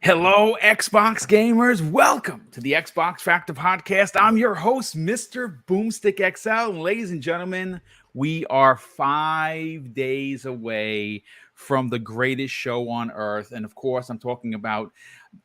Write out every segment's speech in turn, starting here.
Hello, Xbox gamers. Welcome to the Xbox Factor Podcast. I'm your host, Mr. BoomStick XL. And ladies and gentlemen, we are 5 days away from the greatest show on earth. And of course, I'm talking about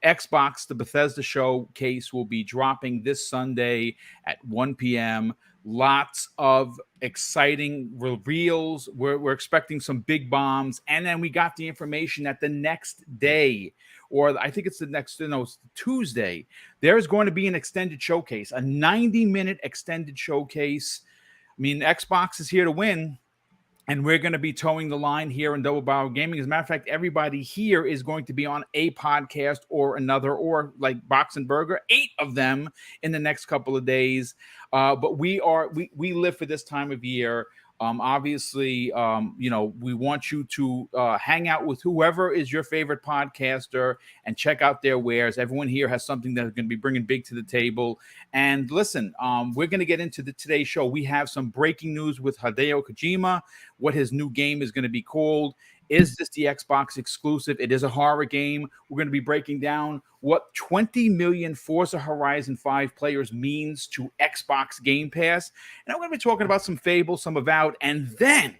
Xbox. The Bethesda Showcase will be dropping this Sunday at 1 p.m. Lots of exciting reveals. We're expecting some big bombs. And then we got the information that the next day, or I think it's it's Tuesday, there's going to be an extended showcase, a 90-minute extended showcase. I mean, Xbox is here to win, and we're going to be towing the line here in Double Barrel Gaming. As a matter of fact, everybody here is going to be on a podcast or another, or like Box and Burger, 8 of them in the next couple of days. But we live for this time of year. Obviously, we want you to hang out with whoever is your favorite podcaster and check out their wares. Everyone here has something that's going to be bringing big to the table. And listen, we're going to get into today's show. We have some breaking news with Hideo Kojima, what his new game is going to be called. Is this the Xbox exclusive? It is a horror game. We're going to be breaking down what 20 million Forza Horizon 5 players means to Xbox Game Pass. And I'm going to be talking about some Fable, some Avowed. And then,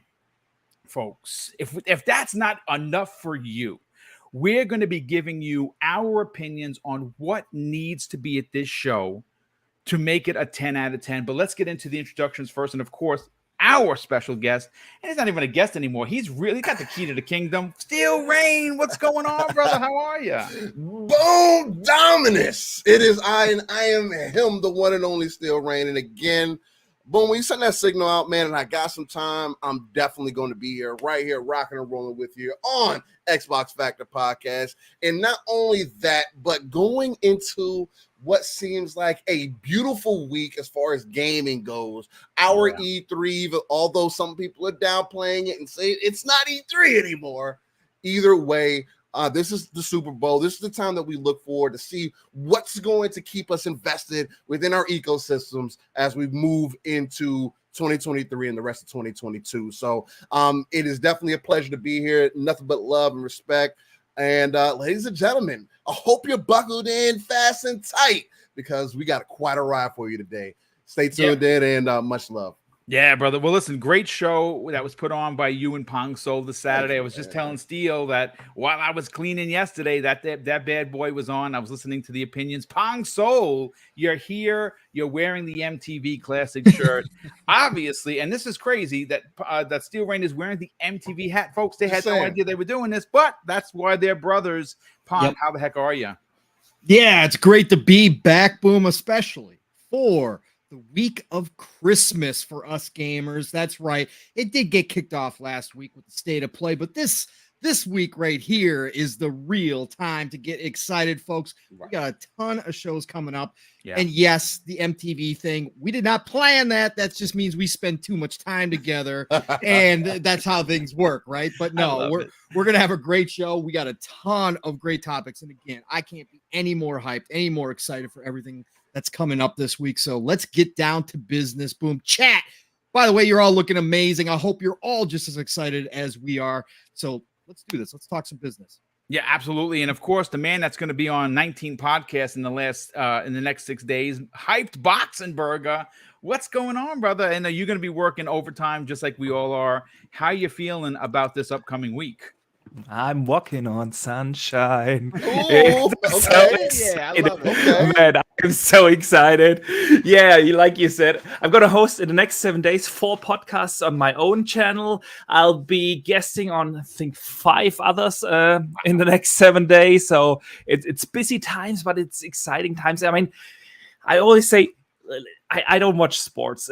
folks, if that's not enough for you, we're going to be giving you our opinions on what needs to be at this show to make it a 10 out of 10. But let's get into the introductions first. And of course, our special guest, and he's not even a guest anymore. He's really got the key to the kingdom. Steel Rain, what's going on, brother? How are you? Boom Dominus. It is I, and I am him, the one and only Steel Rain. And again, boom, when you send that signal out, man, and I got some time, I'm definitely going to be here, right here, rocking and rolling with you on Xbox Factor Podcast. And not only that, but going into what seems like a beautiful week as far as gaming goes. Our E3, although some people are downplaying it and say it's not E3 anymore. Either way, this is the Super Bowl. This is the time that we look forward to see what's going to keep us invested within our ecosystems as we move into 2023 and the rest of 2022. So it is definitely a pleasure to be here. Nothing but love and respect. And ladies and gentlemen, I hope you're buckled in fast and tight because we got quite a ride for you today. Stay tuned in and much love. Yeah, brother. Well, listen, great show that was put on by you and Pong Soul this Saturday. I was just telling Steel that while I was cleaning yesterday, that bad boy was on. I was listening to the opinions. Pong Soul, you're here. You're wearing the MTV Classic shirt, obviously. And this is crazy that Steel Rain is wearing the MTV hat. Folks, they had no idea they were doing this, but that's why they're brothers. Pong, how the heck are you? Yeah, it's great to be back, Boom, especially for the week of Christmas for us gamers. That's right. It did get kicked off last week with the state of play, but this week right here is the real time to get excited, folks. We got a ton of shows coming up. Yeah. And yes, the MTV thing, we did not plan that. That just means we spend too much time together and that's how things work, right? But no, we're going to have a great show. We got a ton of great topics. And again, I can't be any more hyped, any more excited for everything that's coming up this week. So let's get down to business. Boom. Chat. By the way, you're all looking amazing. I hope you're all just as excited as we are. So let's do this. Let's talk some business. Yeah, absolutely. And of course, the man that's going to be on 19 podcasts in the next 6 days, Hyped Box and Burger. What's going on, brother? And are you going to be working overtime just like we all are? How are you feeling about this upcoming week? I'm walking on sunshine. Ooh, okay. I love it. Okay. Man, I'm so excited. Yeah, like you said, I'm going to host in the next 7 days 4 podcasts on my own channel. I'll be guesting on, I think, 5 others in the next 7 days. So it's busy times, but it's exciting times. I mean, I always say, I don't watch sports.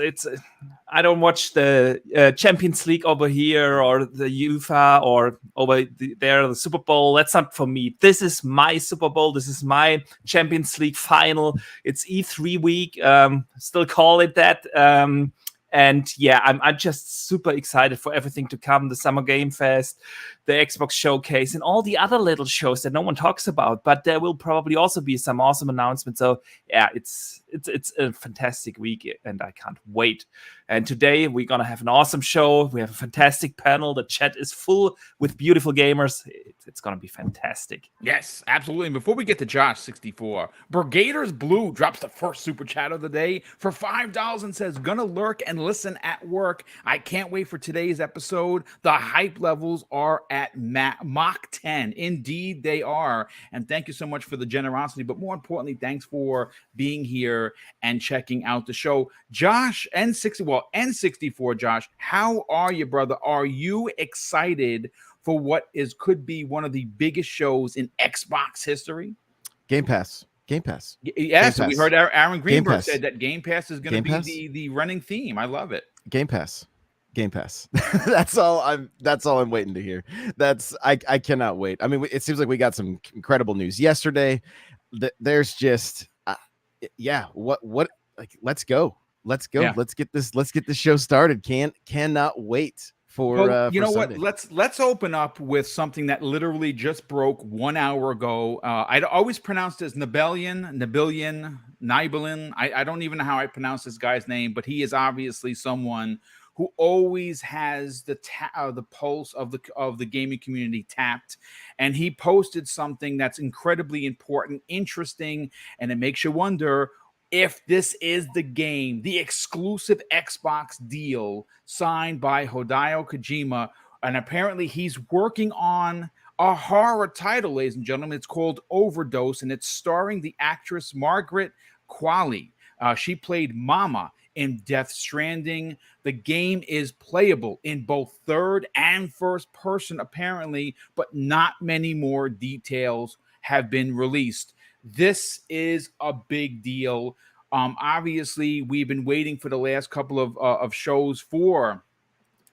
I don't watch the Champions League over here or the UEFA or over there, the Super Bowl. That's not for me. This is my Super Bowl. This is my Champions League final. It's E3 week. Still call it that. And yeah, I'm just super excited for everything to come. The Summer Game Fest, the Xbox Showcase, and all the other little shows that no one talks about. But there will probably also be some awesome announcements. So yeah, it's a fantastic week, and I can't wait. And today we're gonna have an awesome show. We have a fantastic panel. The chat is full with beautiful gamers. It's gonna be fantastic. Yes, absolutely. And before we get to Josh 64, Brigaders Blue drops the first super chat of the day for $5 and says, "Gonna lurk and listen at work. I can't wait for today's episode. The hype levels are at Mach 10. Indeed, they are. And thank you so much for the generosity. But more importantly, thanks for being here and checking out the show." Josh, N64, Josh, how are you, brother? Are you excited for what could be one of the biggest shows in Xbox history? Game Pass. Yes, Game we Pass. heard Aaron Greenberg Pass. said that Game Pass is going to be the running theme. I love it. Game Pass. That's all I'm waiting to hear. I cannot wait. I mean, it seems like we got some incredible news yesterday. There's just let's go. Yeah. Let's get this show started. Cannot wait for you know Sunday. what? Let's open up with something that literally just broke 1 hour ago. I'd always pronounced it as Nibellion. I don't even know how I pronounce this guy's name, but he is obviously someone who always has the pulse of the gaming community tapped, and he posted something that's incredibly important, interesting, and it makes you wonder if this is the game, the exclusive Xbox deal signed by Hideo Kojima. And apparently he's working on a horror title, ladies and gentlemen. It's called Overdose, and it's starring the actress Margaret Qualley. She played Mama in Death Stranding. The game is playable in both third and first person, apparently, but not many more details have been released. This is a big deal. Obviously, we've been waiting for the last couple of shows for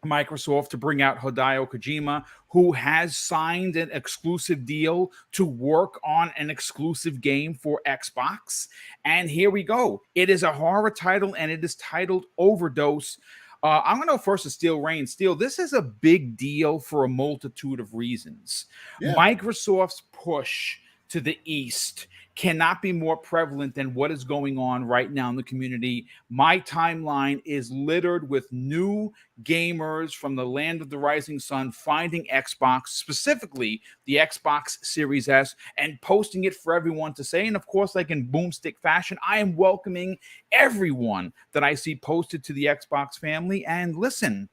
Microsoft to bring out Hideo Kojima, who has signed an exclusive deal to work on an exclusive game for Xbox. And here we go. It is a horror title, and it is titled Overdose. I'm going to go first to Steel Rain. Steel, this is a big deal for a multitude of reasons. Yeah. Microsoft's push to the East cannot be more prevalent than what is going on right now in the community. My timeline is littered with new gamers from the land of the rising sun finding Xbox, specifically the Xbox Series S, and posting it for everyone to say. And of course, like in boomstick fashion, I am welcoming everyone that I see posted to the Xbox family. And listen,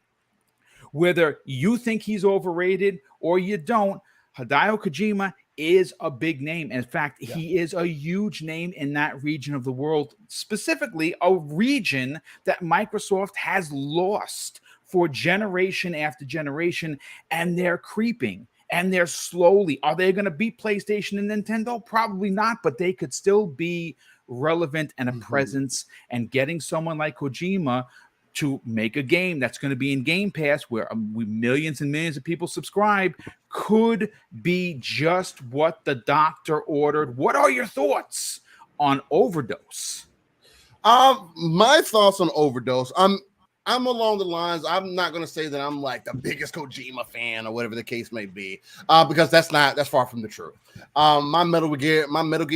whether you think he's overrated or you don't, Hideo Kojima is a big name. In fact, he is a huge name in that region of the world, specifically a region that Microsoft has lost for generation after generation, and they're creeping and they're slowly. Are they going to beat PlayStation and Nintendo? Probably not, but they could still be relevant and a presence. And getting someone like Kojima to make a game that's going to be in Game Pass, where millions and millions of people subscribe, could be just what the doctor ordered. What are your thoughts on Overdose? My thoughts on Overdose. I'm along the lines. I'm not going to say that I'm like the biggest Kojima fan or whatever the case may be, because that's far from the truth. My Metal Gear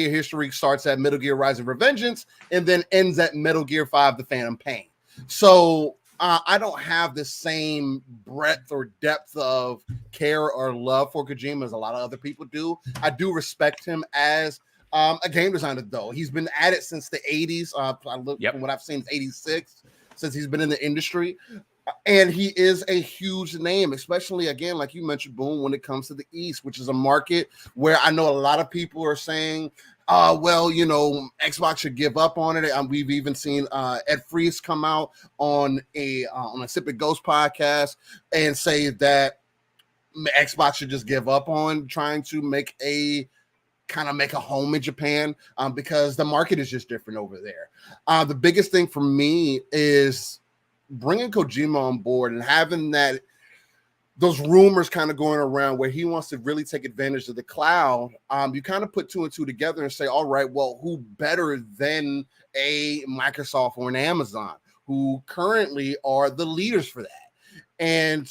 history starts at Metal Gear Rise of Revengeance and then ends at Metal Gear 5: The Phantom Pain. So I don't have the same breadth or depth of care or love for Kojima as a lot of other people do. I do respect him as a game designer, though. He's been at it since the 80s. I look from what I've seen, 86, since he's been in the industry. And he is a huge name, especially, again, like you mentioned, Boom, when it comes to the East, which is a market where I know a lot of people are saying, well, you know, Xbox should give up on it. We've even seen Ed Freese come out on a Sip and Ghost podcast and say that Xbox should just give up on trying to make a home in Japan, because the market is just different over there. The biggest thing for me is bringing Kojima on board and having those rumors kind of going around where he wants to really take advantage of the cloud. You kind of put two and two together and say, all right, well, who better than a Microsoft or an Amazon, who currently are the leaders for that? And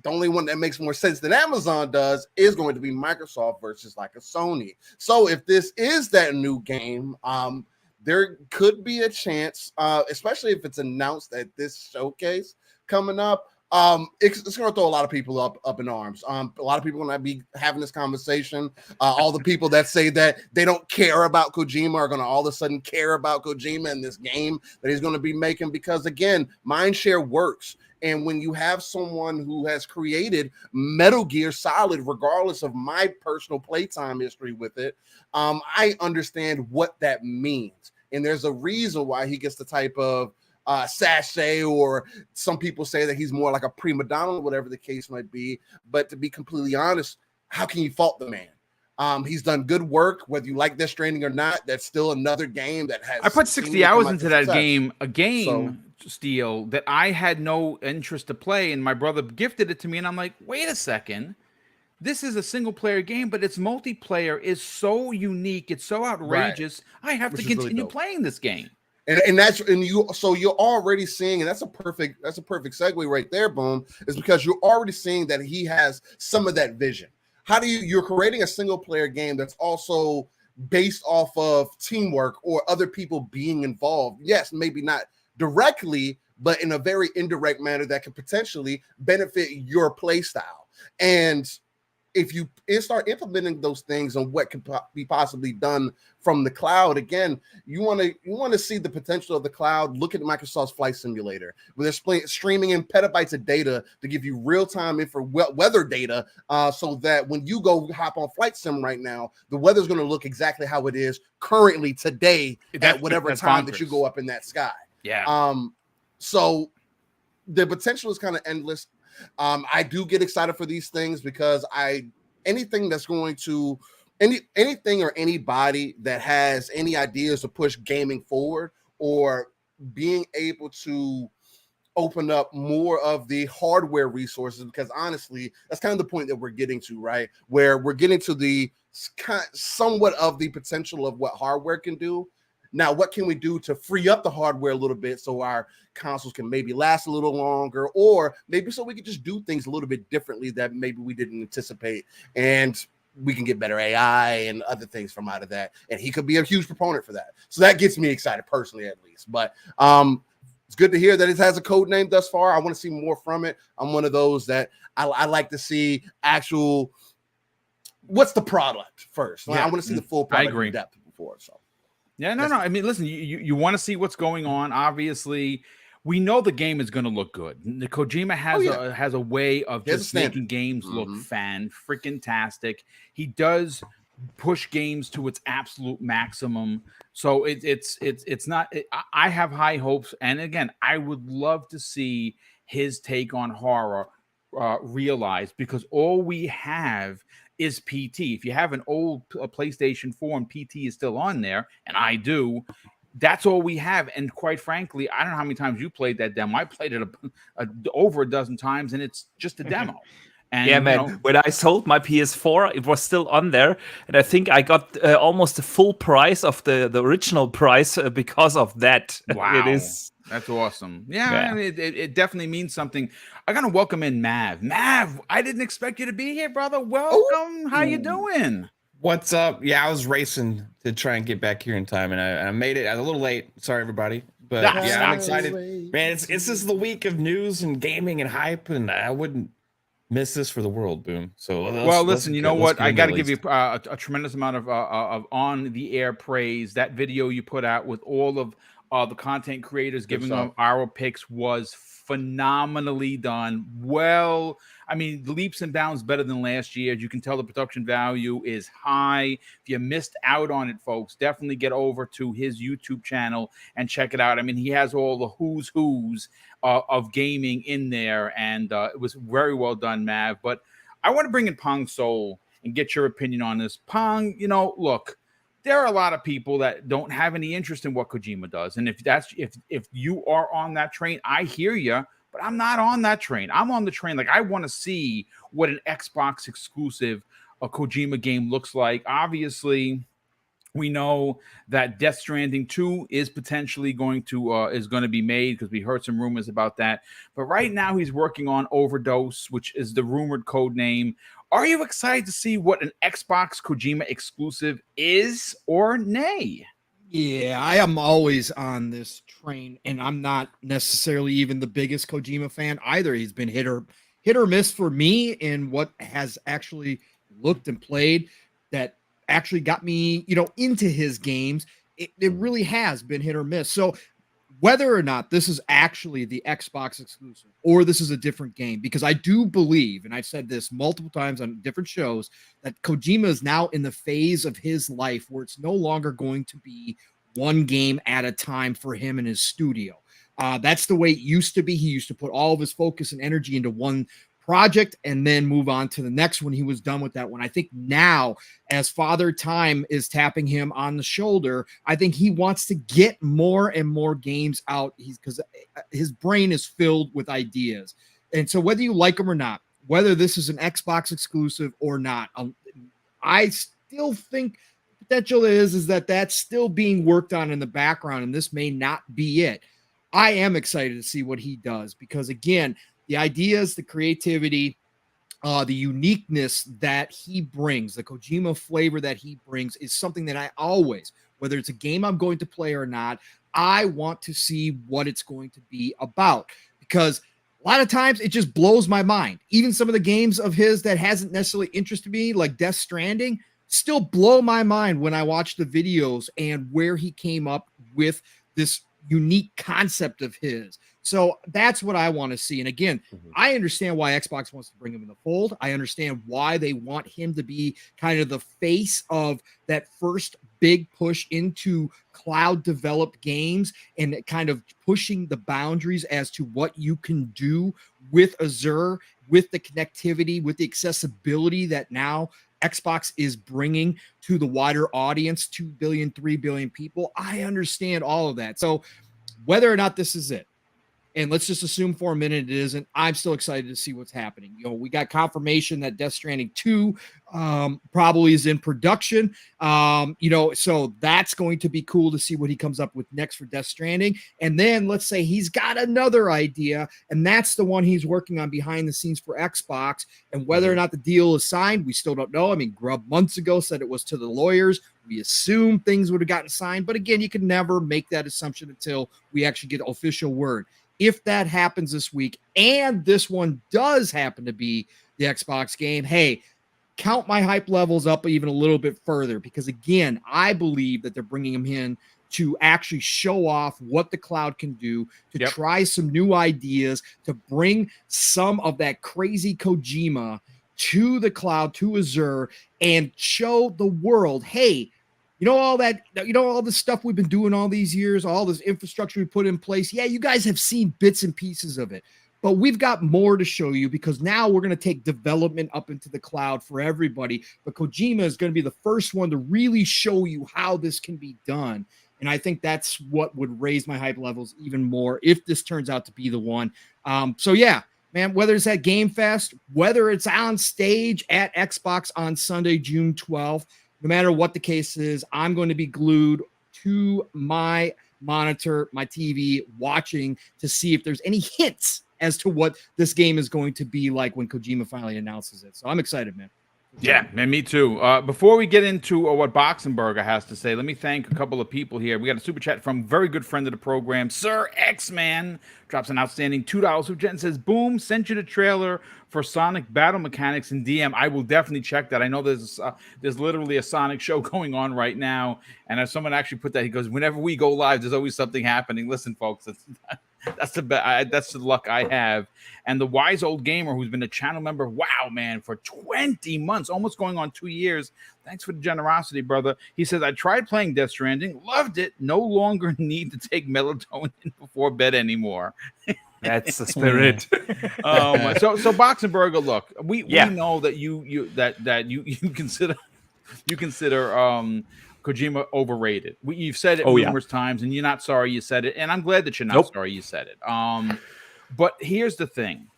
the only one that makes more sense than Amazon does is going to be Microsoft versus like a Sony. So if this is that new game, there could be a chance, especially if it's announced at this showcase coming up. It's going to throw a lot of people up in arms. A lot of people are going to be having this conversation. All the people that say that they don't care about Kojima are going to all of a sudden care about Kojima and this game that he's going to be making, because again, mindshare works. And when you have someone who has created Metal Gear Solid, regardless of my personal playtime history with it, I understand what that means. And there's a reason why he gets the type of sachet, or some people say that he's more like a prima donna, whatever the case might be. But to be completely honest, how can you fault the man? He's done good work, whether you like Death Stranding or not. That's still another game that has. I put 60 hours into that game, Steel, that I had no interest to play, and my brother gifted it to me, and I'm like, wait a second. This is a single player game, but its multiplayer is so unique. It's so outrageous. Right. I have to continue playing this game. And you're already seeing, and that's a perfect segue right there, Boom, is because you're already seeing that he has some of that vision. You're creating a single player game that's also based off of teamwork or other people being involved. Yes, maybe not directly, but in a very indirect manner that could potentially benefit your play style. And if you start implementing those things on what could be possibly done from the cloud, again, you want to see the potential of the cloud. Look at Microsoft's Flight Simulator, where they're streaming in petabytes of data to give you real-time weather data, so that when you go hop on Flight Sim right now, the weather's going to look exactly how it is currently today at whatever time that you go up in that sky. Yeah. So the potential is kind of endless. I do get excited for these things because anything that's going to anything or anybody that has any ideas to push gaming forward, or being able to open up more of the hardware resources, because honestly, that's kind of the point that we're getting to, right? Where we're getting to the somewhat of the potential of what hardware can do. Now, what can we do to free up the hardware a little bit so our consoles can maybe last a little longer, or maybe so we can just do things a little bit differently that maybe we didn't anticipate, and we can get better AI and other things from out of that. And he could be a huge proponent for that. So that gets me excited personally, at least. But it's good to hear that it has a code name thus far. I want to see more from it. I'm one of those that I like to see actual, what's the product first. Yeah. I want to see the full product in depth before. So. Yeah, no. I mean, listen, you want to see what's going on. Obviously, we know the game is going to look good. The Kojima has a way of just making games look fan-freaking-tastic. He does push games to its absolute maximum. So it's not. I have high hopes, and again, I would love to see his take on horror realized, because all we have is PT. If you have an old PlayStation 4 and PT is still on there, and I do, that's all we have. And quite frankly, I don't know how many times you played that demo. I played it over a dozen times, and it's just a demo. And, yeah, man, when I sold my PS4, it was still on there. And I think I got almost the full price of the original price because of that. Wow. That's awesome. Yeah. I mean, it definitely means something. I got to welcome in Mav. Mav, I didn't expect you to be here, brother. Welcome. How you doing? What's up? Yeah, I was racing to try and get back here in time, and I made it. I was a little late. Sorry, everybody. But yeah, I'm excited. Man, it's this is the week of news and gaming and hype, and I wouldn't miss this for the world, Boom. So listen, you know what? I got to give you a tremendous amount of on the air praise. That video you put out with all of the content creators giving them our picks was phenomenally done. Well, I mean, leaps and bounds better than last year. As you can tell, the production value is high. If you missed out on it, folks, definitely get over to his YouTube channel and check it out. I mean, he has all the who's of gaming in there, and it was very well done, Mav. But I want to bring in Pong Soul and get your opinion on this. Pong, look, there are a lot of people that don't have any interest in what Kojima does. And if you are on that train, I hear you, but I'm not on that train. I'm on the train. Like, I want to see what an Xbox exclusive Kojima game looks like. Obviously, We know that Death Stranding 2 is potentially going to be made, because we heard some rumors about that. But right now he's working on Overdose, which is the rumored code name. Are you excited to see what an Xbox Kojima exclusive is, or nay? Yeah, I am always on this train, and I'm not necessarily even the biggest Kojima fan either. He's been hit or miss for me in what has actually looked and played that actually got me, into his games. It really has been hit or miss. So whether or not this is actually the Xbox exclusive or this is a different game, because I do believe, and I've said this multiple times on different shows, that Kojima is now in the phase of his life where it's no longer going to be one game at a time for him in his studio. That's the way it used to be. He used to put all of his focus and energy into one project and then move on to the next when he was done with that one. I think now, as Father Time is tapping him on the shoulder, I think he wants to get more and more games out. Because his brain is filled with ideas. And so whether you like them or not, whether this is an Xbox exclusive or not, I still think potential is that that's still being worked on in the background, and this may not be it. I am excited to see what he does, because again, the ideas, the creativity, the uniqueness that he brings, the Kojima flavor that he brings, is something that I always, whether it's a game I'm going to play or not, I want to see what it's going to be about, because a lot of times it just blows my mind. Even some of the games of his that hasn't necessarily interested me, like Death Stranding, still blow my mind when I watch the videos and where he came up with this unique concept of his. So that's what I want to see. And again, I understand why Xbox wants to bring him in the fold. I understand why they want him to be kind of the face of that first big push into cloud developed games and kind of pushing the boundaries as to what you can do with Azure, with the connectivity, with the accessibility that now Xbox is bringing to the wider audience, 2 billion, 3 billion people. I understand all of that. So whether or not this is it, and let's just assume for a minute it isn't, I'm still excited to see what's happening. We got confirmation that Death Stranding 2 probably is in production. So that's going to be cool to see what he comes up with next for Death Stranding. And then let's say he's got another idea, and that's the one he's working on behind the scenes for Xbox. And whether or not the deal is signed, we still don't know. I mean, Grubb months ago said it was to the lawyers. We assume things would have gotten signed. But again, you can never make that assumption until we actually get official word. If that happens this week, and this one does happen to be the Xbox game, hey, count my hype levels up even a little bit further, because again, I believe that they're bringing him in to actually show off what the cloud can do, to try some new ideas, to bring some of that crazy Kojima to the cloud, to Azure, and show the world, hey, all the stuff we've been doing all these years, all this infrastructure we put in place. Yeah, you guys have seen bits and pieces of it, but we've got more to show you, because now we're going to take development up into the cloud for everybody. But Kojima is going to be the first one to really show you how this can be done. And I think that's what would raise my hype levels even more if this turns out to be the one. So yeah, man, whether it's at Game Fest, whether it's on stage at Xbox on Sunday, June 12th, no matter what the case is, I'm going to be glued to my monitor, my TV, watching to see if there's any hints as to what this game is going to be like when Kojima finally announces it. So I'm excited, man. Yeah, man, me too. Before we get into what Boxenberger has to say, let me thank a couple of people here. We got a super chat from very good friend of the program, Sir X-Man. Drops an outstanding $2 super chat and says, boom, sent you the trailer for Sonic Battle Mechanics in DM. I will definitely check that. I know there's literally a Sonic show going on right now. And as someone actually put that, he goes, whenever we go live, there's always something happening. Listen, folks, that's the luck I have. And the Wise Old Gamer, who's been a channel member, wow, man, for 20 months, almost going on 2 years. Thanks for the generosity, brother. He says, I tried playing Death Stranding, loved it, no longer need to take melatonin before bed anymore. That's the spirit. So Boxenberger, look, we know that you consider Kojima overrated. You've said it numerous times, and you're not sorry you said it. And I'm glad that you're not sorry you said it. But here's the thing.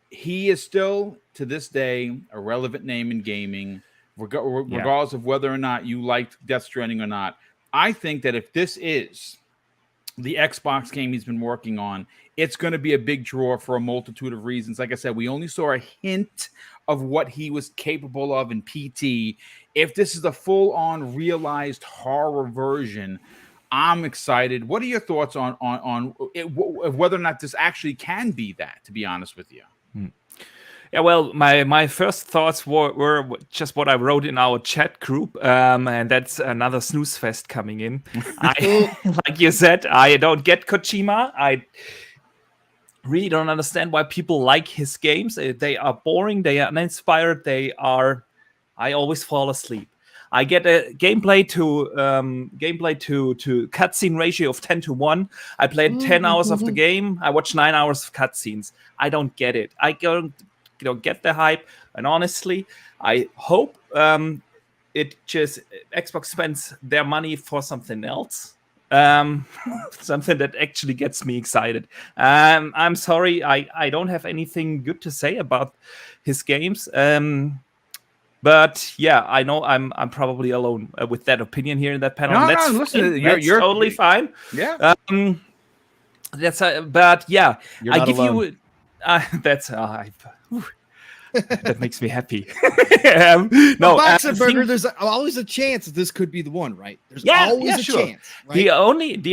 He is still, to this day, a relevant name in gaming, regardless of whether or not you liked Death Stranding or not. I think that if this is the Xbox game he's been working on, it's going to be a big draw for a multitude of reasons. Like I said, we only saw a hint of what he was capable of in PT. If this is a full-on realized horror version, I'm excited. What are your thoughts on whether or not this actually can be that, to be honest with you? Yeah, well, my first thoughts were just what I wrote in our chat group, and that's another snooze fest coming in. Like you said, I don't get Kojima. I really don't understand why people like his games. They are boring. They are uninspired. I always fall asleep. I get a gameplay to cutscene ratio of 10-1. I played 10 hours of the game. I watched 9 hours of cutscenes. I don't get it. I don't get the hype. And honestly, I hope Xbox spends their money for something else. Something that actually gets me excited. I'm sorry, I don't have anything good to say about his games. But yeah, I know I'm probably alone with that opinion here in that panel. That's you're totally fine. Yeah. But yeah, You're I give alone. you. That makes me happy. Boxenberger, there's always a chance that this could be the one, right? There's always a chance. Right? The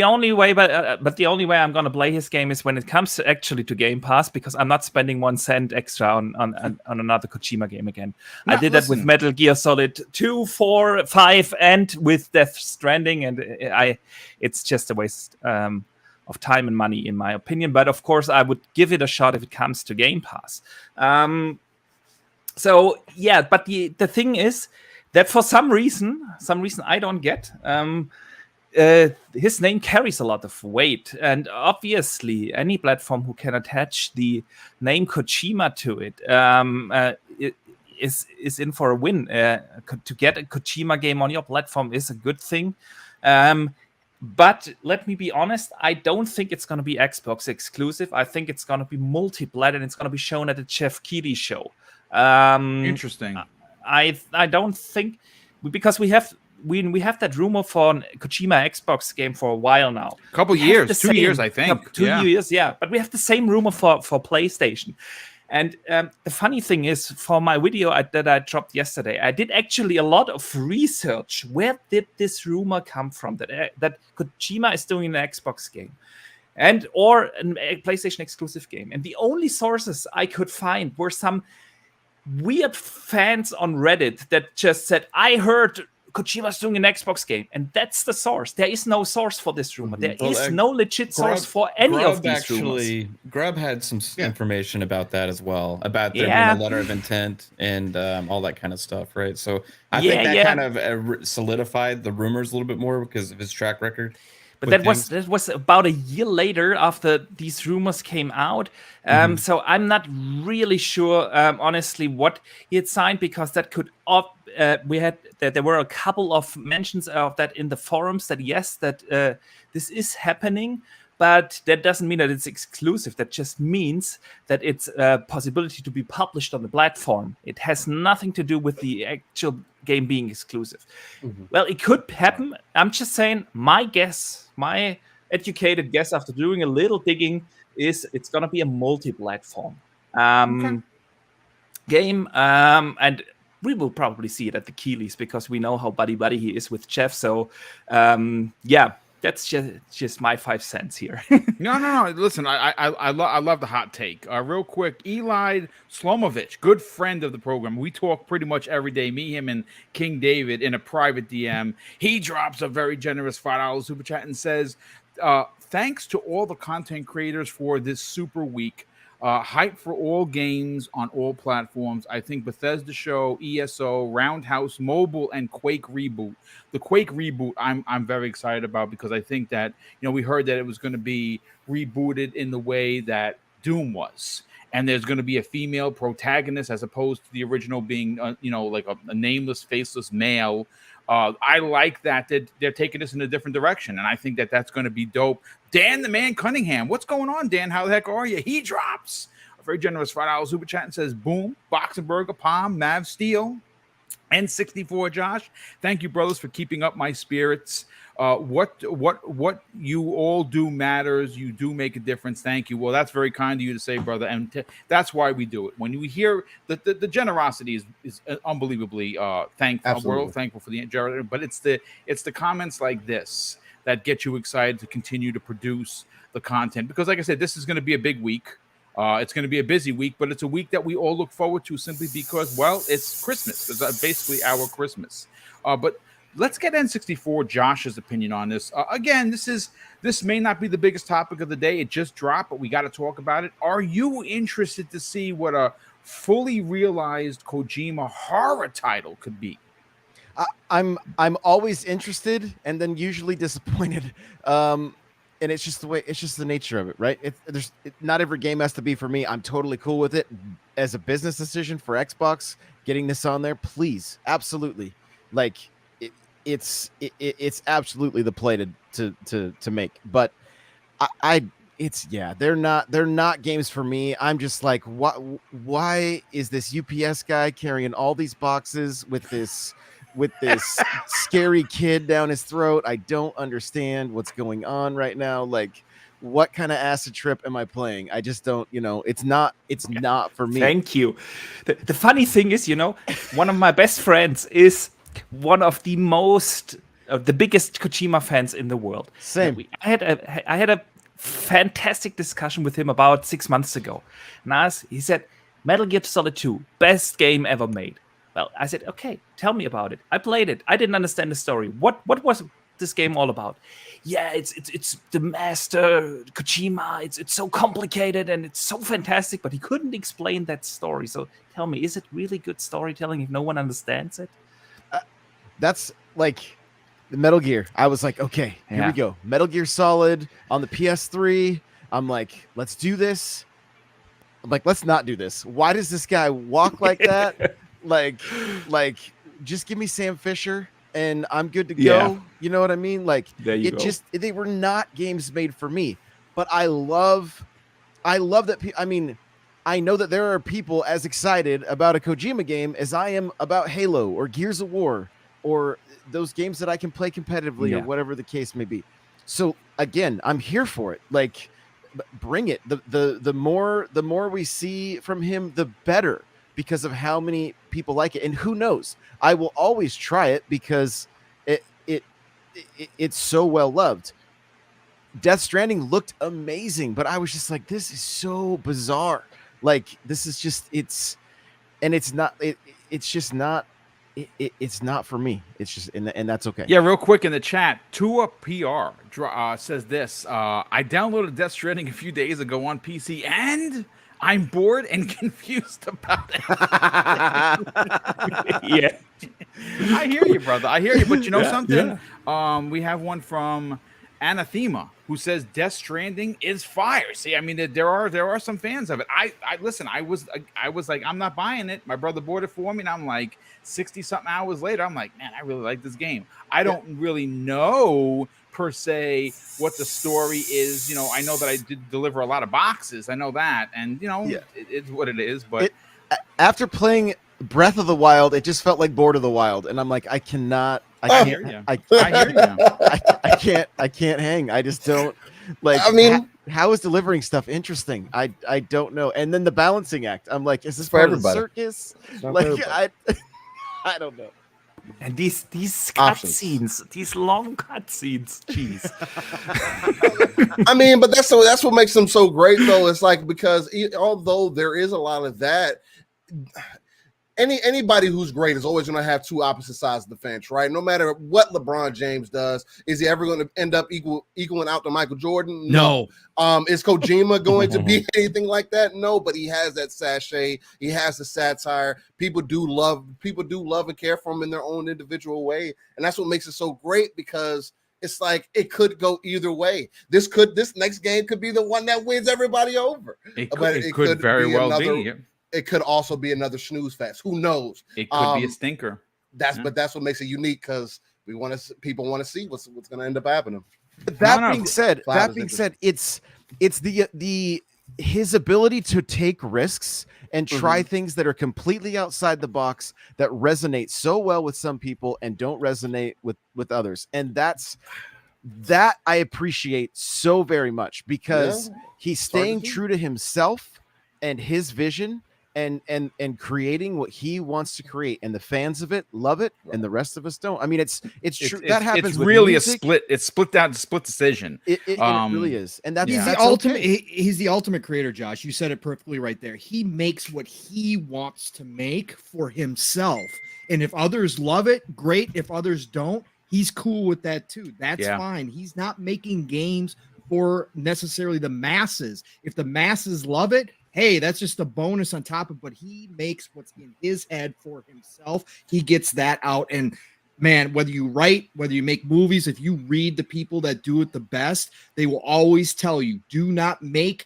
only way, but the only way I'm gonna play his game is when it comes to Game Pass, because I'm not spending 1 cent extra on another Kojima game again. I did that with Metal Gear Solid 2, 4, 5, and with Death Stranding, and it's just a waste of time and money, in my opinion. But of course, I would give it a shot if it comes to Game Pass. So yeah, but the thing is that for some reason I don't get, his name carries a lot of weight, and obviously any platform who can attach the name Kojima to it is in for a win. To get a Kojima game on your platform is a good thing. But let me be honest, I don't think it's going to be Xbox exclusive. I think it's going to be multi-plat, and it's going to be shown at the Jeff Keighley show. Interesting. I don't think, because we have that rumor for an Kojima Xbox game for a while now. A couple years, 2 years, I think. 2 years, yeah. But we have the same rumor for PlayStation. And the funny thing is, for my video that I dropped yesterday, I did actually a lot of research. Where did this rumor come from that Kojima is doing an Xbox game or a PlayStation exclusive game? And the only sources I could find were some weird fans on Reddit that just said, I heard Kojima's doing an Xbox game, and that's the source. There is no source for this rumor. There is no legit source for any of these rumors. Grub had some information about that as well, about there being a letter of intent and all that kind of stuff, right? So I think that kind of solidified the rumors a little bit more because of his track record. But that was about a year later after these rumors came out. So I'm not really sure, honestly, what he had signed, because that could there were a couple of mentions of that in the forums that this is happening, but that doesn't mean that it's exclusive. That just means that it's a possibility to be published on the platform. It has nothing to do with the actual game being exclusive. Well, it could happen. I'm just saying, my educated guess after doing a little digging is it's going to be a multi-platform game, and we will probably see it at the Keighleys, because we know how buddy he is with Jeff. So that's just my 5 cents here. No. Listen, I love the hot take. Real quick, Eli Slomovich, good friend of the program. We talk pretty much every day. Me, him, and King David in a private DM. He drops a very generous $5 super chat and says, "Thanks to all the content creators for this super week. Hype for all games on all platforms. I think Bethesda Show, ESO, Roundhouse, Mobile, and Quake Reboot. The Quake Reboot I'm very excited about, because I think that, we heard that it was going to be rebooted in the way that Doom was. And there's going to be a female protagonist as opposed to the original being, like a nameless, faceless male. I like that they're taking this in a different direction, and I think that that's going to be dope. Dan the Man Cunningham, what's going on, Dan? How the heck are you? He drops a very generous $5 super chat and says, "Boom, Boxenberger, Palm, Mav Steel." N64 Josh, thank you, brothers, for keeping up my spirits. What you all do matters. You do make a difference. Thank you. Well, that's very kind of you to say, brother, and that's why we do it. When you hear the generosity is unbelievably thankful. Absolutely. We're all thankful for the generosity, but it's the comments like this that get you excited to continue to produce the content, because, like I said, this is going to be a big week. It's going to be a busy week, but it's a week that we all look forward to simply because, well, it's Christmas. It's basically our Christmas. But let's get N64 Josh's opinion on this. Again, this may not be the biggest topic of the day. It just dropped, but we got to talk about it. Are you interested to see what a fully realized Kojima horror title could be? I'm always interested and then usually disappointed. And it's just the nature of it, right? Not every game has to be for me. I'm totally cool with it. As a business decision for Xbox, getting this on there, please, absolutely. Like it's absolutely the play to make. But they're not games for me. I'm just like, why is this UPS guy carrying all these boxes with this scary kid down his throat? I don't understand what's going on right now. Like, what kind of acid trip am I playing? I just don't, it's not for me. Thank you. The funny thing is, one of my best friends is one of the biggest Kojima fans in the world. Same. I had a fantastic discussion with him about 6 months ago. And he said, Metal Gear Solid 2, best game ever made. Well, I said, okay, tell me about it. I played it. I didn't understand the story. What was this game all about? Yeah, it's the master Kojima. It's so complicated and it's so fantastic, but he couldn't explain that story. So tell me, is it really good storytelling if no one understands it? That's like the Metal Gear. I was like, okay, here we go. Metal Gear Solid on the PS3. I'm like, let's do this. I'm like, let's not do this. Why does this guy walk like that? Like, just give me Sam Fisher and I'm good to go. Yeah. You know what I mean? Like, they were not games made for me. But I love that. I know that there are people as excited about a Kojima game as I am about Halo or Gears of War or those games that I can play competitively or whatever the case may be. So again, I'm here for it. Like, bring it. The more we see from him, the better, because of how many people like it. And who knows? I will always try it because it's so well loved. Death Stranding looked amazing, but I was just like, this is so bizarre. Like, this is just it's not for me. It's just, and that's okay. Yeah, real quick in the chat, Tua PR says this. I downloaded Death Stranding a few days ago on PC, and I'm bored and confused about it. Yeah. I hear you, brother. I hear you. But you know something? Yeah. We have one from Anathema who says Death Stranding is fire. See, I mean, there are some fans of it. I listen. I was like, I'm not buying it. My brother bought it for me, and I'm like, 60-something hours later, I'm like, man, I really like this game. I don't really know per se what the story is. I know that I did deliver a lot of boxes. I know that, and it's what it is. But after playing Breath of the Wild, it just felt like Board of the Wild, and I'm like, I hear you. I can't hang. I just don't like. I mean, how is delivering stuff interesting? I don't know. And then the balancing act. I'm like, is this for everybody? Circus? Like, I don't know. And these cutscenes, these long cutscenes, jeez. I mean, but that's what makes them so great, though. It's like, because although there is a lot of that, anybody who's great is always going to have two opposite sides of the fence, right? No matter what LeBron James does, is he ever going to end up equaling out to Michael Jordan? No. Is Kojima going to be anything like that? No, but he has that sachet. He has the satire. People do love and care for him in their own individual way, and that's what makes it so great, because it's like it could go either way. This next game could be the one that wins everybody over. It could very well be. It could also be another snooze fest. Who knows? It could be a stinker. But that's what makes it unique, because people want to see what's going to end up happening. That being said, it's the his ability to take risks and try things that are completely outside the box that resonate so well with some people and don't resonate with others. And that I appreciate so very much, because he's staying true to himself and his vision and creating what he wants to create, and the fans of it love it, and the rest of us don't. I mean, it's true. That happens. It's with really music. It's split decision. It really is, and that's he's that's the ultimate. okay. He's the ultimate creator, Josh. You said it perfectly right there. He makes what he wants to make for himself, and if others love it, great. If others don't, he's cool with that too. That's fine. He's not making games for necessarily the masses. If the masses love it, hey, that's just a bonus on top of, but he makes what's in his head for himself. He gets that out. And man, whether you write, whether you make movies, if you read the people that do it the best, they will always tell you, do not make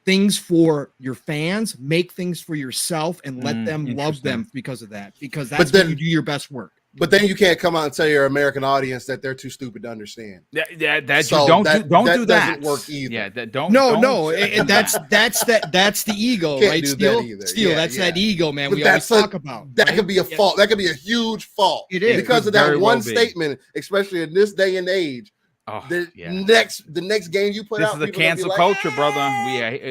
things for your fans, make things for yourself and let them love them because of that, because that's when you do your best work. But then you can't come out and tell your American audience that they're too stupid to understand. Don't do that. Doesn't work either. Yeah, that's the ego, Can't right? do Steel, that either. Steel, that's that ego, man. But We always talk about. That could be a fault. That could be a huge fault. It is. Because of that one statement, especially in this day and age. The next game you put out, this is the cancel culture, brother.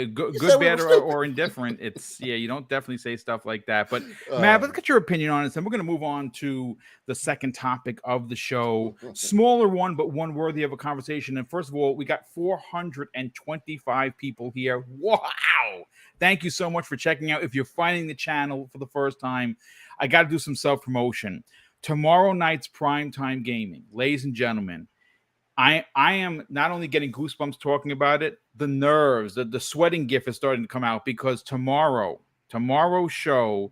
Good, bad, or indifferent. It's you don't definitely say stuff like that. But Matt, let's get your opinion on it. And we're going to move on to the second topic of the show. Smaller one, but one worthy of a conversation. And first of all, we got 425 people here. Wow! Thank you so much for checking out. If you're finding the channel for the first time, I got to do some self promotion. Tomorrow night's primetime gaming, ladies and gentlemen. I am not only getting goosebumps talking about it, the nerves, the sweating gif is starting to come out, because tomorrow's show,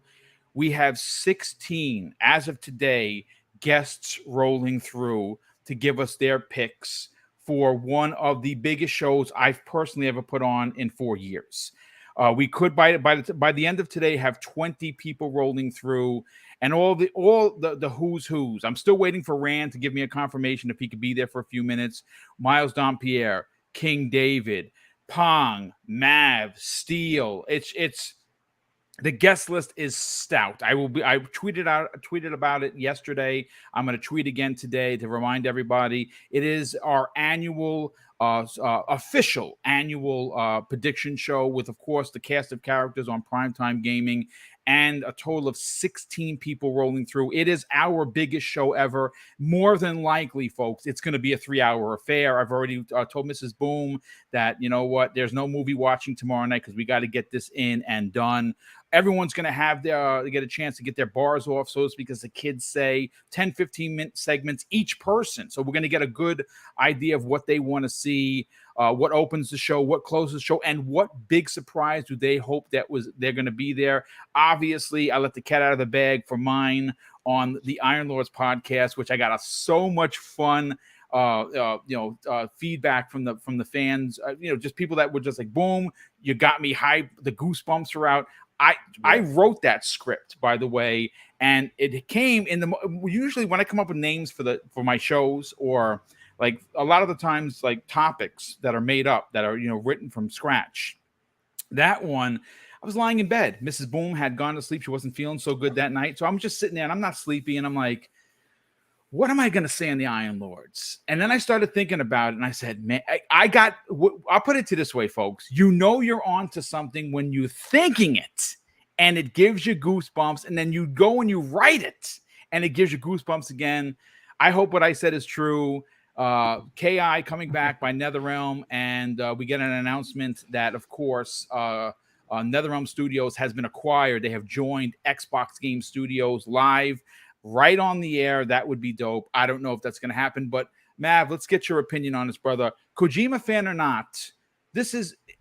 we have 16, as of today, guests rolling through to give us their picks for one of the biggest shows I've personally ever put on in 4 years. We could by the end of today have 20 people rolling through, and all the who's. I'm still waiting for Rand to give me a confirmation if he could be there for a few minutes. Miles Dompierre, King David, Pong, Mav, Steel. It's the guest list is stout. I tweeted about it yesterday. I'm going to tweet again today to remind everybody. It is our annual official annual prediction show with, of course, the cast of characters on Primetime Gaming, and a total of 16 people rolling through. It is our biggest show ever. More than likely, folks, it's going to be a 3-hour affair. I've already told Mrs. Boom that, you know what, there's no movie watching tomorrow night because we got to get this in and done. Everyone's going to have get a chance to get their bars off, so to speak, as the kids say, 10, 15-minute segments each person. So we're going to get a good idea of what they want to see, what opens the show, what closes the show, and what big surprise do they hope they're going to be there. Obviously, I let the cat out of the bag for mine on the Iron Lords podcast, which I got so much fun feedback from the fans, just people that were just like, boom, you got me hyped. The goosebumps are out. I wrote that script, by the way, and it came in usually when I come up with names for my shows, or like a lot of the times like topics that are made up that are written from scratch. That one, I was lying in bed. Mrs. Boom had gone to sleep. She wasn't feeling so good that night, so I'm just sitting there and I'm not sleepy, and I'm like, what am I going to say on the Iron Lords? And then I started thinking about it, and I said, man, I'll put it to this way, folks. You're on to something when you're thinking it, and it gives you goosebumps, and then you go and you write it, and it gives you goosebumps again. I hope what I said is true. KI coming back by NetherRealm, and we get an announcement that, of course, NetherRealm Studios has been acquired. They have joined Xbox Game Studios live, right on the air. That would be dope. I don't know if that's going to happen, but Mav, let's get your opinion on this, brother. Kojima fan or not,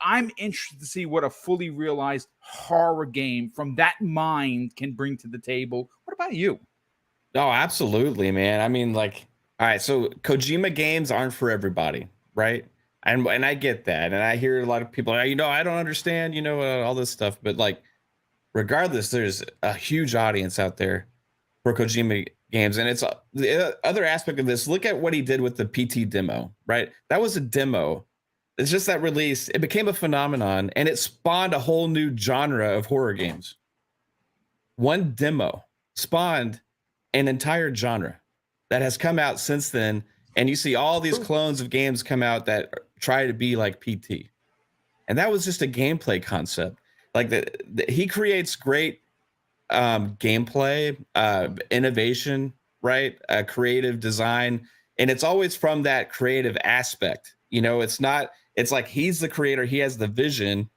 I'm interested to see what a fully realized horror game from that mind can bring to the table. What about you? Oh, absolutely, man. I mean, like, all right, so Kojima games aren't for everybody, right? And I get that. And I hear a lot of people, I don't understand, all this stuff. But like, regardless, there's a huge audience out there for Kojima games. And it's the other aspect of this. Look at what he did with the PT demo, right? That was a demo it's just that release. It became a phenomenon, and it spawned a whole new genre of horror games. One demo spawned an entire genre that has come out since then, and you see all these clones of games come out that try to be like PT. And that was just a gameplay concept. Like he creates great gameplay, innovation, right? Creative design. And it's always from that creative aspect. You know, it's like he's the creator, he has the vision,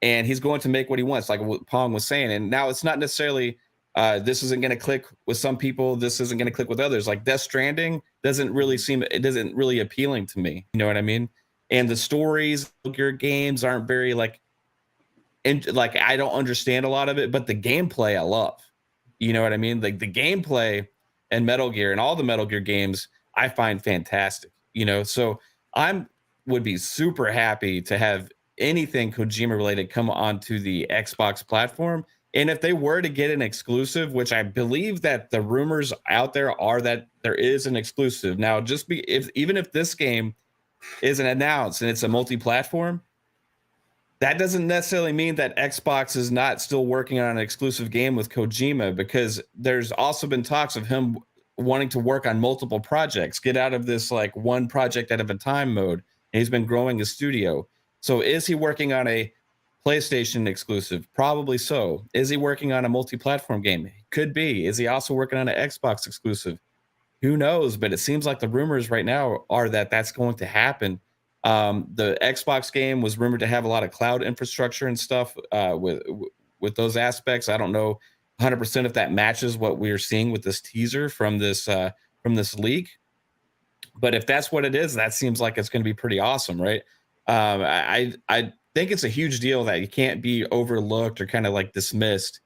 and he's going to make what he wants, like what Pong was saying. And now it's not necessarily this isn't going to click with some people, this isn't going to click with others. Like Death Stranding doesn't really appealing to me. You know what I mean? And the stories of your games aren't very like I don't understand a lot of it, but the gameplay I love. You know what I mean? Like the gameplay and Metal Gear and all the Metal Gear games I find fantastic. You know, so would be super happy to have anything Kojima related come onto the Xbox platform. And if they were to get an exclusive, which I believe that the rumors out there are that there is an exclusive. Now, even if this game isn't announced and it's a multi-platform, that doesn't necessarily mean that Xbox is not still working on an exclusive game with Kojima, because there's also been talks of him wanting to work on multiple projects, get out of this like one project at a time mode. And he's been growing his studio. So is he working on a PlayStation exclusive? Probably so. Is he working on a multi-platform game? Could be. Is he also working on an Xbox exclusive? Who knows? But it seems like the rumors right now are that that's going to happen. The Xbox game was rumored to have a lot of cloud infrastructure and stuff with those aspects. I don't know 100% if that matches what we're seeing with this teaser from this leak. But if that's what it is, that seems like it's going to be pretty awesome, right? I think it's a huge deal that you can't be overlooked or kind of like dismissed,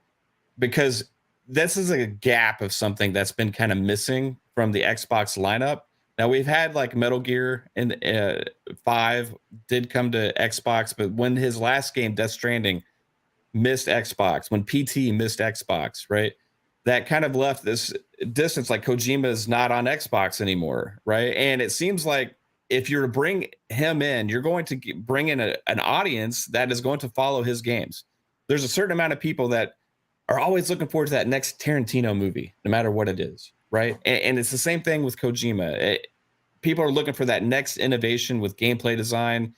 because this is a gap of something that's been kind of missing from the Xbox lineup. Now we've had like Metal Gear and 5 did come to Xbox, but when his last game, Death Stranding, missed Xbox, when PT missed Xbox, right? That kind of left this distance, like Kojima is not on Xbox anymore, right? And it seems like if you're to bring him in, you're going to bring in an audience that is going to follow his games. There's a certain amount of people that are always looking forward to that next Tarantino movie, no matter what it is, right? And it's the same thing with Kojima. People are looking for that next innovation with gameplay design.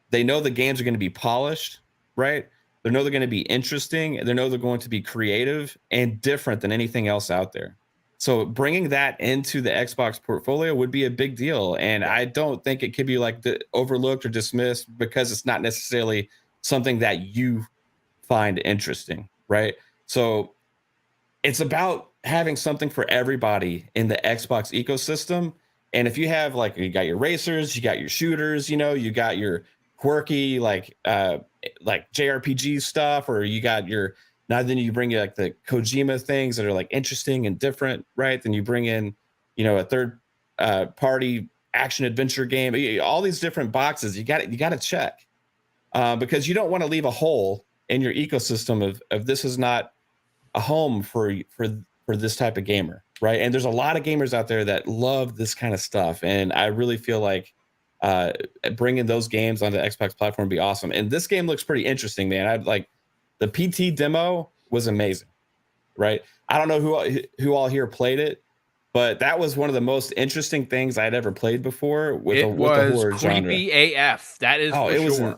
They know the games are going to be polished, right? They know they're going to be interesting. They know they're going to be creative and different than anything else out there. So bringing that into the Xbox portfolio would be a big deal. And I don't think it could be like overlooked or dismissed because it's not necessarily something that you find interesting, right? So it's about having something for everybody in the Xbox ecosystem. And if you have like, you got your racers, you got your shooters, you know, you got your quirky like JRPG stuff, or you got your, now then you bring like the Kojima things that are like interesting and different, right? Then you bring in, you know, a third party action adventure game, all these different boxes you got to check because you don't want to leave a hole in your ecosystem of this is not a home for this type of gamer, right? And there's a lot of gamers out there that love this kind of stuff, and I really feel like bringing those games onto the Xbox platform would be awesome. And this game looks pretty interesting, man. I'd like the PT demo was amazing, right? I don't know who all here played it, but that was one of the most interesting things I'd ever played before with the horror creepy genre. AF. That is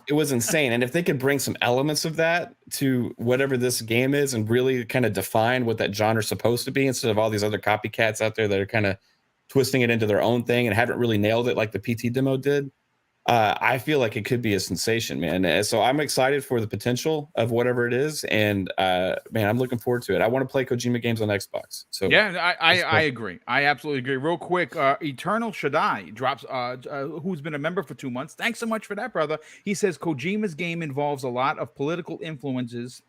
it was insane. And if they could bring some elements of that to whatever this game is and really kind of define what that genre is supposed to be, instead of all these other copycats out there that are kind of twisting it into their own thing and haven't really nailed it like the PT demo did, I feel like it could be a sensation, man. And so I'm excited for the potential of whatever it is, and man, I'm looking forward to it. I want to play Kojima games on Xbox. So yeah, I agree. I absolutely agree. Real quick, Eternal Shaddai drops, who's been a member for 2 months. Thanks so much for that, brother. He says Kojima's game involves a lot of political influences,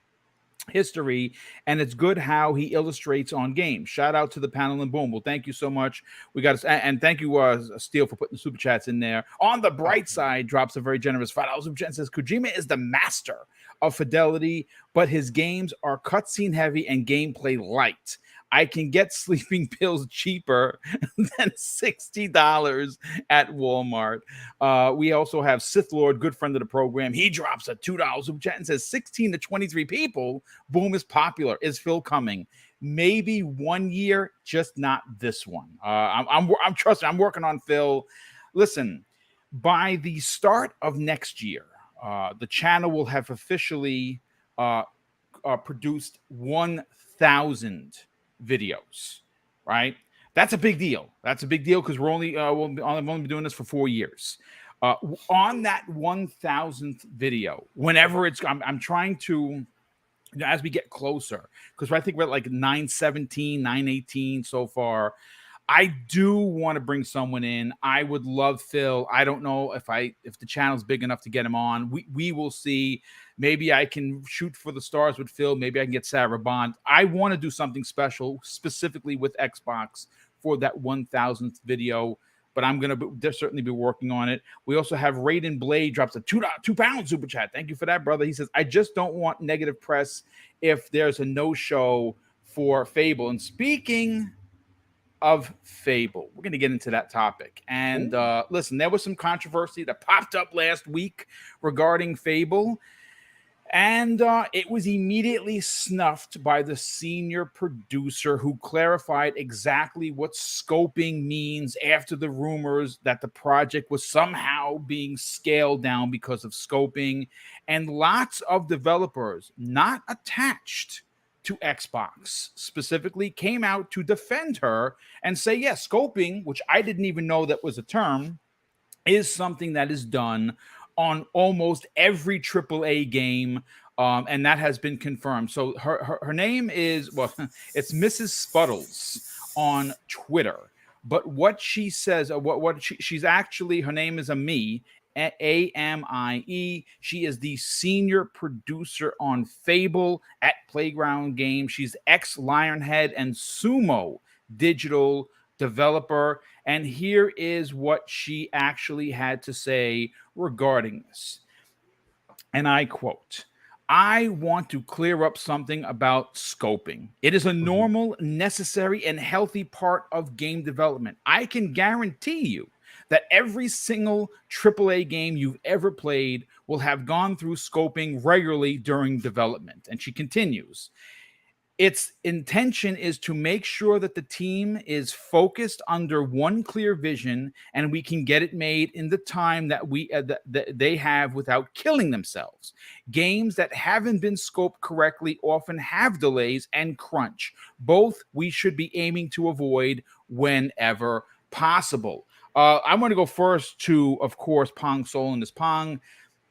history, and it's good how he illustrates on games. Shout out to the panel and Boom. Well, thank you so much. We got and thank you, Steele, for putting the super chats in there. On the bright side, drops a very generous $5 super chat and says Kojima is the master of fidelity, but his games are cutscene heavy and gameplay light. I can get sleeping pills cheaper than $60 at Walmart. We also have Sith Lord, good friend of the program. He drops a $2 super chat and says 16 to 23 people. Boom is popular. Is Phil coming? Maybe 1 year, just not this one. I'm trusting. I'm working on Phil. Listen, by the start of next year, the channel will have officially produced 1,000 videos, right? That's a big deal. That's a big deal because we're only I've only been doing this for 4 years. On that 1,000th video, whenever I'm trying to, as we get closer, because I think we're at like 917, 918 so far. I do want to bring someone in. I would love Phil. I don't know if the channel's big enough to get him on. We will see. Maybe I can shoot for the stars with Phil. Maybe I can get Sarah Bond. I want to do something special, specifically with Xbox for that 1,000th video. But I'm going to certainly be working on it. We also have Raiden Blade drops a £2 super chat. Thank you for that, brother. He says, I just don't want negative press if there's a no-show for Fable. And speaking of Fable, we're going to get into that topic. And listen, there was some controversy that popped up last week regarding Fable. And it was immediately snuffed by the senior producer who clarified exactly what scoping means after the rumors that the project was somehow being scaled down because of scoping. And lots of developers not attached to Xbox specifically came out to defend her and say, yes, scoping, which I didn't even know that was a term, is something that is done on almost every AAA game, and that has been confirmed. So her name is, well, it's Mrs. Spuddles on Twitter. But what she says, she's actually, her name is Amie, Amie. She is the senior producer on Fable at Playground Games. She's ex-Lionhead and Sumo Digital developer. And here is what she actually had to say regarding this. And I quote, I want to clear up something about scoping. It is a normal, necessary, and healthy part of game development. I can guarantee you that every single AAA game you've ever played will have gone through scoping regularly during development. And she continues, its intention is to make sure that the team is focused under one clear vision and we can get it made in the time that that they have without killing themselves. Games that haven't been scoped correctly often have delays and crunch. Both we should be aiming to avoid whenever possible. I want to go first to, of course, Pong Soul and this Pong.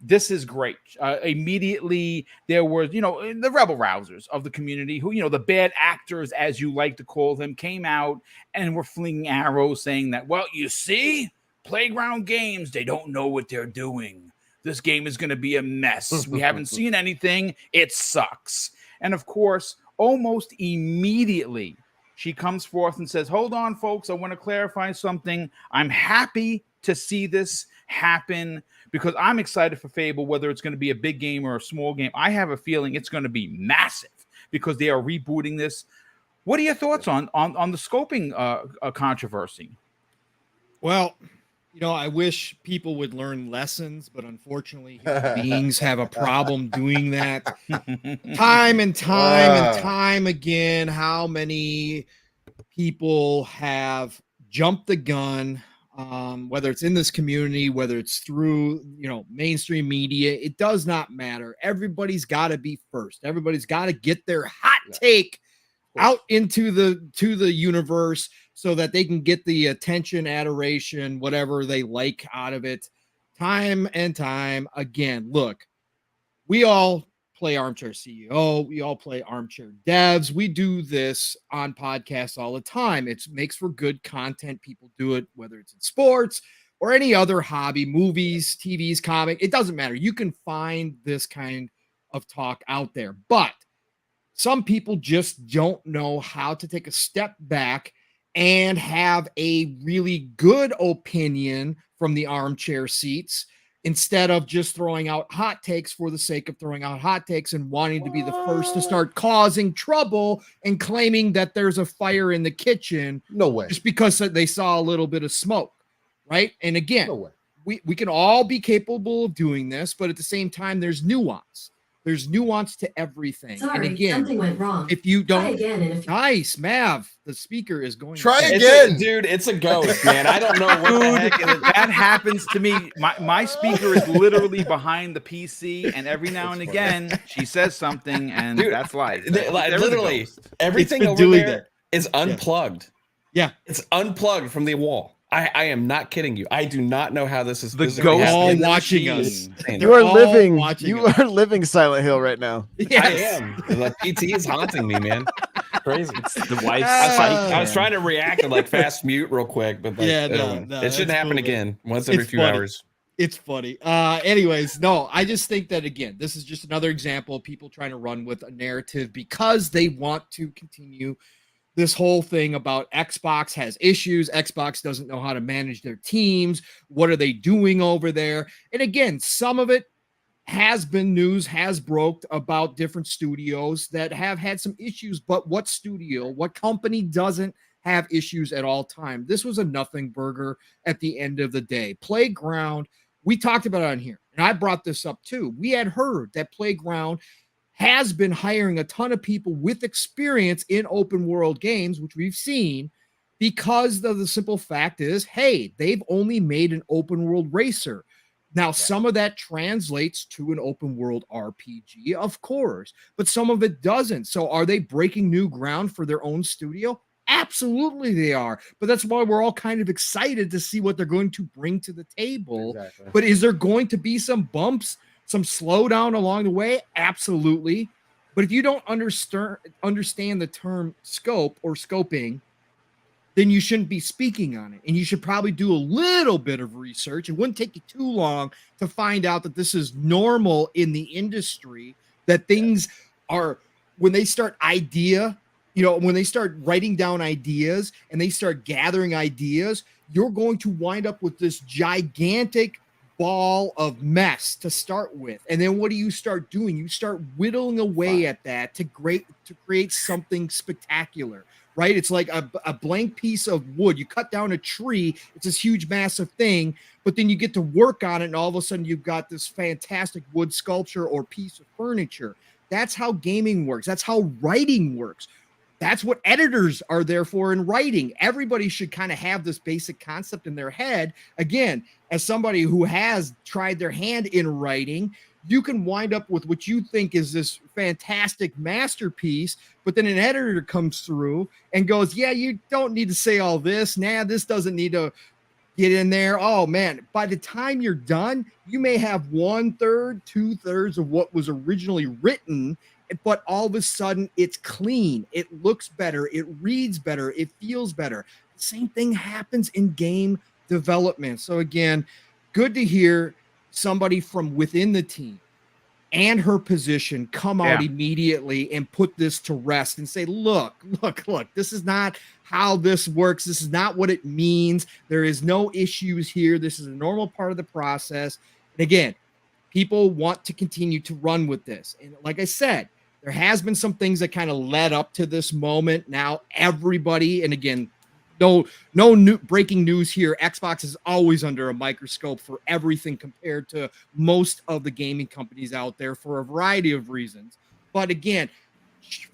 This is great. Immediately, there were, the rebel rousers of the community who, the bad actors, as you like to call them, came out and were flinging arrows saying that, well, you see, Playground Games, they don't know what they're doing. This game is going to be a mess. We haven't seen anything. It sucks. And of course, almost immediately, she comes forth and says, hold on, folks, I want to clarify something. I'm happy to see this happen because I'm excited for Fable, whether it's going to be a big game or a small game. I have a feeling it's going to be massive because they are rebooting this. What are your thoughts on the scoping controversy? Well, I wish people would learn lessons, but unfortunately, human beings have a problem doing that. Time and time again, how many people have jumped the gun, whether it's in this community, whether it's through, mainstream media, it does not matter. Everybody's got to be first. Everybody's got to get their hot take out into the universe so that they can get the attention, adoration, whatever they like out of it. Time and time again. Look, we all play Armchair CEO. We all play Armchair Devs. We do this on podcasts all the time. It makes for good content. People do it, whether it's in sports or any other hobby, movies, TVs, comic. It doesn't matter. You can find this kind of talk out there. But some people just don't know how to take a step back and have a really good opinion from the armchair seats instead of just throwing out hot takes for the sake of throwing out hot takes and wanting to be the first to start causing trouble and claiming that there's a fire in the kitchen. No way. Just because they saw a little bit of smoke, right? And again, No way. we can all be capable of doing this, but at the same time, there's nuance. There's nuance to everything. Sorry, and again, something went wrong. if you don't, Try again. And if nice, Mav, the speaker is going. Try It's again. dude. It's a ghost, man. I don't know what the heck it is. That happens to me. My speaker is literally behind the PC, and every now and again she says something, and Dude, that's life. Literally, everything been over doing there is unplugged. Yeah. It's unplugged from the wall. I am not kidding you. I do not know how this is. The physically ghost happening. all in the watching machine. us. Insane. You are all living. watching You us. are living Silent Hill right now. I Yes. am. The PT is haunting me, man. Crazy. The wife's I was trying to react and like fast mute real quick, but like, Yeah, no, it that's shouldn't happen cool, again. Once every It's few funny. hours. It's funny. Anyways, no, I just think that again, this is just another example of people trying to run with a narrative because they want to continue this whole thing about Xbox has issues. Xbox doesn't know how to manage their teams. What are they doing over there? And again, some of it has been news, has broke about different studios that have had some issues, but what studio, what company doesn't have issues at all time? This was a nothing burger at the end of the day. Playground, we talked about it on here, and I brought this up too. We had heard that Playground has been hiring a ton of people with experience in open world games, which we've seen, because of the simple fact is, hey, they've only made an open world racer. Now, some of that translates to an open world RPG, of course, but some of it doesn't. So are they breaking new ground for their own studio? Absolutely they are. But that's why we're all kind of excited to see what they're going to bring to the table. Exactly. But is there going to be some bumps, some slowdown along the way? Absolutely. But if you don't understand the term scope or scoping, then you shouldn't be speaking on it. And you should probably do a little bit of research. It wouldn't take you too long to find out that this is normal in the industry, that things are, when they start when they start writing down ideas and they start gathering ideas, you're going to wind up with this gigantic ball of mess to start with. And then what do you start doing? You start whittling away at that to create something spectacular, right? It's like a blank piece of wood. You cut down a tree, it's this huge, massive thing, but then you get to work on it, and all of a sudden you've got this fantastic wood sculpture or piece of furniture. That's how gaming works. That's how writing works. That's what editors are there for in writing. Everybody should kind of have this basic concept in their head. Again, as somebody who has tried their hand in writing, you can wind up with what you think is this fantastic masterpiece, but then an editor comes through and goes, yeah, you don't need to say all this. Nah, this doesn't need to get in there. Oh man, by the time you're done, you may have 1/3, 2/3 of what was originally written, but all of a sudden it's clean. It looks better. It reads better. It feels better. The same thing happens in game development. So again, good to hear somebody from within the team and her position come out immediately and put this to rest and say, look, this is not how this works. This is not what it means. There is no issues here. This is a normal part of the process. And again, people want to continue to run with this. And like I said, there has been some things that kind of led up to this moment. Now everybody, and again, no new breaking news here. Xbox is always under a microscope for everything compared to most of the gaming companies out there for a variety of reasons. But again,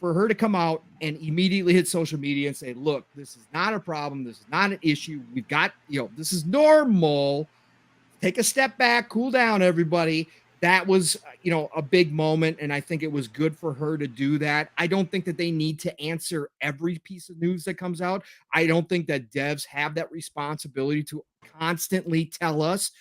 for her to come out and immediately hit social media and say, look, this is not a problem. This is not an issue. We've got, this is normal. Take a step back, cool down, everybody. That was, a big moment, and I think it was good for her to do that. I don't think that they need to answer every piece of news that comes out. I don't think that devs have that responsibility to constantly tell us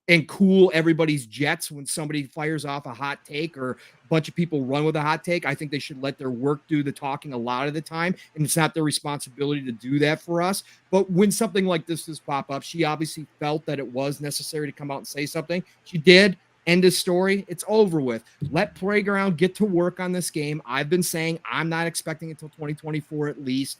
and cool everybody's jets when somebody fires off a hot take or a bunch of people run with a hot take. I think they should let their work do the talking a lot of the time, and it's not their responsibility to do that for us. But when something like this does pop up, she obviously felt that it was necessary to come out and say something. She did. End of story. It's over with. Let Playground get to work on this game. I've been saying I'm not expecting it until 2024 at least.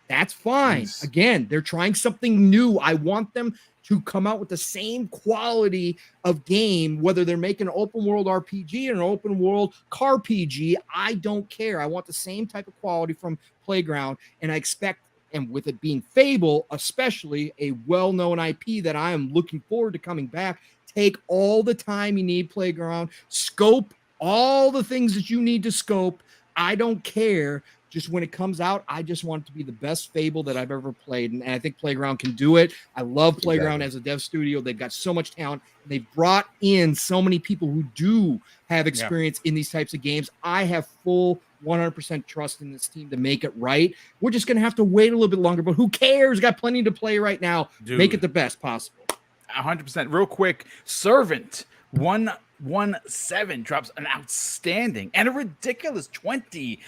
That's fine. Yes. Again, they're trying something new. I want them to come out with the same quality of game, whether they're making an open world RPG or an open world car PG. I don't care. I want the same type of quality from Playground, and I expect, and with it being Fable, especially a well-known IP that I am looking forward to coming back, take all the time you need, Playground, scope all the things that you need to scope. I don't care. Just when it comes out, I just want it to be the best Fable that I've ever played. And I think Playground can do it. I love Playground as a dev studio. They've got so much talent. They've brought in so many people who do have experience in these types of games. I have full 100% trust in this team to make it right. We're just going to have to wait a little bit longer, but who cares? Got plenty to play right now. Dude, make it the best possible. 100%. Real quick, Servant 117 drops an outstanding and a ridiculous $20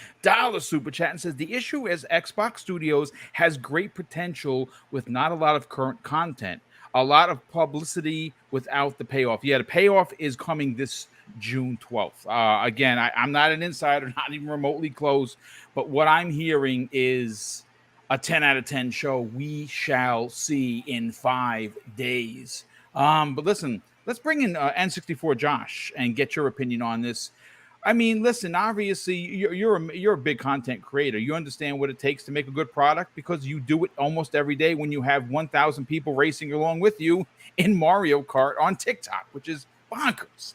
super chat and says, the issue is Xbox Studios has great potential with not a lot of current content, a lot of publicity without the payoff. Yeah, the payoff is coming this June 12th. Again, I'm not an insider, not even remotely close, but what I'm hearing is a 10 out of 10 show. We shall see in 5 days. But listen, let's bring in N64 Josh and get your opinion on this. I mean, listen, obviously you're a big content creator. You understand what it takes to make a good product because you do it almost every day when you have 1,000 people racing along with you in Mario Kart on TikTok, which is bonkers.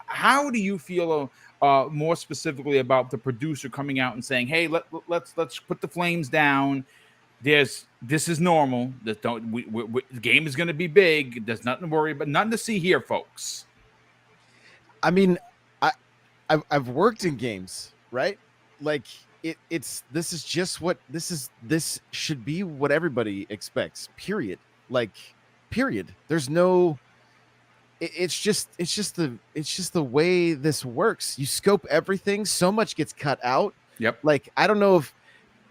How do you feel more specifically about the producer coming out and saying, "Hey, let's put the flames down. This is normal. The game is going to be big. There's nothing to worry about. Nothing to see here, folks." I mean, I've worked in games, right? Like this should be what everybody expects. Period. Like, period. There's no. It's just the way this works. You scope everything. So much gets cut out. Yep. Like, I don't know if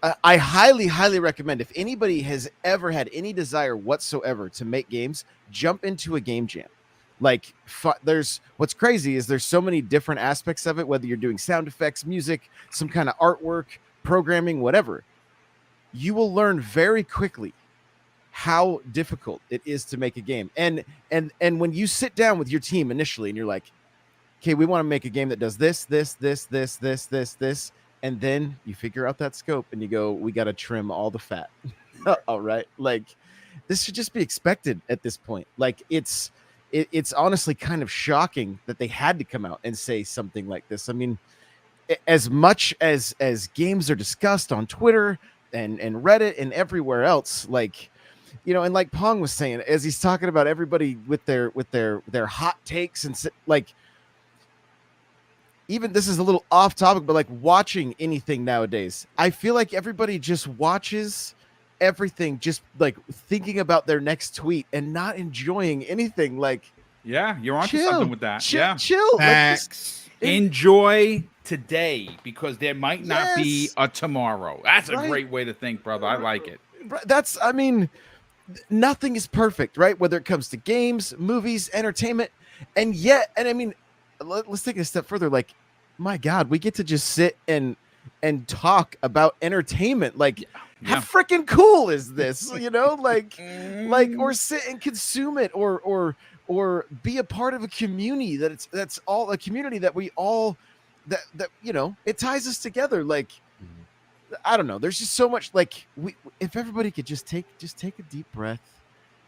I highly recommend, if anybody has ever had any desire whatsoever to make games, jump into a game jam. Like, there's what's crazy is there's so many different aspects of it, whether you're doing sound effects, music, some kind of artwork, programming, whatever. You will learn very quickly how difficult it is to make a game. And when you sit down with your team initially and you're like, okay, we want to make a game that does this, and then you figure out that scope and you go, we got to trim all the fat. All right. Like, this should just be expected at this point. Like, it's honestly kind of shocking that they had to come out and say something like this. I mean, as much as games are discussed on Twitter and Reddit and everywhere else, like, you know, and like Pong was saying, as he's talking about everybody with their hot takes and like, even this is a little off topic, but like watching anything nowadays, I feel like everybody just watches everything, just like thinking about their next tweet and not enjoying anything. Like, yeah, you're onto something with that. Chill. Like, enjoy today because there might not be a tomorrow. That's a great way to think, brother. I like it. I mean, nothing is perfect, right? Whether it comes to games, movies, entertainment, and I mean, let's take it a step further. Like, my God, we get to just sit and talk about entertainment. Like, how freaking cool is this? You know, like, or sit and consume it, or be a part of a community that's all a community that we all that you know, it ties us together. Like, I don't know. There's just so much. Like, if everybody could just take a deep breath,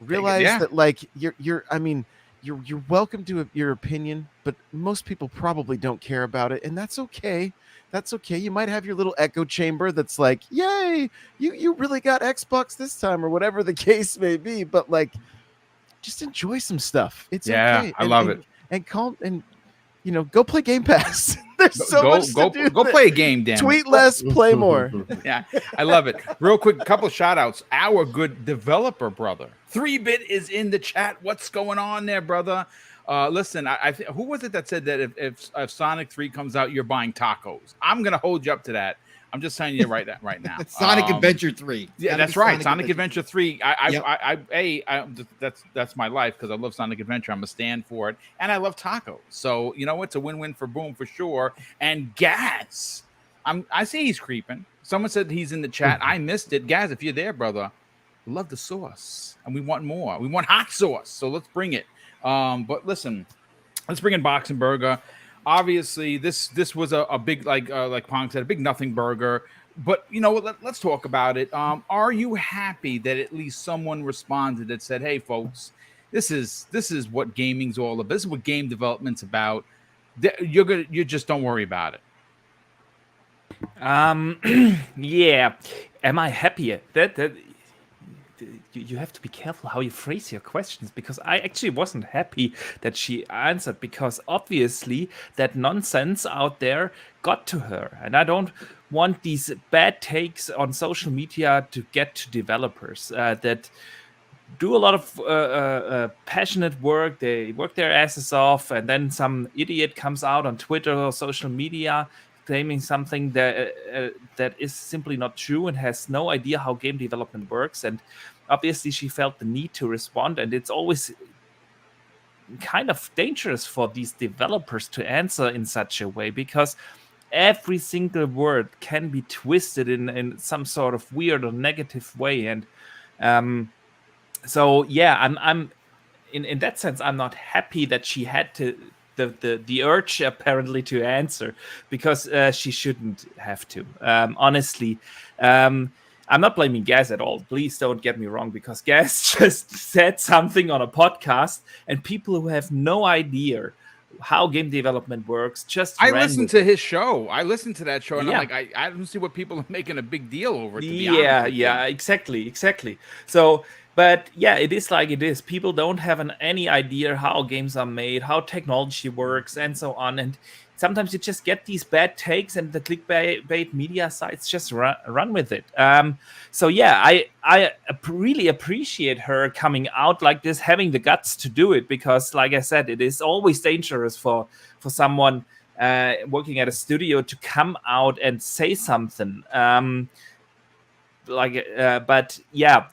realize that like you're welcome to your opinion, but most people probably don't care about it, and that's okay. That's okay. You might have your little echo chamber that's like, yay, you really got Xbox this time, or whatever the case may be. But like, just enjoy some stuff. It's okay. I love it. And calm and, you know, go play Game Pass. There's so much to do. Go play a game, Dan. Tweet less, play more. Yeah, I love it. Real quick, a couple shout outs. Our good developer brother 3-Bit is in the chat. What's going on there, brother? Listen, who was it that said that if Sonic 3 comes out, you're buying tacos? I'm gonna hold you up to that. I'm just telling you right now. Sonic Adventure 3. Yeah, that's right. Sonic Adventure 3. That's my life because I love Sonic Adventure. I'm a stand for it, and I love tacos. So you know, it's a win-win for Boom for sure. And Gaz, I see he's creeping. Someone said he's in the chat. I missed it. Gaz, if you're there, brother, love the sauce, and we want more. We want hot sauce, so let's bring it. But listen, let's bring in Boxing Burger. Obviously, this was a big, like Pong said, a big nothing burger. But you know, let's talk about it. Are you happy that at least someone responded that said, "Hey, folks, this is what gaming's all about. This is what game development's about. You just don't worry about it." Yeah. Am I happy? That you have to be careful how you phrase your questions, because I actually wasn't happy that she answered, because obviously that nonsense out there got to her, and I don't want these bad takes on social media to get to developers that do a lot of passionate work. They work their asses off, and then some idiot comes out on Twitter or social media claiming something that is simply not true and has no idea how game development works. And obviously she felt the need to respond, and it's always kind of dangerous for these developers to answer in such a way, because every single word can be twisted in some sort of weird or negative way. And so yeah, I'm in that sense, I'm not happy that she had to the urge apparently to answer, because she shouldn't have to. Honestly, I'm not blaming Gaz at all. Please don't get me wrong, because Gaz just said something on a podcast, and people who have no idea how game development works just I listened to his show. I listened to that show, and I'm like, I don't see what people are making a big deal over. Exactly. So, but yeah, it is like it is. People don't have any idea how games are made, how technology works, and so on. And sometimes you just get these bad takes, and the clickbait media sites just run with it. So yeah, I really appreciate her coming out like this, having the guts to do it, because, like I said, it is always dangerous for someone working at a studio to come out and say something. But yeah,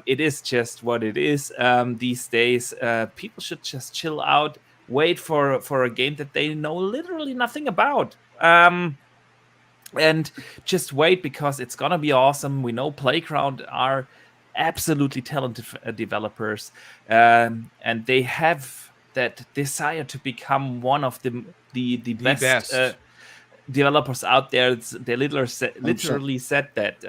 it is just what it is these days. People should just chill out, wait for a game that they know literally nothing about, and just wait, because it's gonna be awesome. We know Playground are absolutely talented developers, and they have that desire to become one of the best. Developers out there. They literally said that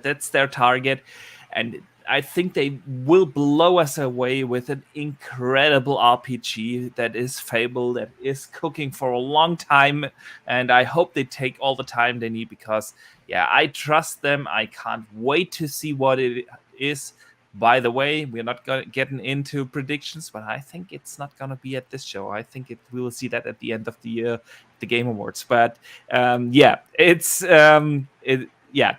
that's their target, and I think they will blow us away with an incredible RPG that is Fable, that is cooking for a long time, and I hope they take all the time they need, because yeah, I trust them. I can't wait to see what it is. By the way, we're not getting into predictions, but I think it's not going to be at this show. I think we will see that at the end of the year, the Game Awards. But yeah, it's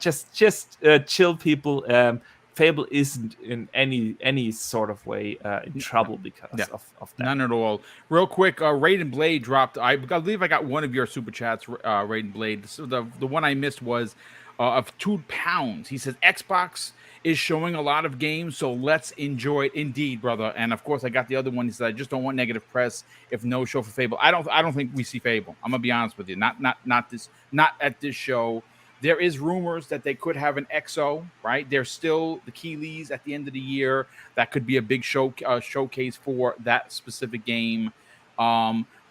just chill, people. Fable isn't in any sort of way in trouble because of that. None at all. Real quick, Raiden Blade dropped. I believe I got one of your super chats, Raiden Blade. So the one I missed was of £2. He says Xbox is showing a lot of games, so let's enjoy it. Indeed, brother. And of course, I got the other one. He said, I just don't want negative press if no show for Fable. I don't think we see Fable. I'm gonna be honest with you. Not at this show. There is rumors that they could have an XO, right? There's still the Keeleys at the end of the year. That could be a big showcase for that specific game.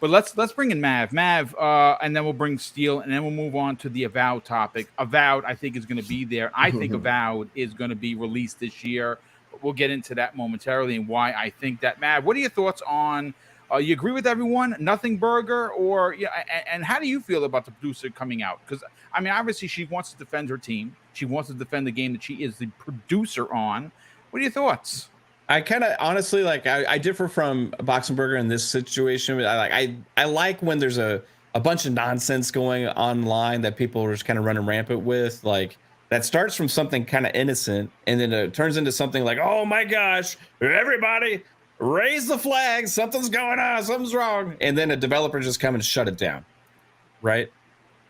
But let's bring in Mav, and then we'll bring Steel, and then we'll move on to the Avowed topic. Avowed, I think, is going to be there. I think Avowed is going to be released this year. But we'll get into that momentarily and why I think that. Mav, what are your thoughts on? You agree with everyone? Nothing Burger, or and how do you feel about the producer coming out? Because I mean, obviously, she wants to defend her team. She wants to defend the game that she is the producer on. What are your thoughts? I kind of honestly I differ from Boxing Burger in this situation. I like when there's a bunch of nonsense going online that people are just kind of running rampant with, like that starts from something kind of innocent and then it turns into something like, oh my gosh, everybody raise the flag, something's going on, something's wrong, and then a developer just come and shut it down, right?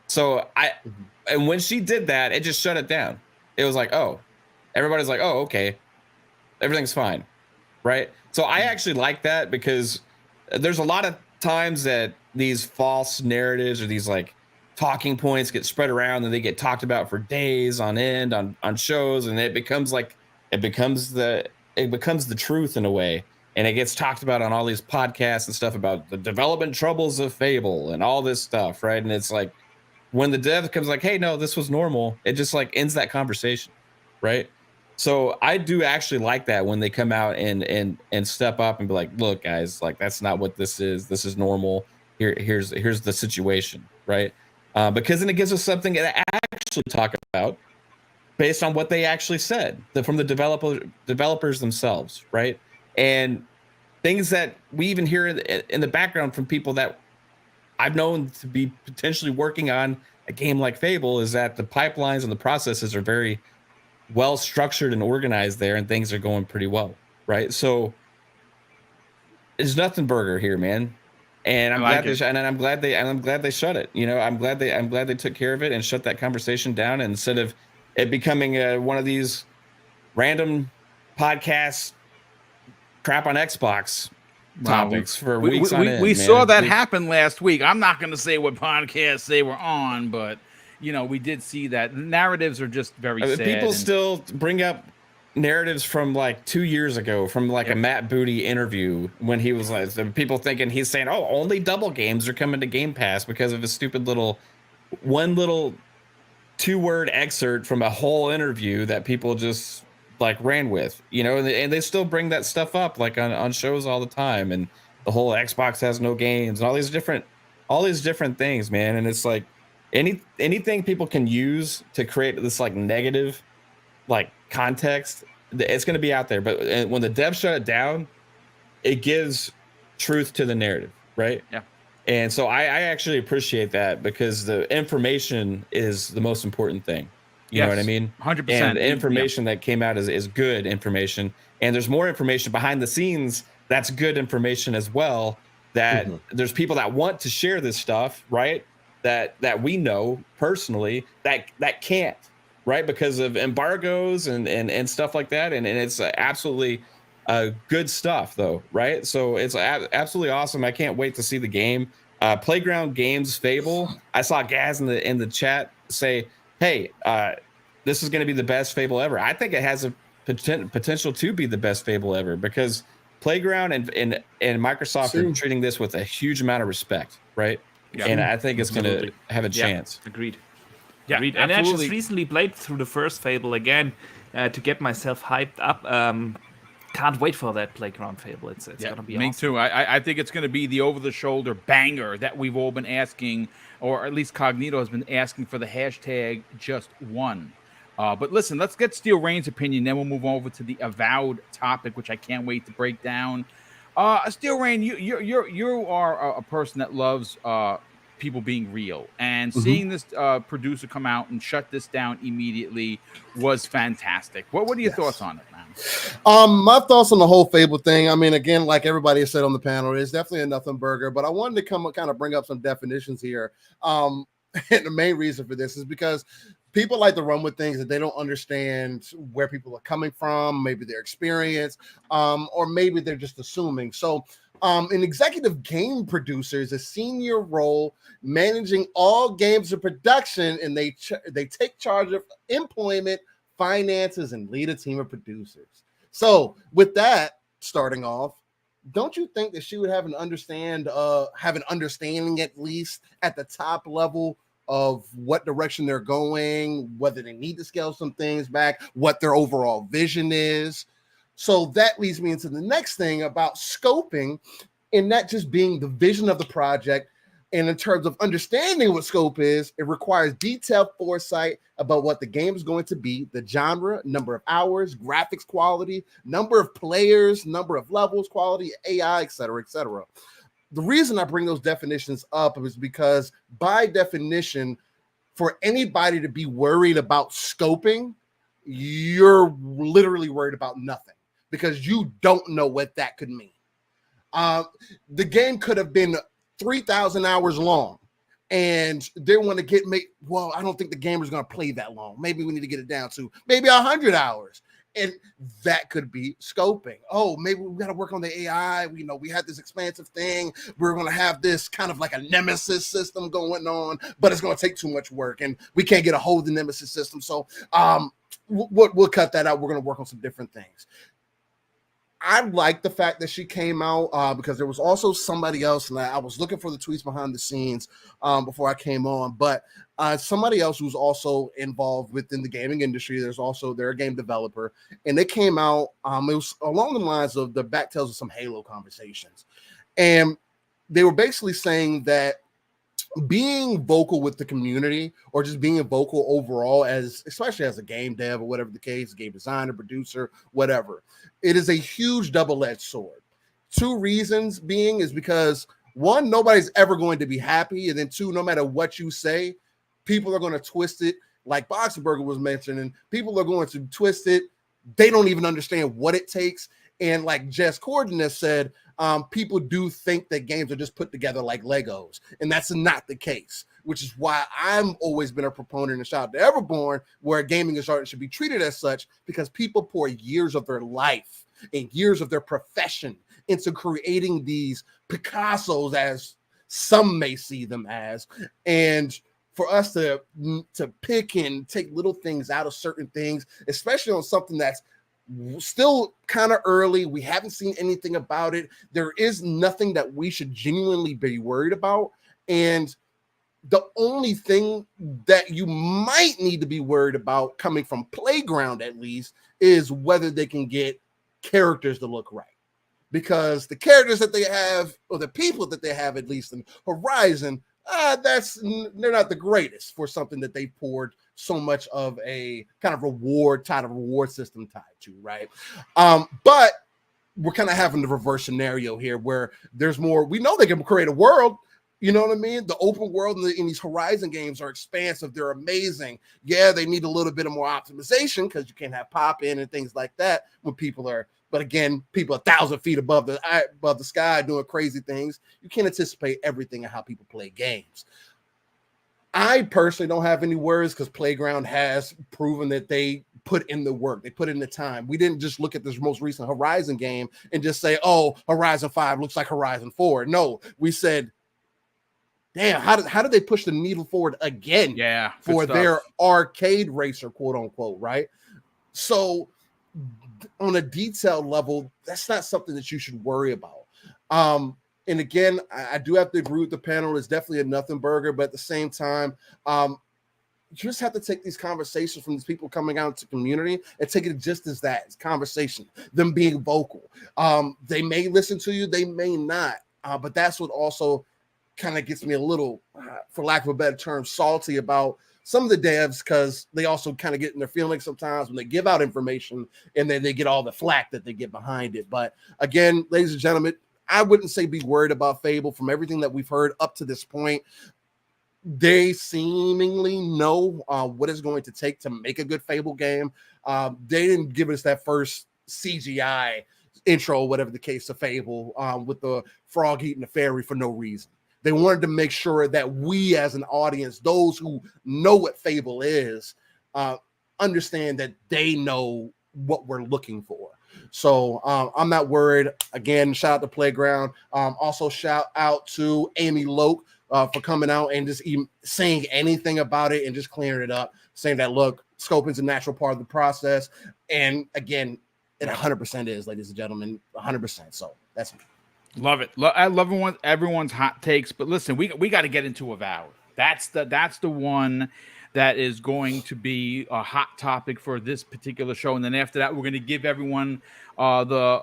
So and when she did that, it just shut it down. It was like, oh, everybody's like, oh, okay, everything's fine, right? So I actually like that, because there's a lot of times that these false narratives or these like talking points get spread around and they get talked about for days on end on shows, and it becomes like it becomes the truth in a way, and it gets talked about on all these podcasts and stuff about the development troubles of Fable and all this stuff, right? And it's like when the dev comes like, hey, no, this was normal, it just like ends that conversation, right? So I do actually like that when they come out and step up and be like, look, guys, like that's not what this is. This is normal. Here's the situation, right? Because then it gives us something to actually talk about based on what they actually said from the developers themselves, right? And things that we even hear in the background from people that I've known to be potentially working on a game like Fable is that the pipelines and the processes are very well structured and organized there, and things are going pretty well, right? So it's nothing burger here, man. And I'm glad they shut it. You know, I'm glad they took care of it and shut that conversation down instead of it becoming one of these random podcasts crap on Xbox topics for weeks on end. We saw that happen last week. I'm not going to say what podcasts they were on, but you know, we did see that narratives are just very sad. People still bring up narratives from like 2 years ago from like a Matt Booty interview when he was like, people thinking he's saying, oh, only double games are coming to Game Pass because of a stupid one little 2-word excerpt from a whole interview that people just like ran with, you know, and they still bring that stuff up like on shows all the time, and the whole Xbox has no games and all these different things, man. And it's like anything people can use to create this like negative like context, it's going to be out there. But when the devs shut it down, it gives truth to the narrative, right? Yeah. And so I actually appreciate that because the information is the most important thing. You know what I mean? 100%. And the information that came out is good information. And there's more information behind the scenes that's good information as well. That there's people that want to share this stuff, right? That we know personally that can't, right? Because of embargoes and stuff like that. And it's absolutely good stuff though, right? So it's absolutely awesome. I can't wait to see the game. Playground Games Fable. I saw Gaz in the chat say, hey, this is going to be the best Fable ever. I think it has a potential to be the best Fable ever because Playground and Microsoft are treating this with a huge amount of respect, right? Yeah. And I think it's going to have a chance. Agreed. Yeah, Agreed. And I just recently played through the first Fable again to get myself hyped up. Can't wait for that Playground Fable. It's going to be awesome. Me too. I think it's going to be the over-the-shoulder banger that we've all been asking, or at least Cognito has been asking for the hashtag just one. But listen, let's get Steel Rain's opinion, then we'll move over to the Avowed topic, which I can't wait to break down. Steel Rain, you are a person that loves people being real, and seeing this producer come out and shut this down immediately was fantastic. What are your thoughts on it, man? My thoughts on the whole Fable thing. I mean, again, like everybody has said on the panel, it's definitely a nothing burger. But I wanted to kind of bring up some definitions here. And the main reason for this is because people like to run with things that they don't understand where people are coming from, maybe their experience, or maybe they're just assuming. So an executive game producer is a senior role managing all games in production, and they take charge of employment, finances, and lead a team of producers. So with that starting off, don't you think that she would have an understanding at least at the top level of what direction they're going, whether they need to scale some things back, what their overall vision is? So that leads me into the next thing about scoping, and that just being the vision of the project. And in terms of understanding what scope is, it requires detailed foresight about what the game is going to be, the genre, number of hours, graphics quality, number of players, number of levels, quality, AI, etc., etc. The reason I bring those definitions up is because by definition, for anybody to be worried about scoping, you're literally worried about nothing because you don't know what that could mean. The game could have been 3,000 hours long, and they want to well, I don't think the gamer's going to play that long. Maybe we need to get it down to maybe 100 hours. And that could be scoping. Oh, maybe we got to work on the AI. We had this expansive thing. We're going to have this kind of like a nemesis system going on, but it's going to take too much work, and we can't get a hold of the nemesis system. So we'll cut that out. We're going to work on some different things. I like the fact that she came out because there was also somebody else, and I was looking for the tweets behind the scenes before I came on, but somebody else who's also involved within the gaming industry. They're a game developer, and they came out. It was along the lines of the backtails of some Halo conversations, and they were basically saying that being vocal with the community, or just being vocal overall, especially as a game dev or whatever the case, game designer, producer, whatever, it is a huge double-edged sword. Two reasons being is because, one, nobody's ever going to be happy, and then two, no matter what you say, people are going to twist it, like Boxenberger was mentioning. People are going to twist it. They don't even understand what it takes. And like Jess Corden has said, people do think that games are just put together like Legos, and that's not the case, which is why I'm always been a proponent and shout out to Everborn, where gaming is art and should be treated as such, because people pour years of their life and years of their profession into creating these Picassos, as some may see them as, and for us to pick and take little things out of certain things, especially on something that's still kind of early. We haven't seen anything about it. There is nothing that we should genuinely be worried about. And the only thing that you might need to be worried about, coming from Playground at least, is whether they can get characters to look right. Because the characters that they have, or the people that they have, at least in Horizon, they're not the greatest for something that they poured so much of a kind of reward system tied to, right? But we're kind of having the reverse scenario here, where there's more. We know they can create a world, you know what I mean? The open world in these Horizon games are expansive. They're amazing. Yeah, they need a little bit of more optimization, because you can't have pop in and things like that when people are. But again, people 1,000 feet above the sky doing crazy things. You can't anticipate everything and how people play games. I personally don't have any worries, because Playground has proven that they put in the work. They put in the time. We didn't just look at this most recent Horizon game and just say, oh, Horizon 5 looks like Horizon 4. No, we said, damn, how did they push the needle forward again? Yeah, for their arcade racer, quote unquote, right? So on a detailed level, that's not something that you should worry about. And again, I do have to agree with the panel. It's definitely a nothing burger, but at the same time, you just have to take these conversations from these people coming out to community and take it just as that. It's conversation, them being vocal. They may listen to you, they may not, but that's what also kind of gets me a little, for lack of a better term, salty about some of the devs, because they also kind of get in their feelings sometimes when they give out information, and then they get all the flack that they get behind it. But again, ladies and gentlemen, I wouldn't say be worried about Fable. From everything that we've heard up to this point, they seemingly know what it's going to take to make a good Fable game. They didn't give us that first CGI intro, whatever the case, of Fable with the frog eating the fairy for no reason. They wanted to make sure that we as an audience, those who know what Fable is, understand that they know what we're looking for. So I'm not worried. Again, shout out to Playground. Also shout out to Amy Loke for coming out and just even saying anything about it and just clearing it up, saying that, look, scoping is a natural part of the process. And again, it 100% is, ladies and gentlemen, 100%. So that's me. Love it. I love everyone's hot takes, but listen, we got to get into Avowed. That's the one that is going to be a hot topic for this particular show, and then after that, we're going to give everyone the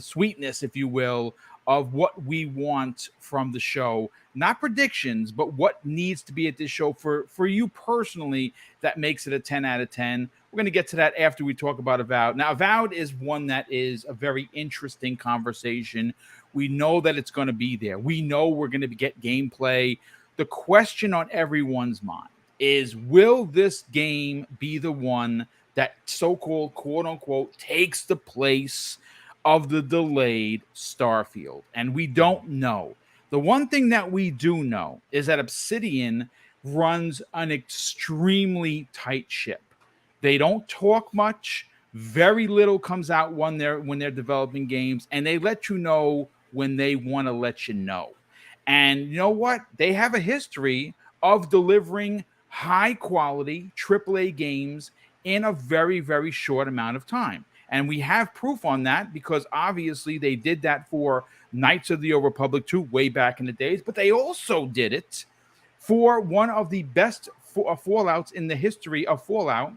sweetness, if you will, of what we want from the show. Not predictions, but what needs to be at this show for you personally that makes it a 10 out of 10. We're going to get to that after we talk about Avowed. Now, Avowed is one that is a very interesting conversation. We know that it's going to be there. We know we're going to get gameplay. The question on everyone's mind is, will this game be the one that so-called, quote-unquote, takes the place of the delayed Starfield? And we don't know. The one thing that we do know is that Obsidian runs an extremely tight ship. They don't talk much. Very little comes out when they're developing games, and they let you know when they want to let you know. And you know what? They have a history of delivering high quality AAA games in a very, very short amount of time. And we have proof on that because obviously they did that for Knights of the Old Republic 2 way back in the days, but they also did it for one of the best Fallouts in the history of Fallout,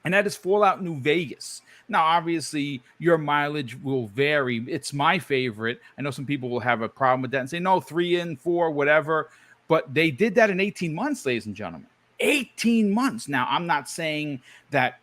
and that is Fallout New Vegas. Now, obviously, your mileage will vary. It's my favorite. I know some people will have a problem with that and say, no, 3 and 4, whatever. But they did that in 18 months, ladies and gentlemen. 18 months. Now, I'm not saying that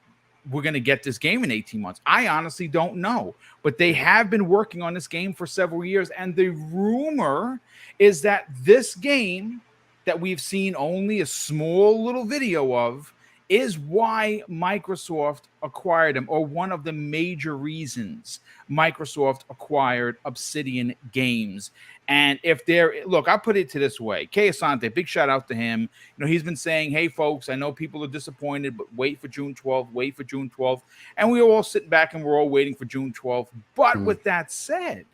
we're going to get this game in 18 months. I honestly don't know. But they have been working on this game for several years. And the rumor is that this game that we've seen only a small little video of is why Microsoft acquired them, or one of the major reasons Microsoft acquired Obsidian Games. And if they're, look, I'll put it to this way. Kay Asante, big shout out to him. You know, he's been saying, hey, folks, I know people are disappointed, but wait for June 12th, wait for June 12th. And we were all sitting back and we're all waiting for June 12th. But with that said,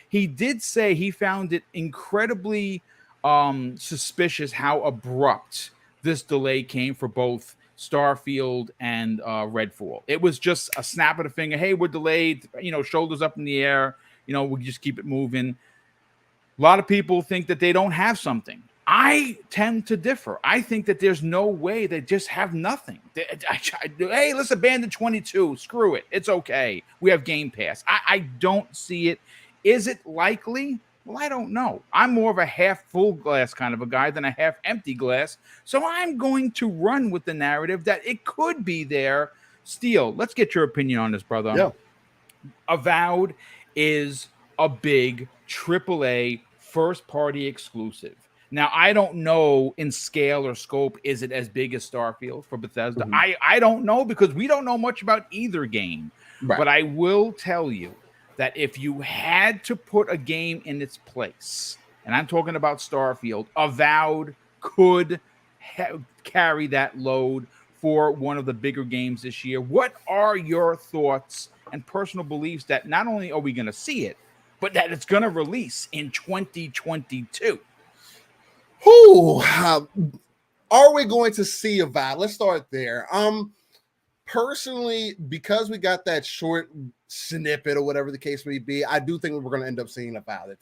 he did say he found it incredibly suspicious how abrupt this delay came for both Starfield and Redfall. It was just a snap of the finger. Hey, we're delayed, you know, shoulders up in the air. You know, we just keep it moving. A lot of people think that they don't have something. I tend to differ. I think that there's no way they just have nothing. Hey, let's abandon 22. Screw it. It's okay. We have Game Pass. I don't see it. Is it likely? Well, I don't know. I'm more of a half full glass kind of a guy than a half empty glass. So I'm going to run with the narrative that it could be there. Steel, let's get your opinion on this, brother. Yeah. Avowed is a big AAA first-party exclusive. Now, I don't know in scale or scope, is it as big as Starfield for Bethesda? I don't know because we don't know much about either game. Right. But I will tell you that if you had to put a game in its place, and I'm talking about Starfield, Avowed could carry that load for one of the bigger games this year. What are your thoughts and personal beliefs that not only are we going to see it, but that it's going to release in 2022? Who are we going to see Avowed? Let's start there. Personally, because we got that short snippet or whatever the case may be, I do think we're going to end up seeing Avowed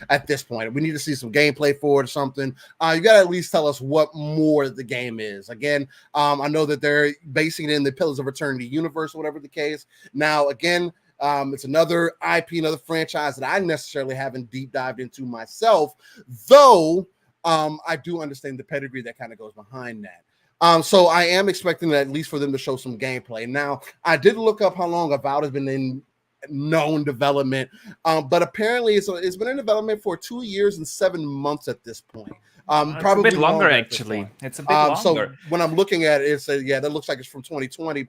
at this point. We need to see some gameplay for it or something. You got to at least tell us what more the game is. Again, I know that they're basing it in the Pillars of Eternity universe or whatever the case. Now, again, it's another IP, another franchise that I necessarily haven't deep dived into myself, though I do understand the pedigree that kind of goes behind that. So I am expecting that at least for them to show some gameplay. Now, I did look up how long Avowed has been in known development, but apparently it's been in development for 2 years and 7 months at this point. Probably a bit longer actually. It's a bit longer. So when I'm looking at it, that looks like it's from 2020.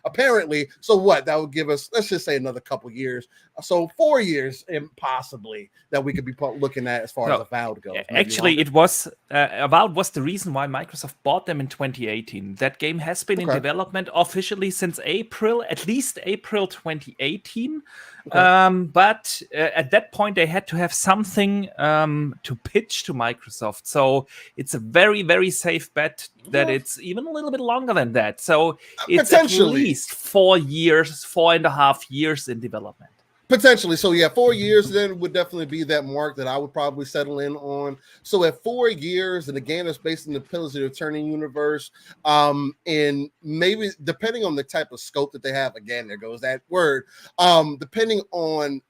Apparently, so what? That would give us, let's just say, another couple years. So 4 years, possibly, that we could be looking at as far as Avowed goes. Actually, it was Avowed was the reason why Microsoft bought them in 2018. That game has been in development officially since April, at least April 2018. But at that point, they had to have something to pitch to Microsoft. So it's a very, very safe bet that it's even a little bit longer than that. So it's at least 4 years, 4.5 years in development. Potentially. So, 4 years then would definitely be that mark that I would probably settle in on. So at 4 years, and the game that's based in the Pillars of the Eternity universe, and maybe depending on the type of scope that they have, again, there goes that word, depending on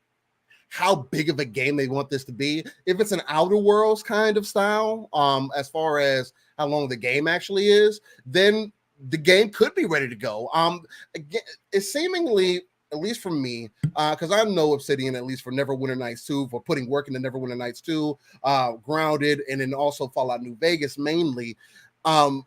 how big of a game they want this to be. If it's an Outer Worlds kind of style, as far as how long the game actually is, then the game could be ready to go. Again, it's seemingly, at least for me, because I know Obsidian, at least for Neverwinter Nights 2, for putting work into Neverwinter Nights 2, Grounded, and then also Fallout New Vegas mainly. So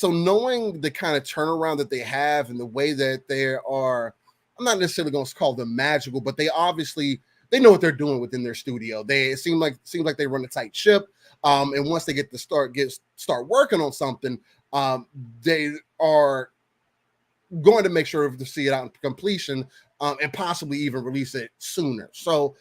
knowing the kind of turnaround that they have and the way that they are, I'm not necessarily going to call them magical, but they know what they're doing within their studio. It seems like they run a tight ship. And once they get to start working on something, they are going to make sure to see it out in completion, and possibly even release it sooner. So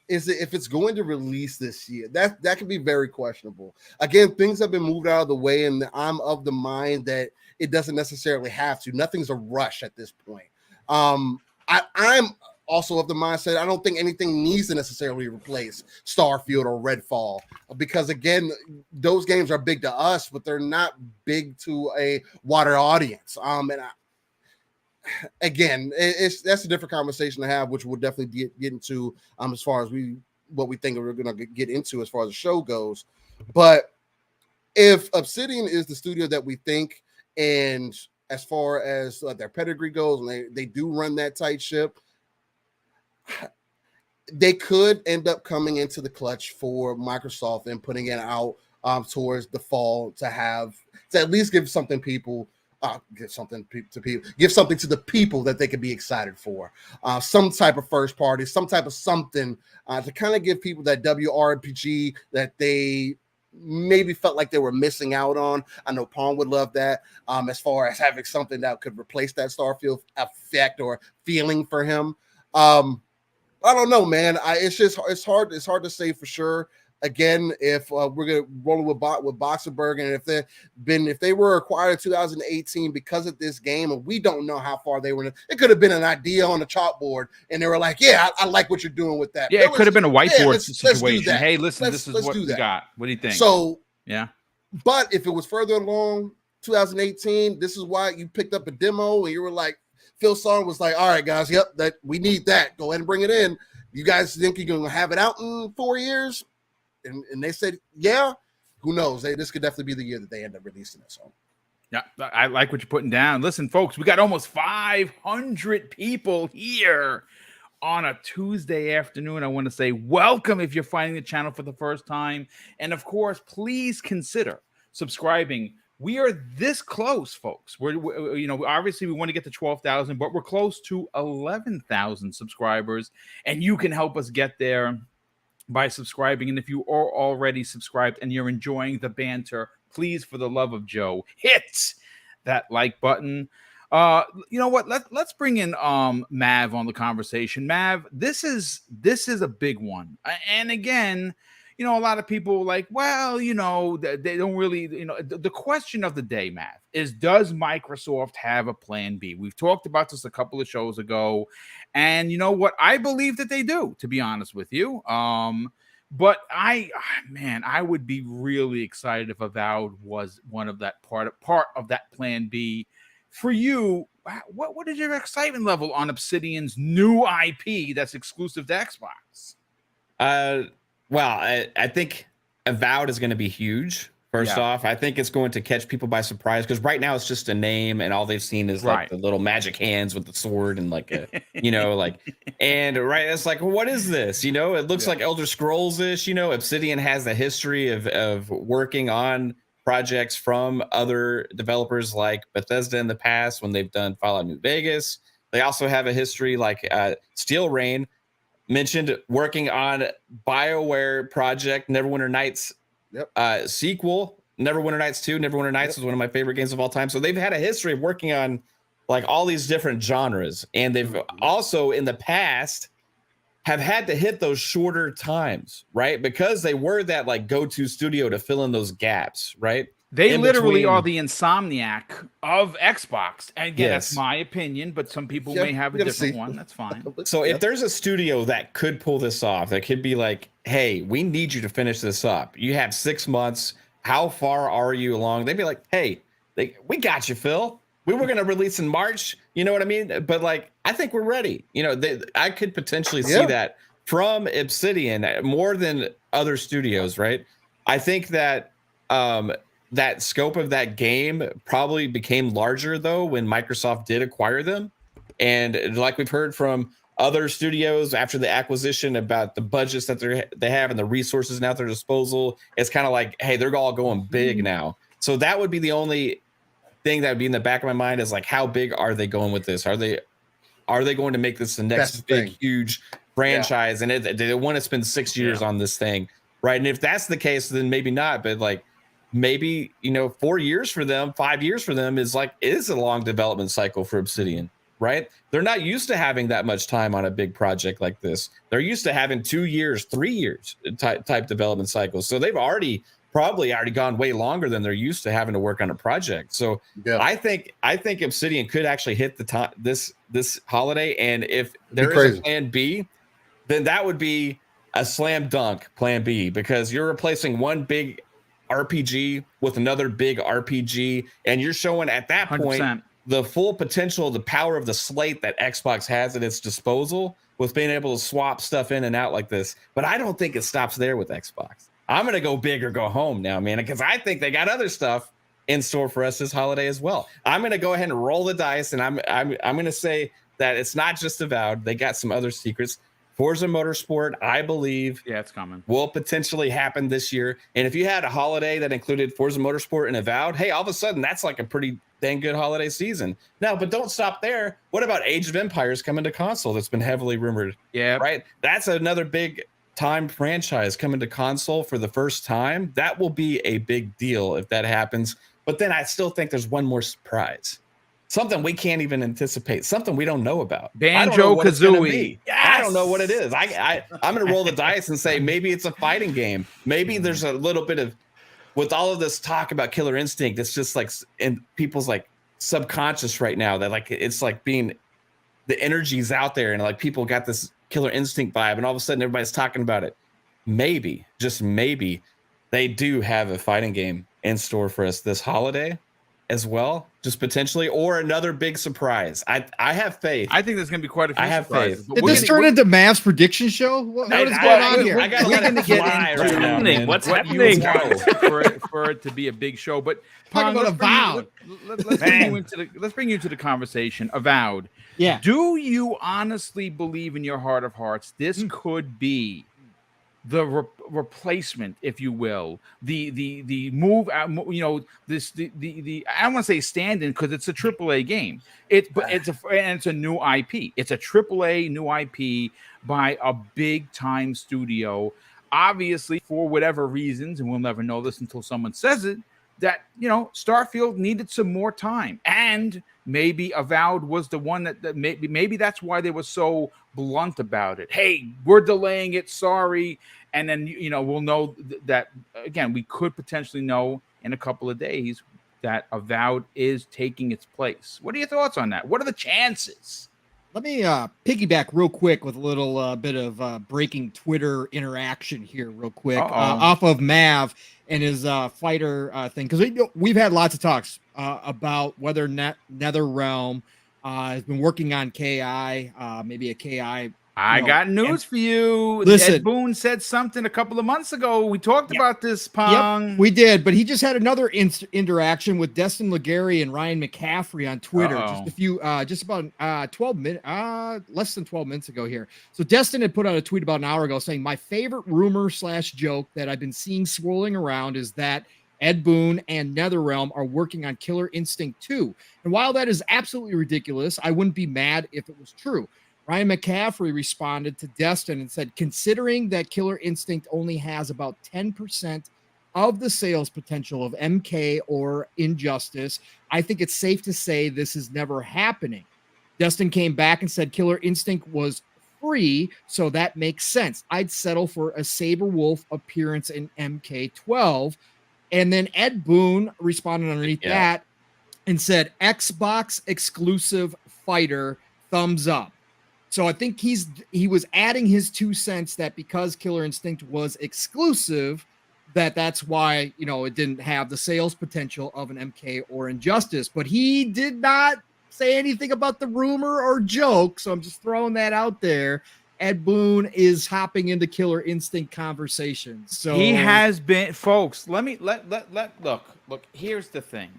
is it if it's going to release this year? That can be very questionable. Again, things have been moved out of the way, and I'm of the mind that it doesn't necessarily have to. Nothing's a rush at this point. I'm also of the mindset I don't think anything needs to necessarily replace Starfield or Redfall, because again, those games are big to us, but they're not big to a wider audience. Again, that's a different conversation to have, which we'll definitely get into as far as what we think we're going to get into as far as the show goes. But if Obsidian is the studio that we think, and as far as their pedigree goes, and they do run that tight ship, they could end up coming into the clutch for Microsoft and putting it out towards the fall to at least give something people. Give something to people. Give something to the people that they could be excited for. Some type of first party, some type of something to kind of give people that WRPG that they maybe felt like they were missing out on. I know Pawn would love that. As far as having something that could replace that Starfield effect or feeling for him. I don't know, man. It's hard to say for sure. Again, if we're gonna roll with Boxenberg, and if they were acquired in 2018 because of this game, and we don't know how far they were, it could have been an idea on the chalkboard, and they were like, "Yeah, I like what you're doing with that." Yeah, it could have been a whiteboard situation. Hey, listen, this is what we got. What do you think? So, yeah. But if it was further along, 2018, this is why you picked up a demo, and you were like, Phil Song was like, "All right, guys, yep, that we need that. Go ahead and bring it in. You guys think you're gonna have it out in 4 years?" And they said, yeah, who knows? This could definitely be the year that they end up releasing it. So, yeah, I like what you're putting down. Listen, folks, we got almost 500 people here on a Tuesday afternoon. I want to say welcome if you're finding the channel for the first time. And of course, please consider subscribing. We are this close, folks. We're obviously we want to get to 12,000, but we're close to 11,000 subscribers, and you can help us get there by subscribing. And if you are already subscribed and you're enjoying the banter, please, for the love of Joe, hit that like button. You know what? Let's bring in Mav on the conversation. Mav, this is a big one. And again, a lot of people like, well, they don't really, the question of the day, Mav, is does Microsoft have a plan B? We've talked about this a couple of shows ago, and you know what? I believe that they do, to be honest with you. But I would be really excited if Avowed was one of that part of that plan B. For you, what is your excitement level on Obsidian's new IP that's exclusive to Xbox? Well, I think Avowed is going to be huge. First off, I think it's going to catch people by surprise because right now it's just a name and all they've seen is like the little magic hands with the sword and like a, and it's like, well, what is this? It looks like Elder Scrolls-ish. Obsidian has a history of working on projects from other developers like Bethesda in the past when they've done Fallout New Vegas. They also have a history like Steel Rain mentioned working on BioWare project Neverwinter Nights sequel, Neverwinter Nights 2. Neverwinter Nights was one of my favorite games of all time. So they've had a history of working on like all these different genres, and they've also in the past have had to hit those shorter times, right? Because they were that like go-to studio to fill in those gaps, right? They literally are the Insomniac of Xbox. And again, that's my opinion, but some people may have a different one. That's fine. So if there's a studio that could pull this off, that could be like, hey, we need you to finish this up. You have 6 months. How far are you along? They'd be like, hey, we got you, Phil. We were going to release in March. You know what I mean? But like, I think we're ready. I could potentially see that from Obsidian more than other studios, right? I think that that scope of that game probably became larger though when Microsoft did acquire them. And like we've heard from other studios after the acquisition about the budgets that they have and the resources now at their disposal, it's kind of like, hey, they're all going big now. So that would be the only thing that would be in the back of my mind is like, how big are they going with this? Are they going to make this the next big, huge franchise? And they want to spend 6 years on this thing, right? And if that's the case, then maybe not. But like, maybe 4 years for them, 5 years for them is a long development cycle for Obsidian. right? They're not used to having that much time on a big project like this. They're used to having 2 years, 3 years type development cycles. So they've probably already gone way longer than they're used to having to work on a project. So Yeah. I think Obsidian could actually hit the top this holiday, and if there is a plan B, then that would be a slam dunk plan B, because you're replacing one big RPG with another big RPG, and you're showing at that 100%. point the full potential, the power of the slate that Xbox has at its disposal with being able to swap stuff in and out like this. But I don't think it stops there with Xbox. I'm going to go big or go home now, man, because I think they got other stuff in store for us this holiday as well. I'm going to go ahead and roll the dice, and I'm going to say that it's not just Avowed. They got some other secrets. Forza Motorsport, I believe, it's coming, will potentially happen this year. And if you had a holiday that included Forza Motorsport and Avowed, hey, all of a sudden that's like a pretty dang good holiday season. Now, but don't stop there. What about Age of Empires coming to console? That's been heavily rumored. Yeah, right. That's another big time franchise coming to console for the first time. That will be a big deal if that happens. But then I still think there's one more surprise. Something we can't even anticipate. Something we don't know about. Banjo-Kazooie. Yes! I don't know what it is. I'm going to roll the dice and say maybe it's a fighting game. Maybe there's a little bit of, with all of this talk about Killer Instinct, it's just like in people's like subconscious right now that like it's like being, the energy's out there and like people got this Killer Instinct vibe, and all of a sudden everybody's talking about it. Maybe, just maybe, they do have a fighting game in store for us this holiday as well, just potentially, or another big surprise. I have faith. I think there's going to be quite a few surprises. Did this turn into Mav's prediction show? What is going on here? I got to let it fly right now, man. What's happening? For it to be a big show, but talk about Avowed. Let's bring you to the conversation. Avowed. Yeah. Do you honestly believe in your heart of hearts this could be the replacement, if you will, the move out, the I don't want to say stand-in because it's a AAA game. It's a new IP. It's a AAA new IP by a big time studio. Obviously, for whatever reasons, and we'll never know this until someone says it, that Starfield needed some more time, and maybe Avowed was the one that maybe that's why they were so blunt about it. Hey, we're delaying it, sorry. And then we'll know that again, we could potentially know in a couple of days that Avowed is taking its place. What are your thoughts on that? What are the chances? Let me piggyback real quick with a little bit of breaking Twitter interaction here real quick off of Mav and his fighter thing, because we've had lots of talks about whether NetherRealm has been working on KI, maybe a KI. I got news for you. Listen, Ed Boon said something a couple of months ago. We talked about this, Pong. Yep, we did, but he just had another interaction with Destin Legary and Ryan McCaffrey on Twitter just about 12 minutes, less than 12 minutes ago here. So Destin had put out a tweet about an hour ago saying, my favorite rumor / joke that I've been seeing swirling around is that Ed Boon and NetherRealm are working on Killer Instinct 2. And while that is absolutely ridiculous, I wouldn't be mad if it was true. Ryan McCaffrey responded to Destin and said, considering that Killer Instinct only has about 10% of the sales potential of MK or Injustice, I think it's safe to say this is never happening. Destin came back and said Killer Instinct was free, so that makes sense. I'd settle for a Saberwolf appearance in MK12. And then Ed Boon responded underneath that and said, Xbox exclusive fighter, thumbs up. So I think he was adding his 2 cents that because Killer Instinct was exclusive, that's why, it didn't have the sales potential of an MK or Injustice. But he did not say anything about the rumor or joke, so I'm just throwing that out there. Ed Boon is hopping into Killer Instinct conversations. So he has been, folks. Let look. Here's the thing,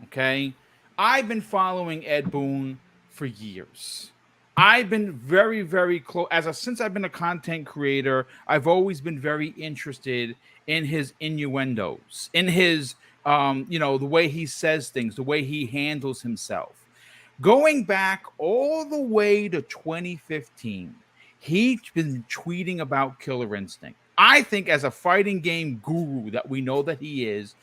okay? I've been following Ed Boon for years. I've been very, very close. Since I've been a content creator, I've always been very interested in his innuendos, in his, the way he says things, the way he handles himself. Going back all the way to 2015, he's been tweeting about Killer Instinct. I think as a fighting game guru that we know that he is,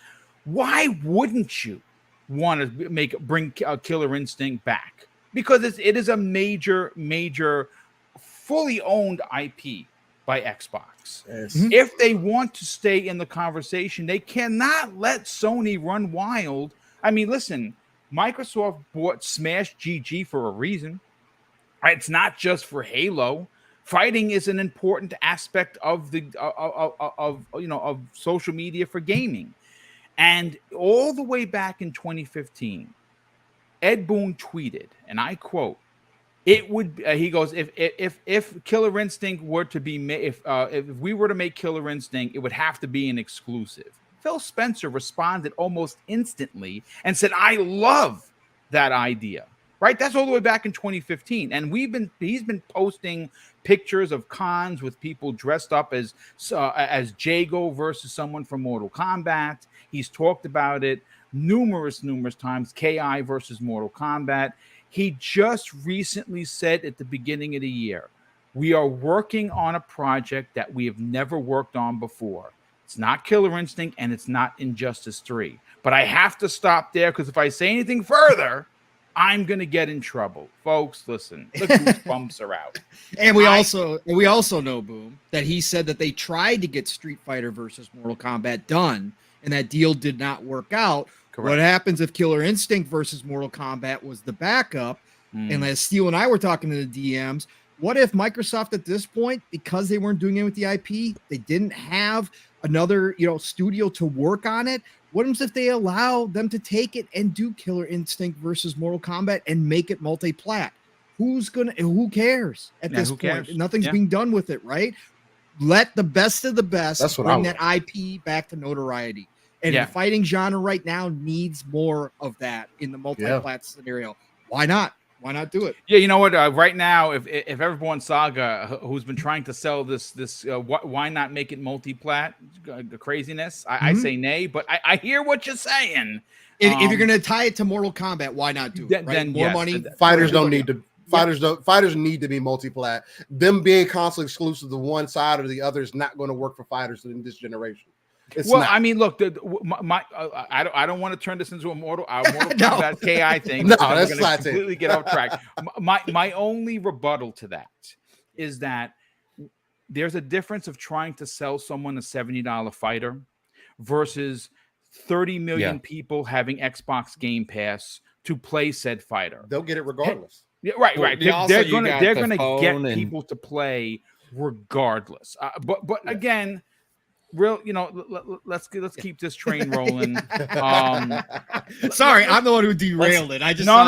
why wouldn't you want to bring Killer Instinct back? because it is a major fully owned IP by Xbox. Yes. If they want to stay in the conversation, they cannot let Sony run wild. I mean, listen, Microsoft bought Smash GG for a reason. It's not just for Halo. Fighting is an important aspect of the of social media for gaming. And all the way back in 2015, Ed Boon tweeted, and I quote, "It would." He goes, "If Killer Instinct were to be made, if we were to make Killer Instinct, it would have to be an exclusive." Phil Spencer responded almost instantly and said, "I love that idea." Right, that's all the way back in 2015, and he's been posting pictures of cons with people dressed up as Jago versus someone from Mortal Kombat. He's talked about it numerous times. KI versus Mortal Kombat. He just recently said at the beginning of the year, "We are working on a project that we have never worked on before. It's not Killer Instinct and it's not Injustice 3. But I have to stop there because if I say anything further, I'm going to get in trouble." Folks, listen, the goosebumps are out. And we also know, Boom, that he said that they tried to get Street Fighter versus Mortal Kombat done, and that deal did not work out. Correct. What happens if Killer Instinct versus Mortal Kombat was the backup? And as Steele and I were talking to the DMs, what if Microsoft at this point, because they weren't doing it with the IP, they didn't have another studio to work on it? What if they allow them to take it and do Killer Instinct versus Mortal Kombat and make it multi-plat? Who cares at this point? Cares? Nothing's being done with it, right? Let the best of the best bring that IP back to notoriety. And the fighting genre right now needs more of that in the multi-plat scenario. Why not? Why not do it? Yeah, you know what? Right now, if Everborn Saga, who's been trying to sell this, why not make it multi-plat? The craziness. I say nay, but I hear what you're saying. If you're going to tie it to Mortal Kombat, why not do it? Right? Then more money. Fighters don't need to. Fighters need to be multi-plat. Them being console exclusive to one side or the other is not going to work for fighters in this generation. I mean, look, I don't want to turn this into a Mortal Kombat KI thing. No, that's not completely get off track. My only rebuttal to that is that there's a difference of trying to sell someone a $70 fighter versus 30 million people having Xbox Game Pass to play said fighter. They'll get it regardless. Yeah, right. They're gonna get people to play regardless. But again. Let's keep this train rolling. Sorry, I'm the one who derailed it. I just no.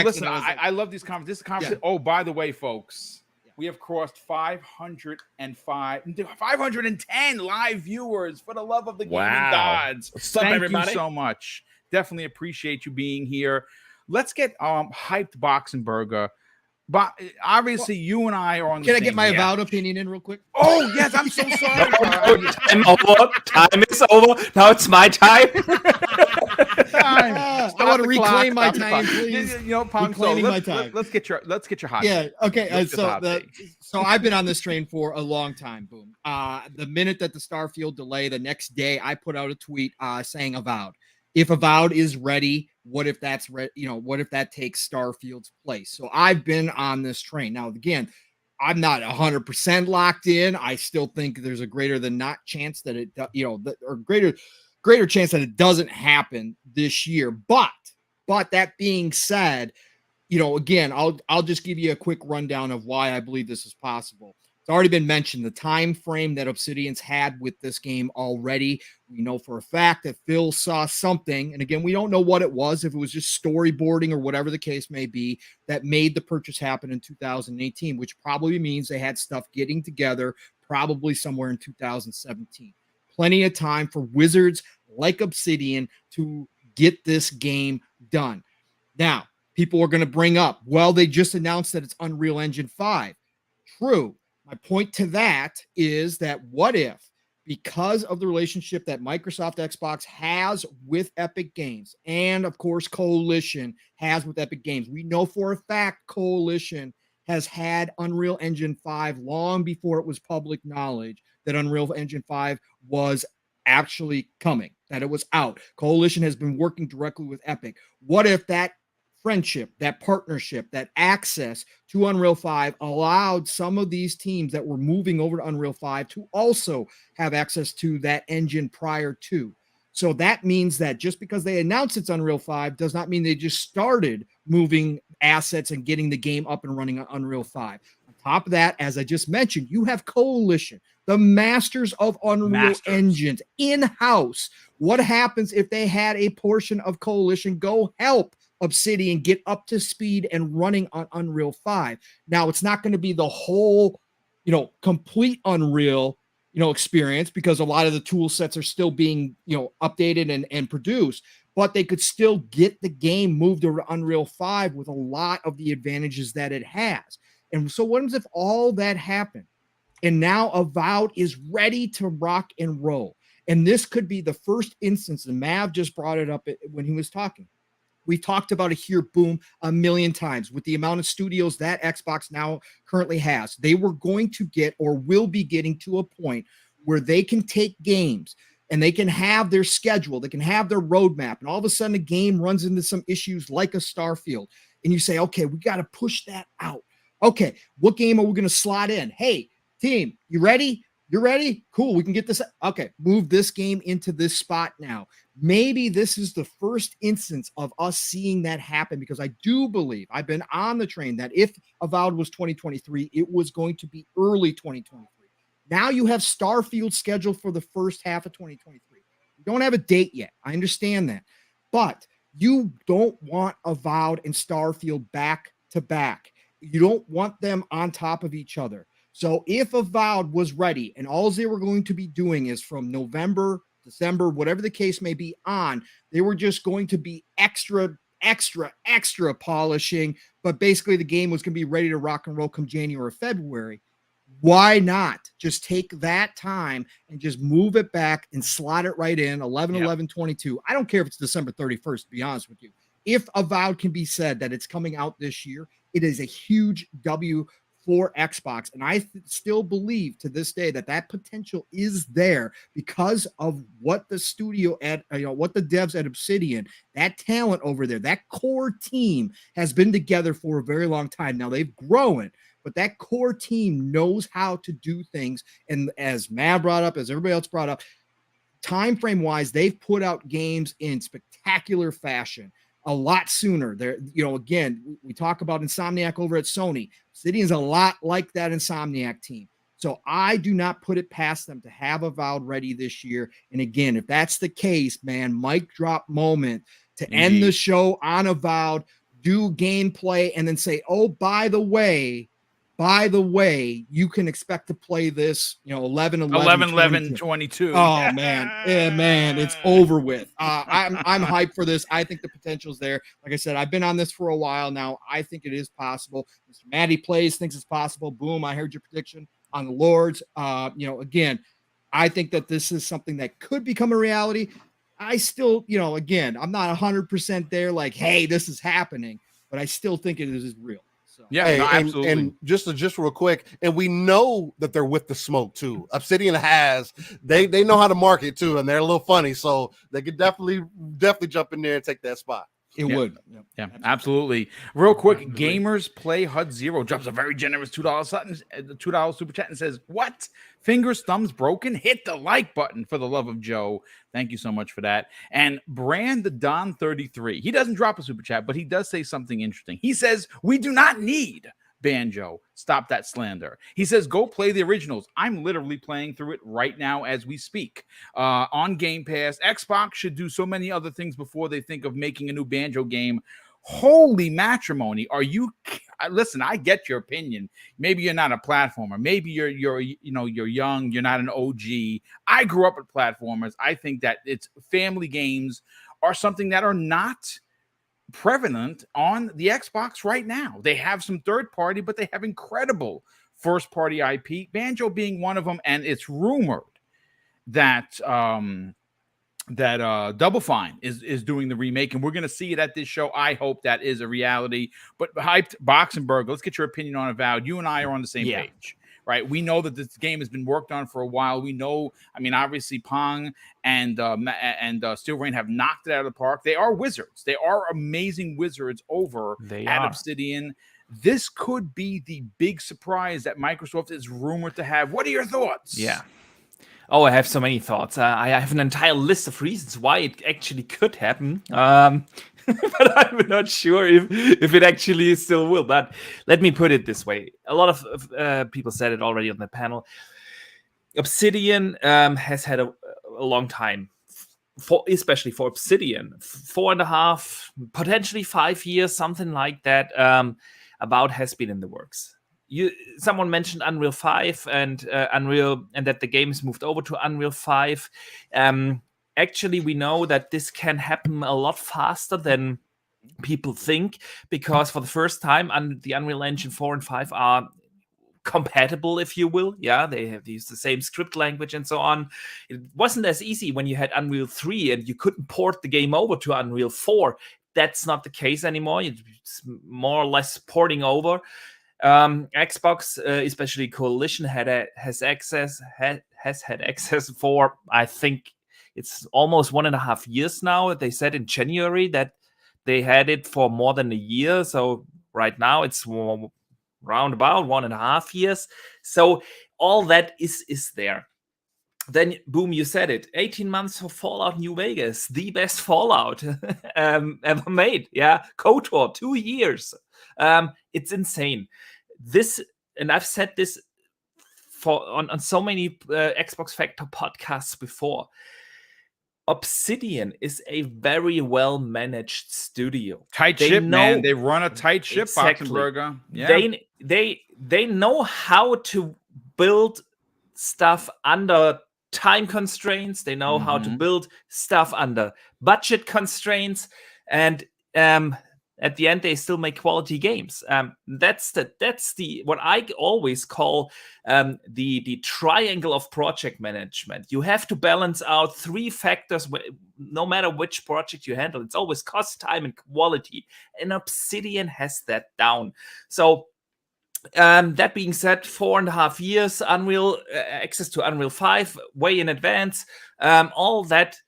Listen, I love these conversations. This conversation. Yeah. Oh, by the way, folks, we have crossed 510 live viewers. For the love of the gaming gods, thank you so much. Definitely appreciate you being here. Let's get hyped Boxenberger. But obviously, you and I are on the Can I get my Avowed opinion in real quick? Oh, yes. I'm so sorry. Time is over. Now it's my time. I want to reclaim my time, please. Reclaiming my time. Let's get your hot. Yeah. Okay. So I've been on this train for a long time. Boom. The minute that the Starfield delay, the next day I put out a tweet saying Avowed. If Avowed is ready, what if that's what if that takes Starfield's place? So I've been on this train. Now, again, I'm not 100% locked in. I still think there's a greater than not chance that it, or greater chance that it doesn't happen this year. But that being said, again, I'll just give you a quick rundown of why I believe this is possible. It's already been mentioned, the time frame that Obsidian's had with this game already. We know for a fact that Phil saw something, and again, we don't know what it was, if it was just storyboarding or whatever the case may be, that made the purchase happen in 2018, which probably means they had stuff getting together probably somewhere in 2017. Plenty of time for wizards like Obsidian to get this game done. Now, people are going to bring up, well, they just announced that it's Unreal Engine 5. True. My point to that is that what if, because of the relationship that Microsoft Xbox has with Epic Games, and of course Coalition has with Epic Games, we know for a fact Coalition has had Unreal Engine 5 long before it was public knowledge that Unreal Engine 5 was actually coming, that it was out. Coalition has been working directly with Epic. What if that friendship, that partnership, that access to Unreal 5 allowed some of these teams that were moving over to Unreal 5 to also have access to that engine prior to. So that means that just because they announced it's Unreal 5 does not mean they just started moving assets and getting the game up and running on Unreal 5. On top of that, as I just mentioned, you have Coalition, the masters of Unreal engines in-house. What happens if they had a portion of Coalition go help Obsidian get up to speed and running on Unreal 5? Now, it's not going to be the whole, complete Unreal, experience, because a lot of the tool sets are still being, updated and produced, but they could still get the game moved over to Unreal 5 with a lot of the advantages that it has. And so what if all that happened and now Avowed is ready to rock and roll? And this could be the first instance, and Mav just brought it up when he was talking. We talked about it here, Boom, a million times with the amount of studios that Xbox now currently has. They were going to get, or will be getting, to a point where they can take games and they can have their schedule, they can have their roadmap, and all of a sudden a game runs into some issues like a Starfield. And you say, okay, we got to push that out. Okay, what game are we going to slot in? Hey, team, you ready? You're ready? Cool. We can get this. Okay. Move this game into this spot now. Maybe this is the first instance of us seeing that happen, because I do believe, I've been on the train, that if Avowed was 2023, it was going to be early 2023. Now you have Starfield scheduled for the first half of 2023. You don't have a date yet. I understand that. But you don't want Avowed and Starfield back to back. You don't want them on top of each other. So if Avowed was ready and all they were going to be doing is from November, December, whatever the case may be on, they were just going to be extra polishing, but basically the game was going to be ready to rock and roll come January or February. Why not just take that time and just move it back and slot it right in 11/11/22? I don't care if it's December 31st, to be honest with you. If Avowed can be said that it's coming out this year, it is a huge W for Xbox. And I still believe to this day that potential is there because of what the studio what the devs at Obsidian, that talent over there, that core team has been together for a very long time. Now they've grown, but that core team knows how to do things. And as Matt brought up, as everybody else brought up, time frame wise, they've put out games in spectacular fashion a lot sooner. There, again, we talk about Insomniac over at Sony. Obsidian's a lot like that Insomniac team. So I do not put it past them to have Avowed ready this year. And again, if that's the case, man, mic drop moment to end the show on Avowed, do gameplay, and then say, oh, by the way, you can expect to play this, 11/11/22. Oh man, man, it's over with. I'm hyped for this. I think the potential's there. Like I said, I've been on this for a while now. I think it is possible. Mr. Matty Plays thinks it's possible. Boom, I heard your prediction on the Lords. Again, I think that this is something that could become a reality. I still, again, I'm not 100% there. Like, hey, this is happening, but I still think it is real. So. Yeah, hey, no, absolutely. And just real quick, and we know that they're with the smoke too. Obsidian they know how to market too, and they're a little funny, so they could definitely jump in there and take that spot. It would. Yeah, absolutely. Real quick, Gamers Play HUD Zero drops a very generous $2 super chat and says, what? Fingers, thumbs broken? Hit the like button for the love of Joe. Thank you so much for that. And Brand the Don 33, he doesn't drop a super chat, but he does say something interesting. He says, we do not need Banjo. Stop that slander. He says, go play the originals. I'm literally playing through it right now as we speak. On Game Pass, Xbox should do so many other things before they think of making a new Banjo game. Holy matrimony. Are you listen, I get your opinion. Maybe you're not a platformer. Maybe you're young, you're not an OG. I grew up with platformers. I think that it's family games are something that are not prevalent on the Xbox right now. They have some third party, but they have incredible first party IP, Banjo being one of them. And it's rumored that Double Fine is doing the remake, and we're going to see it at this show. I hope that is a reality. But hyped Boxenberg, let's get your opinion on Avowed. You and I are on the same page. right? We know that this game has been worked on for a while. We know, I mean, obviously Pong and Steel Rain have knocked it out of the park. They are wizards. They are amazing wizards over at Obsidian. This could be the big surprise that Microsoft is rumored to have. What are your thoughts? Yeah. Oh, I have so many thoughts. I have an entire list of reasons why it actually could happen. But I'm not sure if it actually still will. But let me put it this way. A lot of people said it already on the panel. Obsidian has had a long time, especially for Obsidian, 4.5, potentially 5 years, something like that. Avowed has been in the works. Someone mentioned Unreal 5 and Unreal, and that the game is moved over to Unreal 5. Actually, we know that this can happen a lot faster than people think, because for the first time, the Unreal Engine 4 and 5 are compatible, if you will. Yeah, they have used the same script language and so on. It wasn't as easy when you had Unreal 3 and you couldn't port the game over to Unreal 4. That's not the case anymore. It's more or less porting over. Xbox, especially Coalition, has had access for, I think it's almost 1.5 years now. They said in January that they had it for more than a year. So right now it's round about 1.5 years. So all that is there. Then, Boom, you said it. 18 months for Fallout New Vegas, the best Fallout ever made. Yeah, KOTOR, 2 years. It's insane. This, and I've said this on so many Xbox Factor podcasts before. Obsidian is a very well managed studio. Tight ship, man. They run a tight ship. Exactly. Yeah. They know how to build stuff under time constraints. They know how to build stuff under budget constraints, and at the end they still make quality games. That's the what I always call the triangle of project management. You have to balance out 3 factors no matter which project you handle. It's always cost, time, and quality, and Obsidian has that down. So that being said, 4.5 years, Unreal access to Unreal 5 way in advance. All that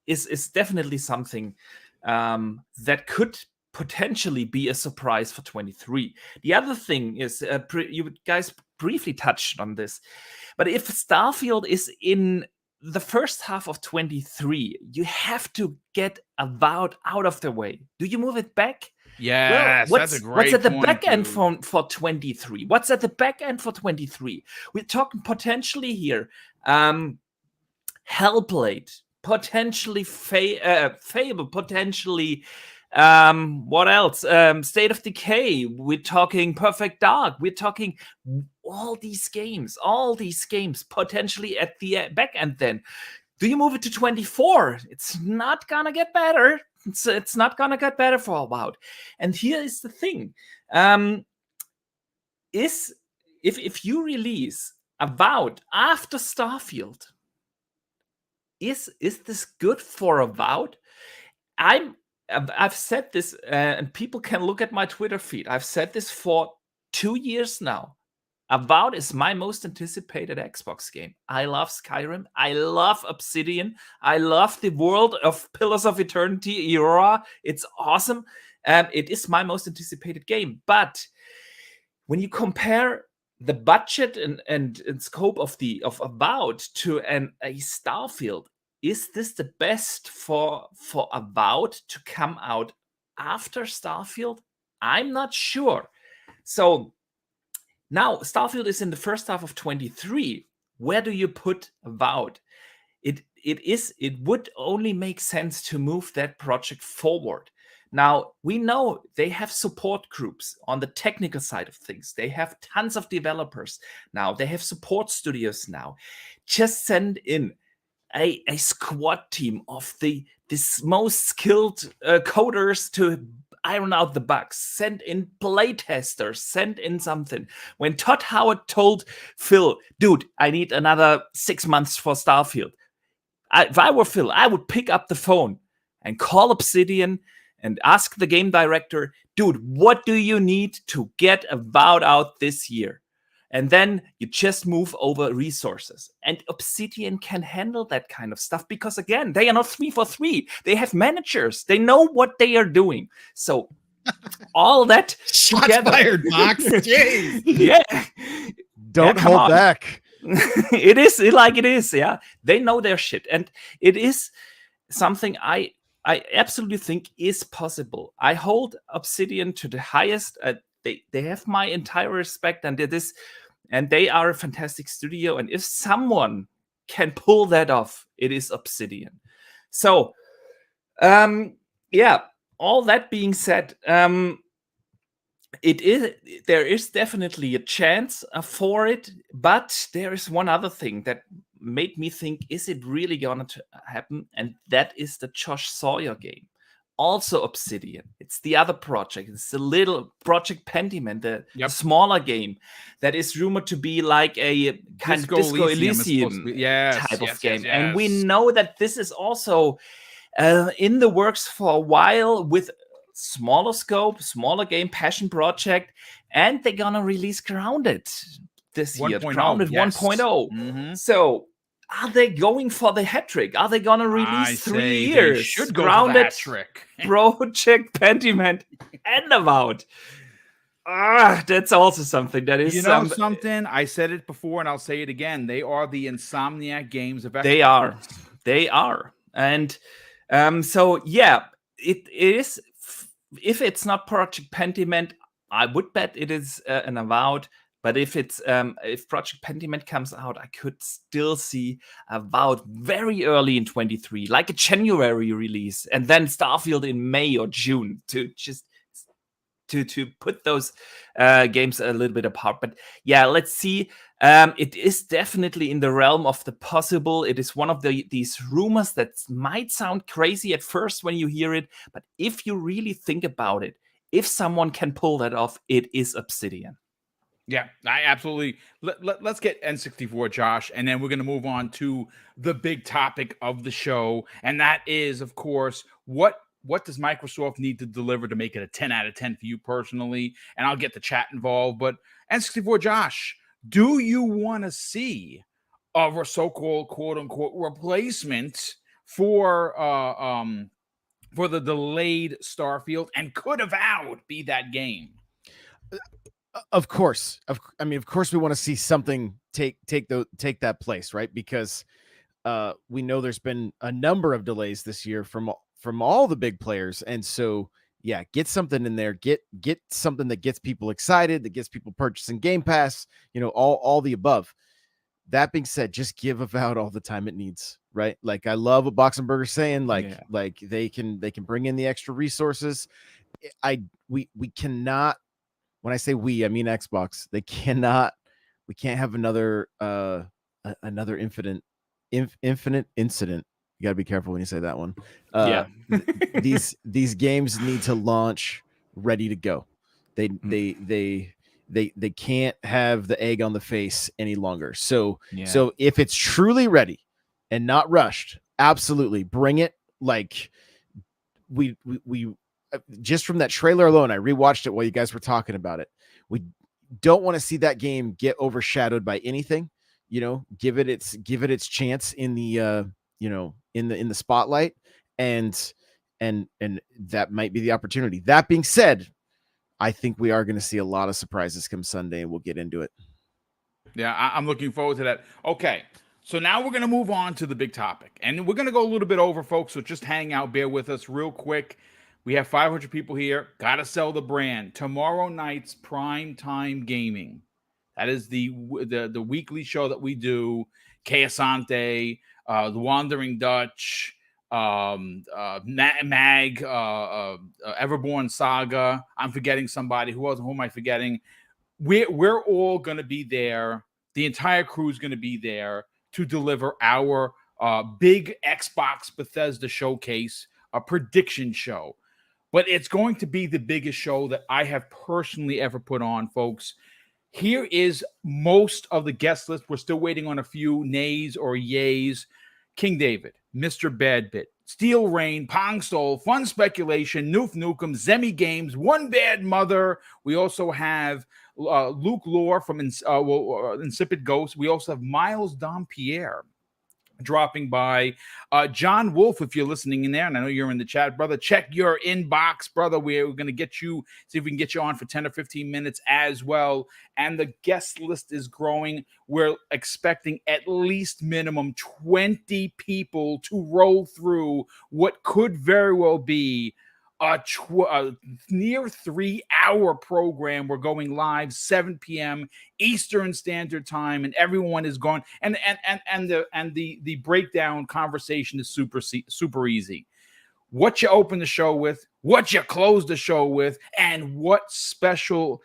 is definitely something that could potentially be a surprise for 23. The other thing is, you guys briefly touched on this, but if Starfield is in the first half of 23, you have to get Avowed out of the way. Do you move it back? Yes, well, that's a great what's at the point, back end dude. for 23? What's at the back end for 23? We're talking potentially here Hellblade, potentially Fable, potentially what else? State of Decay. We're talking Perfect Dark. We're talking all these games potentially at the back end. Then do you move it to 24? It's not gonna get better. It's not gonna get better for Avowed. And here is the thing: if you release Avowed after Starfield, is this good for Avowed? I've said this, and people can look at my Twitter feed. I've said this for 2 years now. Avowed is my most anticipated Xbox game. I love Skyrim. I love Obsidian. I love the world of Pillars of Eternity era. It's awesome. It is my most anticipated game. But when you compare the budget and scope of Avowed to a Starfield, is this the best for Avowed to come out after Starfield? I'm not sure. So now Starfield is in the first half of 23. Where do you put Avowed? It would only make sense to move that project forward. Now, we know they have support groups on the technical side of things. They have tons of developers now. They have support studios now. Just send in a squad team of this most skilled coders to iron out the bugs. Send in playtesters. Send in something. When Todd Howard told Phil, dude, I need another 6 months for Starfield. If I were Phil, I would pick up the phone and call Obsidian and ask the game director, dude, what do you need to get Avowed out this year? And then you just move over resources. And Obsidian can handle that kind of stuff because, again, they are not 3 for 3. They have managers. They know what they are doing. So all that Shots together. fired, Mox. Jeez. Yeah. Don't hold back. It is like it is. Yeah. They know their shit. And it is something I absolutely think is possible. I hold Obsidian to the highest. They have my entire respect, and they are a fantastic studio. And if someone can pull that off, it is Obsidian. So, yeah. All that being said, there is definitely a chance for it, but there is one other thing that made me think: is it really gonna happen? And that is the Josh Sawyer game. Also Obsidian. It's the other project. It's the little Project Pentiment, the smaller game that is rumored to be like a kind of Disco Elysium type of game. Yes. And we know that this is also in the works for a while with smaller scope, smaller game, passion project, and they're gonna release Grounded this year. Grounded 1.0. Mm-hmm. So are they going for the hat trick? Are they gonna release 3 years? Should go Grounded, for the hat trick. Project Pentiment, and Avowed. That's also something that is something. I said it before and I'll say it again. They are the Insomniac games of Xbox. They are. And so yeah, it is. If it's not Project Pentiment, I would bet it is an Avowed. But if Project Pentiment comes out, I could still see Avowed very early in 23, like a January release, and then Starfield in May or June to put those games a little bit apart. But yeah, let's see. It is definitely in the realm of the possible. It is one of these rumors that might sound crazy at first when you hear it, but if you really think about it, if someone can pull that off, it is Obsidian. Yeah, I absolutely. Let's get N64, Josh, and then we're going to move on to the big topic of the show, and that is, of course, what does Microsoft need to deliver to make it a 10 out of 10 for you personally? And I'll get the chat involved. But N64, Josh, do you want to see a so-called quote-unquote replacement for the delayed Starfield? And could Avowed be that game? Of course. Of course we want to see something take that place, right? Because we know there's been a number of delays this year from all the big players. And so, yeah, get something in there, get something that gets people excited, that gets people purchasing Game Pass, all the above. That being said, just give Avowed all the time it needs, right? Like I love what Boxenberger's saying, like they can bring in the extra resources. We cannot. When I say we, I mean Xbox. We can't have another infinite incident. You got to be careful when you say that one. These games need to launch ready to go. They can't have the egg on the face any longer. So if it's truly ready and not rushed, absolutely bring it. Like we just from that trailer alone, I rewatched it while you guys were talking about it. We don't want to see that game get overshadowed by anything. Give it its chance in the in the spotlight, and that might be the opportunity. That being said, I think we are going to see a lot of surprises come Sunday, and we'll get into it. Yeah, I'm looking forward to that. Okay, so now we're going to move on to the big topic, and we're going to go a little bit over, folks. So just hang out, bear with us real quick. We have 500 people here. Got to sell the brand. Tomorrow night's prime time gaming. That is the weekly show that we do. Keasante, The Wandering Dutch, Mag, Everborn Saga. I'm forgetting somebody. Who am I forgetting? We're all going to be there. The entire crew is going to be there to deliver our big Xbox Bethesda Showcase, a prediction show. But it's going to be the biggest show that I have personally ever put on, folks. Here is most of the guest list. We're still waiting on a few nays or yays. King David, Mr. Badbit, Steel Rain, Pong Soul, Fun Speculation, Noof Nukem, Zemi Games, One Bad Mother. We also have Luke Lore from Insipid Ghost. We also have Miles Dompierre dropping by. John Wolf, if you're listening in there, and I know you're in the chat, brother, check your inbox, brother. We're going to get you, see if we can get you on for 10 or 15 minutes as well. And the guest list is growing. We're expecting at least minimum 20 people to roll through what could very well be a near 3-hour program. We're going live 7 p.m. Eastern Standard Time, and everyone is going. And the breakdown conversation is super easy. What you open the show with, what you close the show with, and what special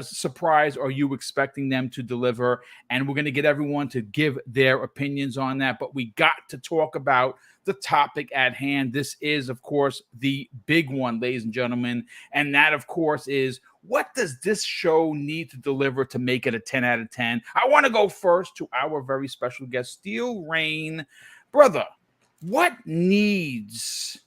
surprise are you expecting them to deliver? And we're going to get everyone to give their opinions on that. But we got to talk about the topic at hand. This is, of course, the big one, ladies and gentlemen. And that, of course, is what does this show need to deliver to make it a 10 out of 10? I want to go first to our very special guest, Steel Rain. Brother, what needs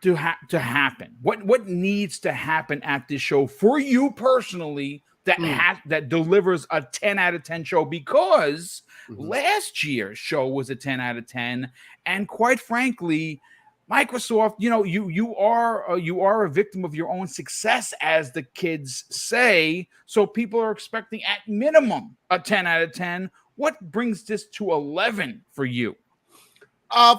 to happen? What needs to happen at this show for you personally that delivers a 10 out of 10 show? Because last year's show was a 10 out of 10, and quite frankly, Microsoft, you are a victim of your own success, as the kids say. So people are expecting at minimum a 10 out of 10. What brings this to 11 for you?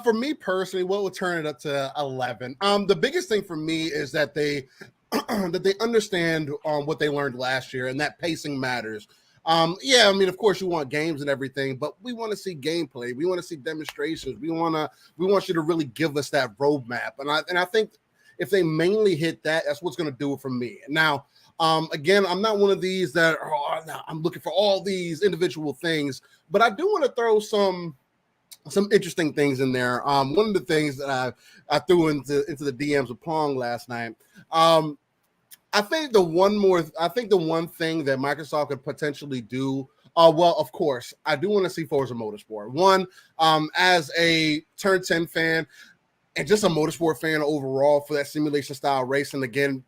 For me personally, what would turn it up to 11? The biggest thing for me is that they understand what they learned last year, and that pacing matters. Yeah, I mean, of course, you want games and everything, but we want to see gameplay. We want to see demonstrations. We want you to really give us that roadmap. And I think if they mainly hit that, that's what's going to do it for me. Now, again, I'm not one of these that I'm looking for all these individual things, but I do want to throw some interesting things in there. One of the things that I threw into the DMs of Pong last night. I think the one thing that Microsoft could potentially do. Well, of course, I do want to see Forza Motorsport. One, as a Turn 10 fan and just a motorsport fan overall for that simulation style racing. Again,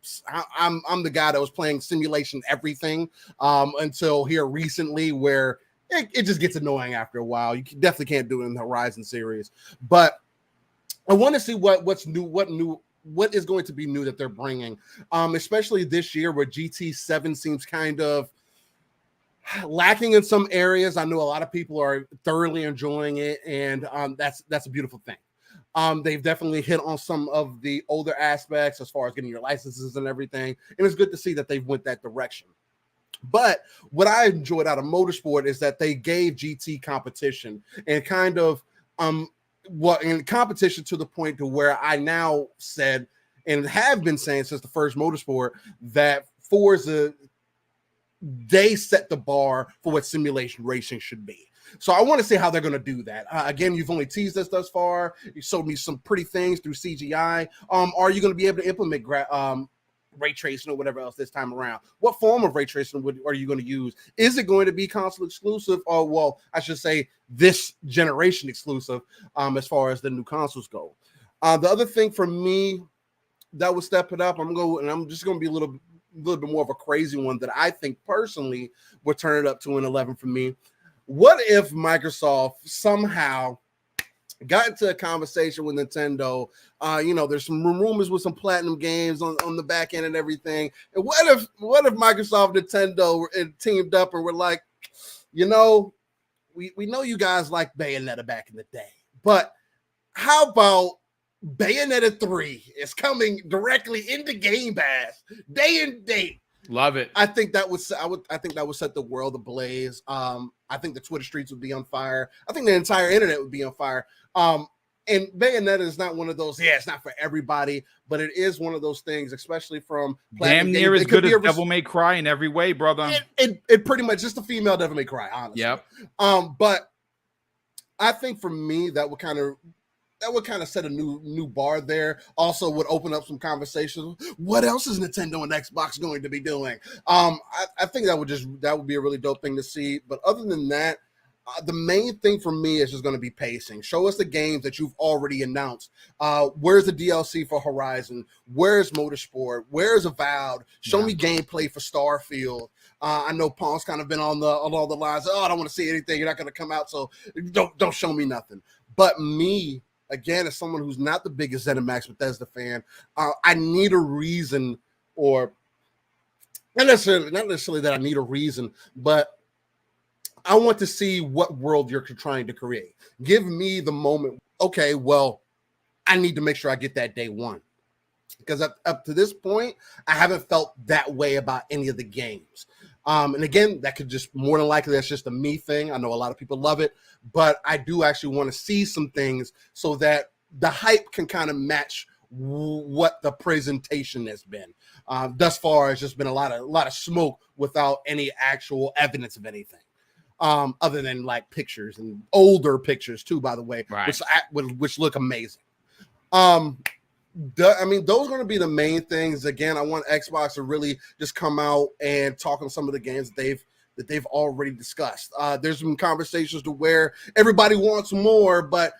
I'm the guy that was playing simulation everything until here recently, where it just gets annoying after a while. You definitely can't do it in the Horizon series. But I want to see what's new, what is going to be new that they're bringing, especially this year where GT7 seems kind of lacking in some areas. I know a lot of people are thoroughly enjoying it, and that's a beautiful thing. They've definitely hit on some of the older aspects as far as getting your licenses and everything, and it's good to see that they've went that direction. But what I enjoyed out of motorsport is that they gave GT competition, and kind of in competition to the point to where I now said and have been saying since the first motorsport that Forza, they set the bar for what simulation racing should be. So I want to see how they're going to do that. Again, you've only teased us thus far. You showed me some pretty things through CGI. Are you going to be able to implement ray tracing or whatever else this time around? What form of ray tracing are you going to use? Is it going to be console exclusive, or, well, I should say this generation exclusive as far as the new consoles go? The other thing for me that would step it up, I'm just going to be a little bit more of a crazy one that I think personally would turn it up to an 11 for me. What if Microsoft somehow got into a conversation with Nintendo? There's some rumors with some platinum games on the back end and everything. And what if Microsoft and Nintendo teamed up and were like, we know you guys like Bayonetta back in the day, but how about Bayonetta 3 is coming directly into Game Pass day and date? Love it. I think that would set the world ablaze. I think the Twitter streets would be on fire. I think the entire internet would be on fire. And Bayonetta is not one of those, it's not for everybody, but it is one of those things, especially from damn near as good as Devil May Cry in every way, brother. It pretty much just a female Devil May Cry, honestly. Yep. But I think for me that would kind of set a new bar there. Also would open up some conversations. What else is Nintendo and Xbox going to be doing? I think that would be a really dope thing to see. But other than that, The main thing for me is just going to be pacing. Show us the games that you've already announced. Where's the DLC for Horizon? Where's Motorsport? Where's Avowed? Show me gameplay for Starfield. I know Pong's kind of been along the lines. Oh, I don't want to see anything. You're not going to come out, so don't show me nothing. But me, again, as someone who's not the biggest ZeniMax Bethesda fan, I need a reason, or not necessarily that I need a reason, but I want to see what world you're trying to create. Give me the moment. Okay, well, I need to make sure I get that day one. Because up to this point, I haven't felt that way about any of the games. And again, that could just more than likely, that's just a me thing. I know a lot of people love it, but I do actually want to see some things so that the hype can kind of match what the presentation has been. Thus far, it's just been a lot of smoke without any actual evidence of anything. Other than like pictures and older pictures too, by the way, right. which look amazing. I mean, those are going to be the main things. Again, I want Xbox to really just come out and talk on some of the games that they've already discussed. There's some conversations to where everybody wants more, but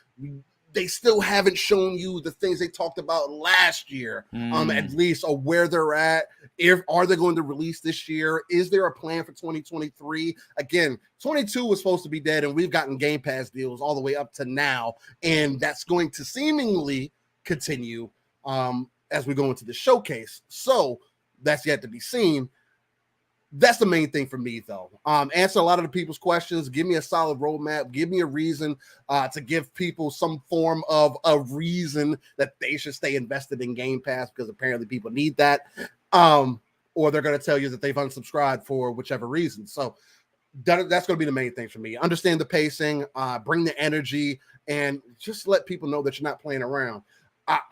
they still haven't shown you the things they talked about last year, at least, or where they're at. Are they going to release this year? Is there a plan for 2023? Again, 22 was supposed to be dead, and we've gotten Game Pass deals all the way up to now, and that's going to seemingly continue as we go into the showcase. So that's yet to be seen. That's the main thing for me, though. Answer a lot of the people's questions. Give me a solid roadmap. Give me a reason to give people some form of a reason that they should stay invested in Game Pass, because apparently people need that. Or they're going to tell you that they've unsubscribed for whichever reason. So that's going to be the main thing for me. Understand the pacing, bring the energy, and just let people know that you're not playing around.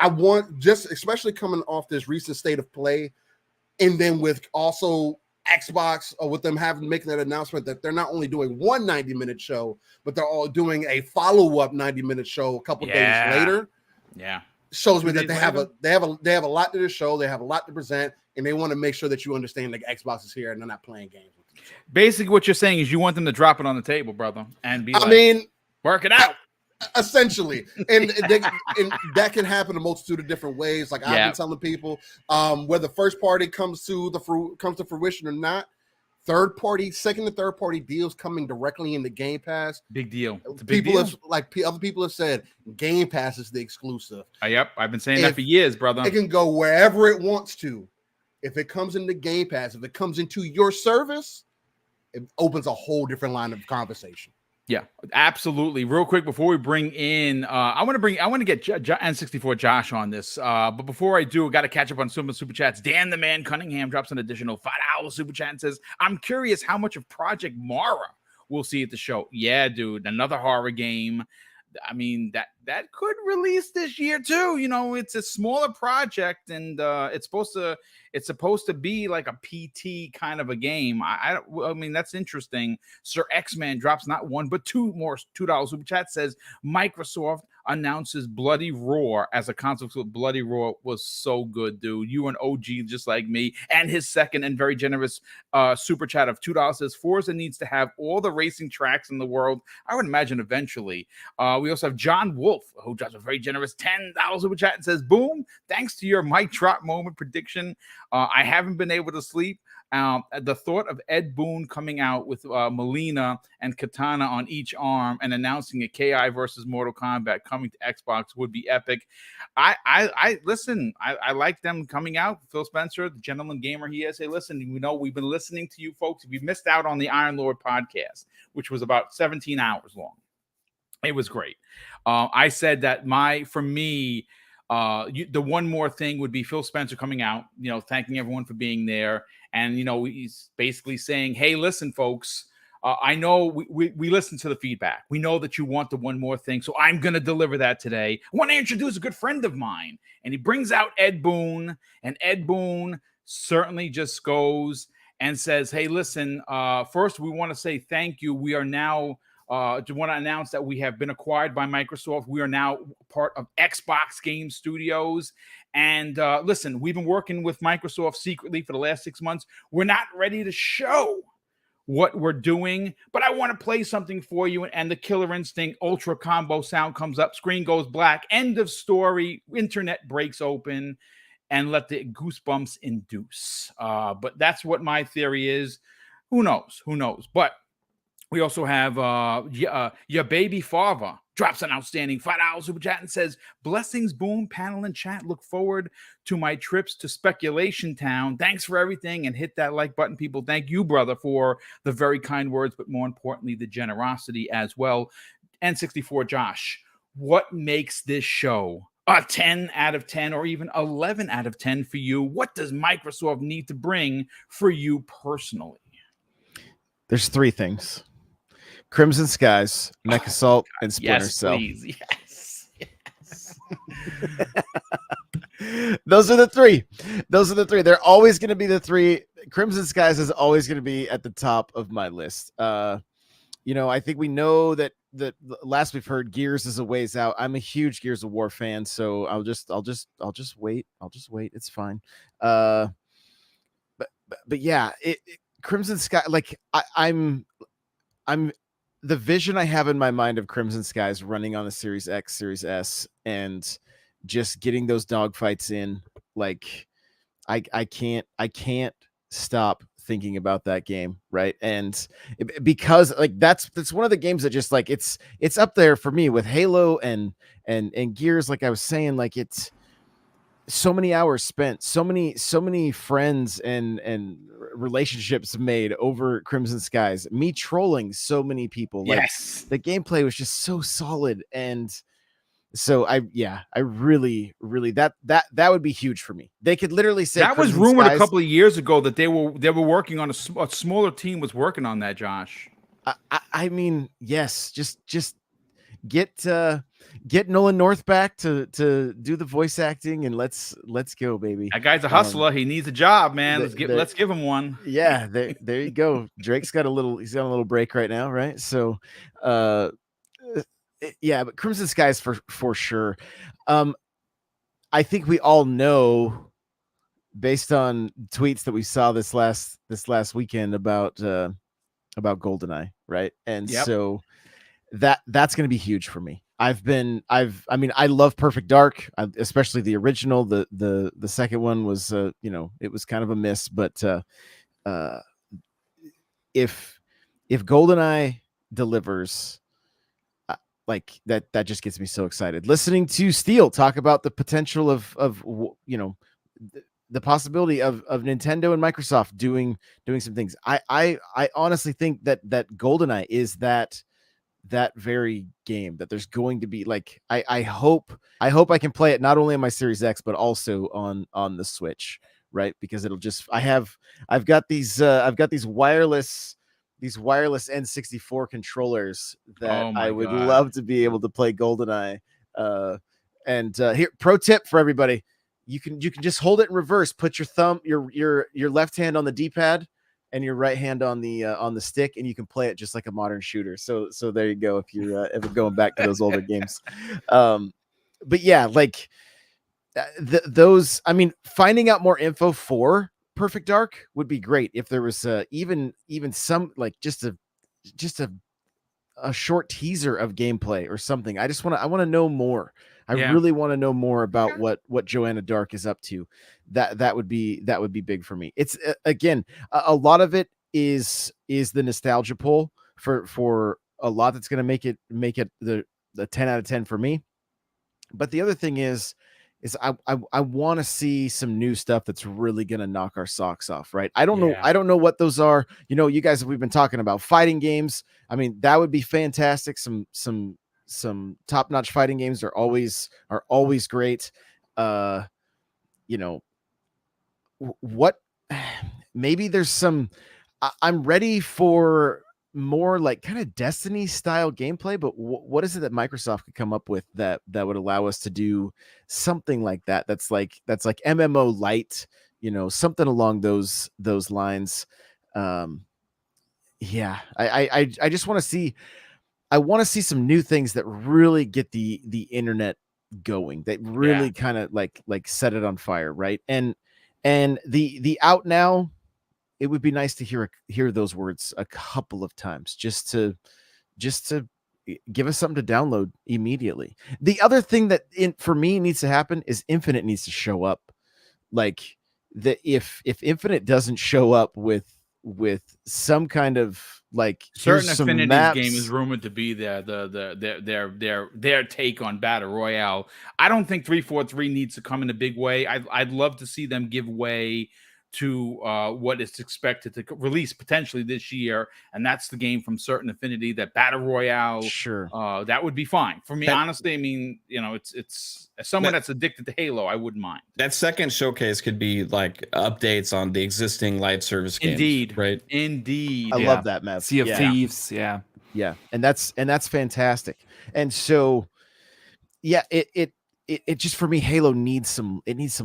I want, just especially coming off this recent state of play, and then with also Xbox, or with them making that announcement that they're not only doing one 90-minute show, but they're all doing a follow-up 90-minute show a couple days later. Yeah, shows me that they have a lot to the show. They have a lot to present, and they want to make sure that you understand that Xbox is here and they're not playing games with them. Basically, what you're saying is you want them to drop it on the table, brother, and be work it out. Essentially, and that can happen a multitude of different ways. Like I've been telling people, whether first party comes to fruition or not, second and third party deals coming directly into Game Pass, big deal. It's a big deal. Other people have said, Game Pass is the exclusive. Yep, I've been saying that for years, brother. It can go wherever it wants to. If it comes into Game Pass, if it comes into your service, it opens a whole different line of conversation. Yeah, absolutely. Real quick before we bring in, I want to get N64 Josh on this. But before I do, got to catch up on some super chats. Dan the Man Cunningham drops an additional $5 super chat and says, "I'm curious how much of Project Mara we'll see at the show." Yeah, dude, another horror game. I mean, that could release this year too. You know, it's a smaller project, and it's supposed to be like a PT kind of a game. I mean, that's interesting. Sir X-Man drops not one but two more $2 super chat. Says Microsoft announces Bloody Roar as a console. Bloody Roar was so good, dude. You an OG just like me. And his second and very generous super chat of $2 says Forza needs to have all the racing tracks in the world. I would imagine eventually. We also have John Wolf, who drops a very generous $10 super chat and says, "Boom, thanks to your mic drop moment prediction. I haven't been able to sleep. The thought of Ed Boon coming out with Melina and Katana on each arm and announcing a KI versus Mortal Kombat coming to Xbox would be epic." I listen. I like them coming out. Phil Spencer, the gentleman gamer he is. Hey, listen, we've been listening to you folks. We missed out on the Iron Lord podcast, which was about 17 hours long. It was great. I said that for me, the one more thing would be Phil Spencer coming out, thanking everyone for being there. And, he's basically saying, hey, listen, folks, I know we listen to the feedback. We know that you want the one more thing. So I'm going to deliver that today. I want to introduce a good friend of mine. And he brings out Ed Boon. And Ed Boon certainly just goes and says, hey, listen, first, we want to say thank you. We are now to want to announce that we have been acquired by Microsoft. We are now part of Xbox Game Studios. And listen, we've been working with Microsoft secretly for the last 6 months. We're not ready to show what we're doing, but I want to play something for you. And the Killer Instinct Ultra Combo sound comes up, screen goes black, end of story, internet breaks open, and let the goosebumps induce. But that's what my theory is. Who knows? But we also have your baby Farva drops an outstanding $5 super chat and says, blessings, Boom, panel and chat. Look forward to my trips to Speculation Town. Thanks for everything, and hit that like button, people. Thank you, brother, for the very kind words, but more importantly, the generosity as well. N64 Josh, what makes this show a 10 out of 10 or even 11 out of 10 for you? What does Microsoft need to bring for you personally? There's 3 things. Crimson Skies, Mech Assault, and Splinter Cell. Please. Yes. Those are the 3. They're always going to be the 3. Crimson Skies is always going to be at the top of my list. I think we know that last we've heard Gears is a ways out. I'm a huge Gears of War fan, so I'll just wait. It's fine. But yeah, Crimson Sky, like I'm the vision I have in my mind of Crimson Skies running on the Series X, Series S, and just getting those dogfights in. Like I can't stop thinking about that game, right? And because like that's one of the games that just like it's up there for me with Halo and Gears. Like I was saying, like it's so many hours spent, so many friends and relationships made over Crimson Skies, me trolling so many people. Like, yes, the gameplay was just so solid. And so I really that would be huge for me. They could literally say that Crimson was rumored Skies, a couple of years ago that they were working on a smaller team was working on that, Josh. I mean, yes, just get Nolan North back to do the voice acting, and let's go, baby. That guy's a hustler. He needs a job, man. Let's give him one. Yeah, there you go. Drake's got a little break right now, right? So yeah, but Crimson Skies for sure. I think we all know, based on tweets that we saw this last weekend about GoldenEye, right? And so that's going to be huge for me. I love Perfect Dark, especially the original. The second one was it was kind of a miss, but if GoldenEye delivers, like that just gets me so excited. Listening to Steel talk about the potential of the possibility of Nintendo and Microsoft doing some things. I honestly think that GoldenEye is that very game, that there's going to be like, I hope I can play it not only on my Series X but also on the Switch, right? Because it'll just I've got these wireless N64 controllers that I would love to be able to play GoldenEye. And here, pro tip for everybody: you can just hold it in reverse. Put your left hand on the D-pad and your right hand on the stick, and you can play it just like a modern shooter. So there you go. If you're ever going back to those older games, but yeah, like those. I mean, finding out more info for Perfect Dark would be great if there was even some, like just a short teaser of gameplay or something. I want to know more. I really want to know more about what Joanna Dark is up to. That would be big for me. It's again, a lot of it is the nostalgia pull for a lot that's going to make it the 10 out of 10 for me. But the other thing is I want to see some new stuff that's really going to knock our socks off, right? I don't know what those are. You guys, we've been talking about fighting games. I mean, that would be fantastic. Some top-notch fighting games are always great. What maybe there's some, I'm ready for more like kind of Destiny style gameplay, but what is it that Microsoft could come up with that would allow us to do something like that? That's like MMO light, something along those lines. Yeah, I just want to see. I want to see some new things that really get the internet going, that really kind of like set it on fire, right? And the out now it would be nice to hear those words a couple of times just to give us something to download immediately. The other thing that for me needs to happen is Infinite needs to show up. Like if Infinite doesn't show up with some kind of like certain Affinity's game is rumored to be their take on Battle Royale. I don't think 343 needs to come in a big way. I'd love to see them give way to what is expected to release potentially this year, and that's the game from Certain Affinity, that Battle Royale. Sure, that would be fine for me. Honestly, I mean, it's as someone that's addicted to Halo, I wouldn't mind. That second showcase could be like updates on the existing live service games. Indeed, right? Indeed, I love that, Matt. Sea of Thieves, yeah, and that's fantastic. And so, yeah, it just, for me, Halo needs some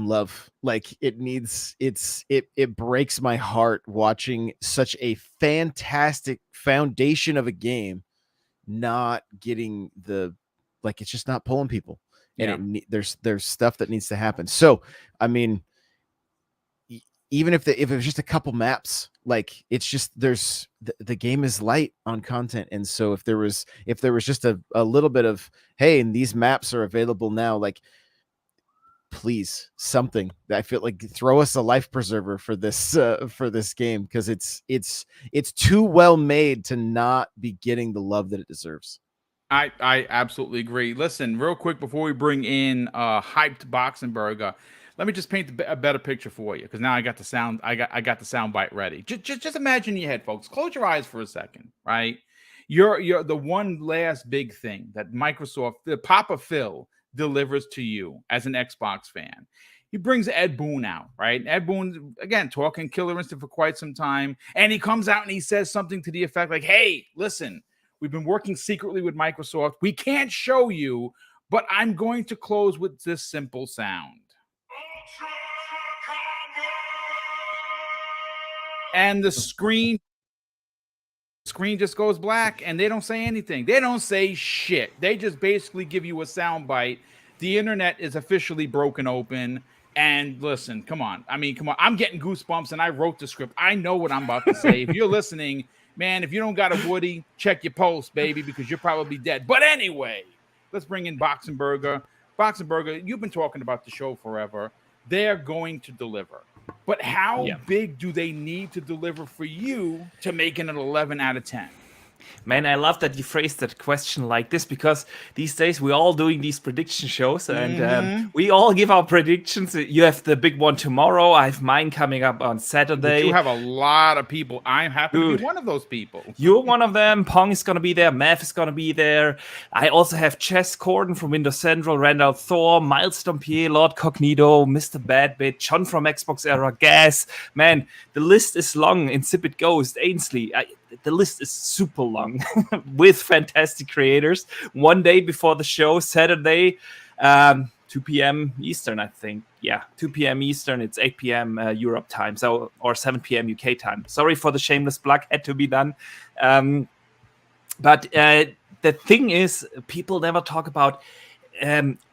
love. Like it breaks my heart watching such a fantastic foundation of a game not getting it's just not pulling people. And there's stuff that needs to happen. So, I mean, even if it was just a couple maps, like it's just the game is light on content. And so if there was just a little bit of, hey, and these maps are available now, like please, something. I feel like throw us a life preserver for this game, because it's too well made to not be getting the love that it deserves. I absolutely agree. Listen, real quick before we bring in hyped Boxenberger, let me just paint a better picture for you, because now I got the sound. I got the sound bite ready. Just imagine in your head, folks. Close your eyes for a second, right? You're the one last big thing that Microsoft, the Papa Phil, delivers to you as an Xbox fan. He brings Ed Boon out, right? Ed Boon, again, talking Killer Instinct for quite some time, and he comes out and he says something to the effect like, "Hey, listen, we've been working secretly with Microsoft. We can't show you, but I'm going to close with this simple sound." And the screen just goes black, and they don't say anything. They don't say shit. They just basically give you a sound bite. The internet is officially broken open. And listen, come on. I mean, come on. I'm getting goosebumps, and I wrote the script. I know what I'm about to say. If you're listening, man, if you don't got a Woody, check your pulse, baby, because you're probably dead. But anyway, let's bring in Boxenberger. Boxenberger, you've been talking about the show forever. They're going to deliver. But how big do they need to deliver for you to make it an 11 out of 10? Man, I love that you phrased that question like this, because these days we're all doing these prediction shows, and we all give our predictions. You have the big one tomorrow. I have mine coming up on Saturday. But you have a lot of people. I'm happy to be one of those people. You're one of them. Pong is going to be there. Mav is going to be there. I also have Chess Corden from Windows Central, Randall Thor, Miles Dompier, Lord Cognito, Mr. Badbit, John from Xbox Era, Gas. Man, the list is long. Insipid Ghost, Ainsley. The list is super long with fantastic creators. One day before the show, Saturday, 2 p.m. Eastern, I think. Yeah, 2 p.m. Eastern. It's 8 p.m. Europe time, or 7 p.m. UK time. Sorry for the shameless plug. Had to be done. But the thing is, people never talk about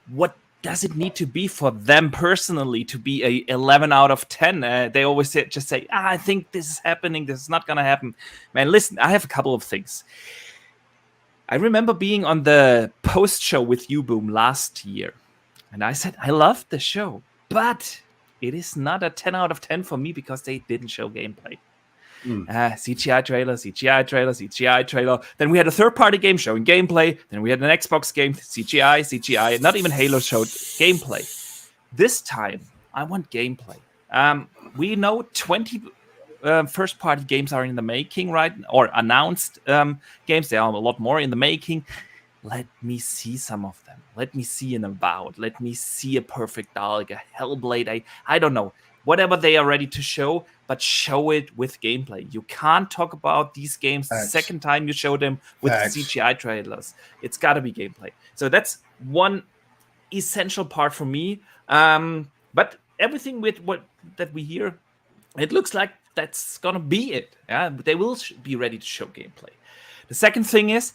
what does it need to be for them personally to be a 11 out of 10? They always say, I think this is happening. This is not going to happen. Man, listen, I have a couple of things. I remember being on the post show with you, Boom, last year. And I said, I love the show, but it is not a 10 out of 10 for me because they didn't show gameplay. CGI trailer. Then we had a third-party game showing gameplay. Then we had an Xbox game, CGI. Not even Halo showed gameplay. This time, I want gameplay. We know 20 first-party games are in the making, right? Or announced games. There are a lot more in the making. Let me see some of them. Let me see an Avowed. Let me see a Perfect Dark, a Hellblade. I don't know. Whatever they are ready to show, but show it with gameplay. You can't talk about these games the second time you show them with CGI trailers. It's got to be gameplay. So that's one essential part for me. But everything with that we hear, it looks like that's going to be it. Yeah, they will be ready to show gameplay. The second thing is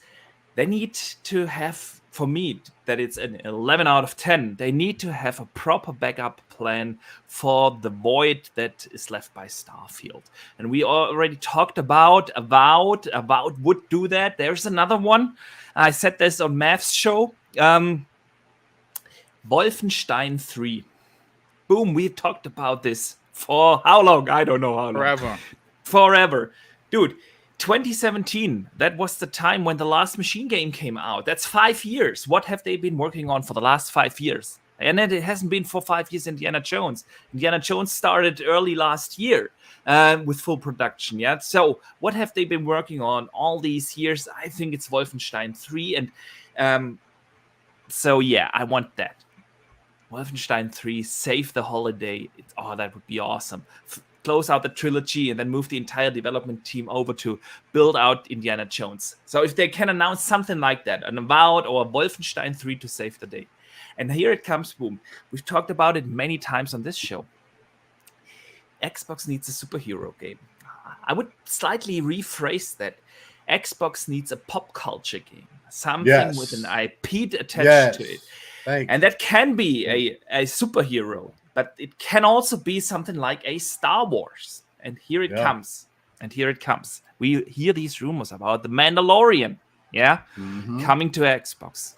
they need to have for me that it's an 11 out of 10. They need to have a proper backup plan for the void that is left by Starfield. And we already talked about Avowed. Avowed would do that. There's another one. I said this on Mav's show. Wolfenstein 3. Boom, we talked about this for how long? I don't know how long. Forever. Dude, 2017, that was the time when the last Machine game came out. That's 5 years. What have they been working on for the last 5 years? And then it hasn't been for 5 years Indiana Jones. Indiana Jones started early last year with full production. Yeah. So what have they been working on all these years? I think it's Wolfenstein 3. And so, yeah, I want that. Wolfenstein 3, save the holiday. That would be awesome. Close out the trilogy and then move the entire development team over to build out Indiana Jones. So if they can announce something like that, an Avowed or a Wolfenstein 3 to save the day. And here it comes, boom. We've talked about it many times on this show. Xbox needs a superhero game. I would slightly rephrase that. Xbox needs a pop culture game. Something with an IP attached to it. And that can be a superhero. But it can also be something like a Star Wars. And here it comes. We hear these rumors about the Mandalorian, coming to Xbox.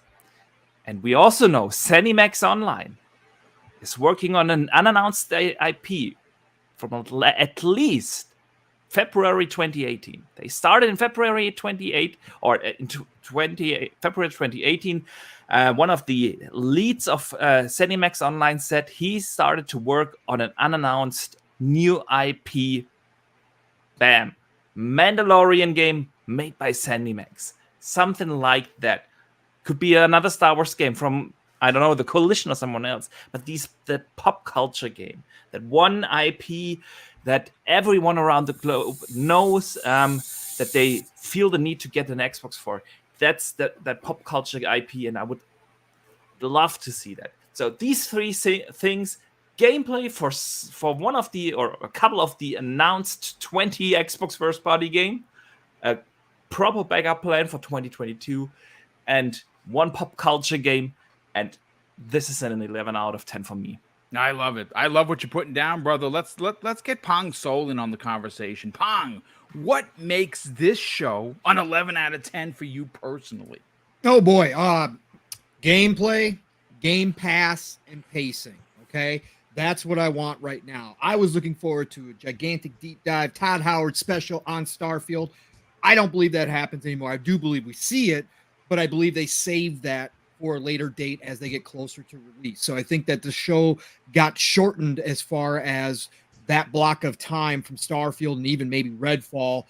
And we also know ZeniMax Online is working on an unannounced IP from at least February 2018. They started in February 28 or into February 2018. One of the leads of ZeniMax Online said he started to work on an unannounced new IP. Bam. Mandalorian game made by ZeniMax. Something like that. Could be another Star Wars game from, I don't know, the Coalition or someone else. But the pop culture game. That one IP that everyone around the globe knows that they feel the need to get an Xbox for. That's that pop culture IP, and I would love to see that. So these three things: gameplay for one of the or a couple of the announced 20 Xbox first-party game, a proper backup plan for 2022, and one pop culture game. And this is an 11 out of 10 for me. I love it. I love what you're putting down, brother. Let's get Pong Soul in on the conversation. Pong, what makes this show an 11 out of 10 for you personally? Oh boy, gameplay, Game Pass, and pacing. Okay, that's what I want right now. I was looking forward to a gigantic deep dive, Todd Howard special on Starfield. I don't believe that happens anymore. I do believe we see it, but I believe they saved that for a later date as they get closer to release. So I think that the show got shortened as far as that block of time from Starfield and even maybe Redfall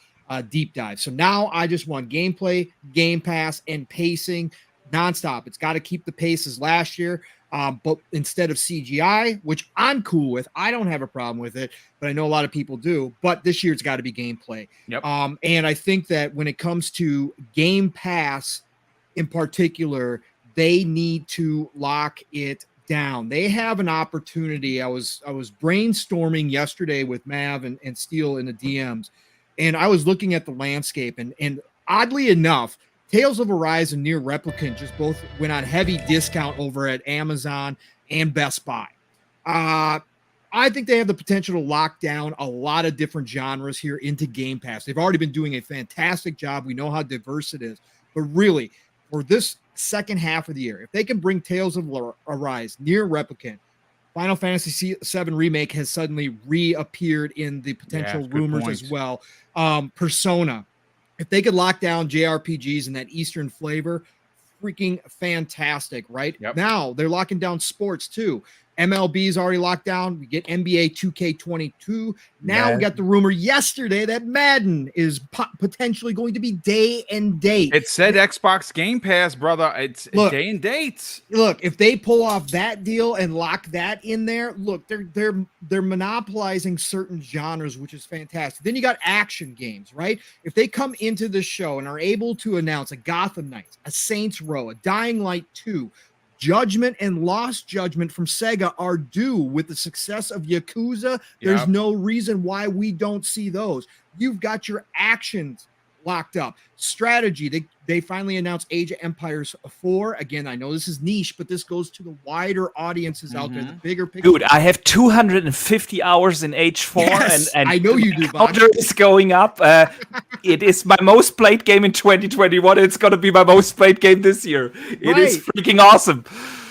deep dive. So now I just want gameplay, Game Pass, and pacing nonstop. It's got to keep the pace as last year, but instead of CGI, which I'm cool with, I don't have a problem with it, but I know a lot of people do. But this year it's got to be gameplay. Yep. And I think that when it comes to Game Pass in particular, they need to lock it down. They have an opportunity. I was brainstorming yesterday with Mav and Steele in the DMs, and I was looking at the landscape, and oddly enough, Tales of Arise and Near Replicant just both went on heavy discount over at Amazon and Best Buy. I think they have the potential to lock down a lot of different genres here into Game Pass. They've already been doing a fantastic job. We know how diverse it is, but really, for this second half of the year, if they can bring Tales of Arise, Near Replicant, Final Fantasy VII Remake has suddenly reappeared in the potential rumors as well. Persona, if they could lock down JRPGs and that Eastern flavor, freaking fantastic, right? Yep. Now they're locking down sports too. MLB is already locked down. We get NBA 2K22. Now we got the rumor yesterday that Madden is potentially going to be day and date. It said Xbox Game Pass, brother. It's day and dates. Look, if they pull off that deal and lock that in there, look, they're monopolizing certain genres, which is fantastic. Then you got action games, right? If they come into the show and are able to announce a Gotham Knights, a Saints Row, a Dying Light 2, Judgment and Lost Judgment from Sega are due with the success of Yakuza. There's no reason why we don't see those. You've got your actions locked up. Strategy, they finally announced Age of Empires 4. Again, I know this is niche, but this goes to the wider audiences out there, the bigger picture. Dude, I have 250 hours in H4, yes, and I know you do, counter is going up. It is my most played game in 2021. It's going to be my most played game this year. It is freaking awesome.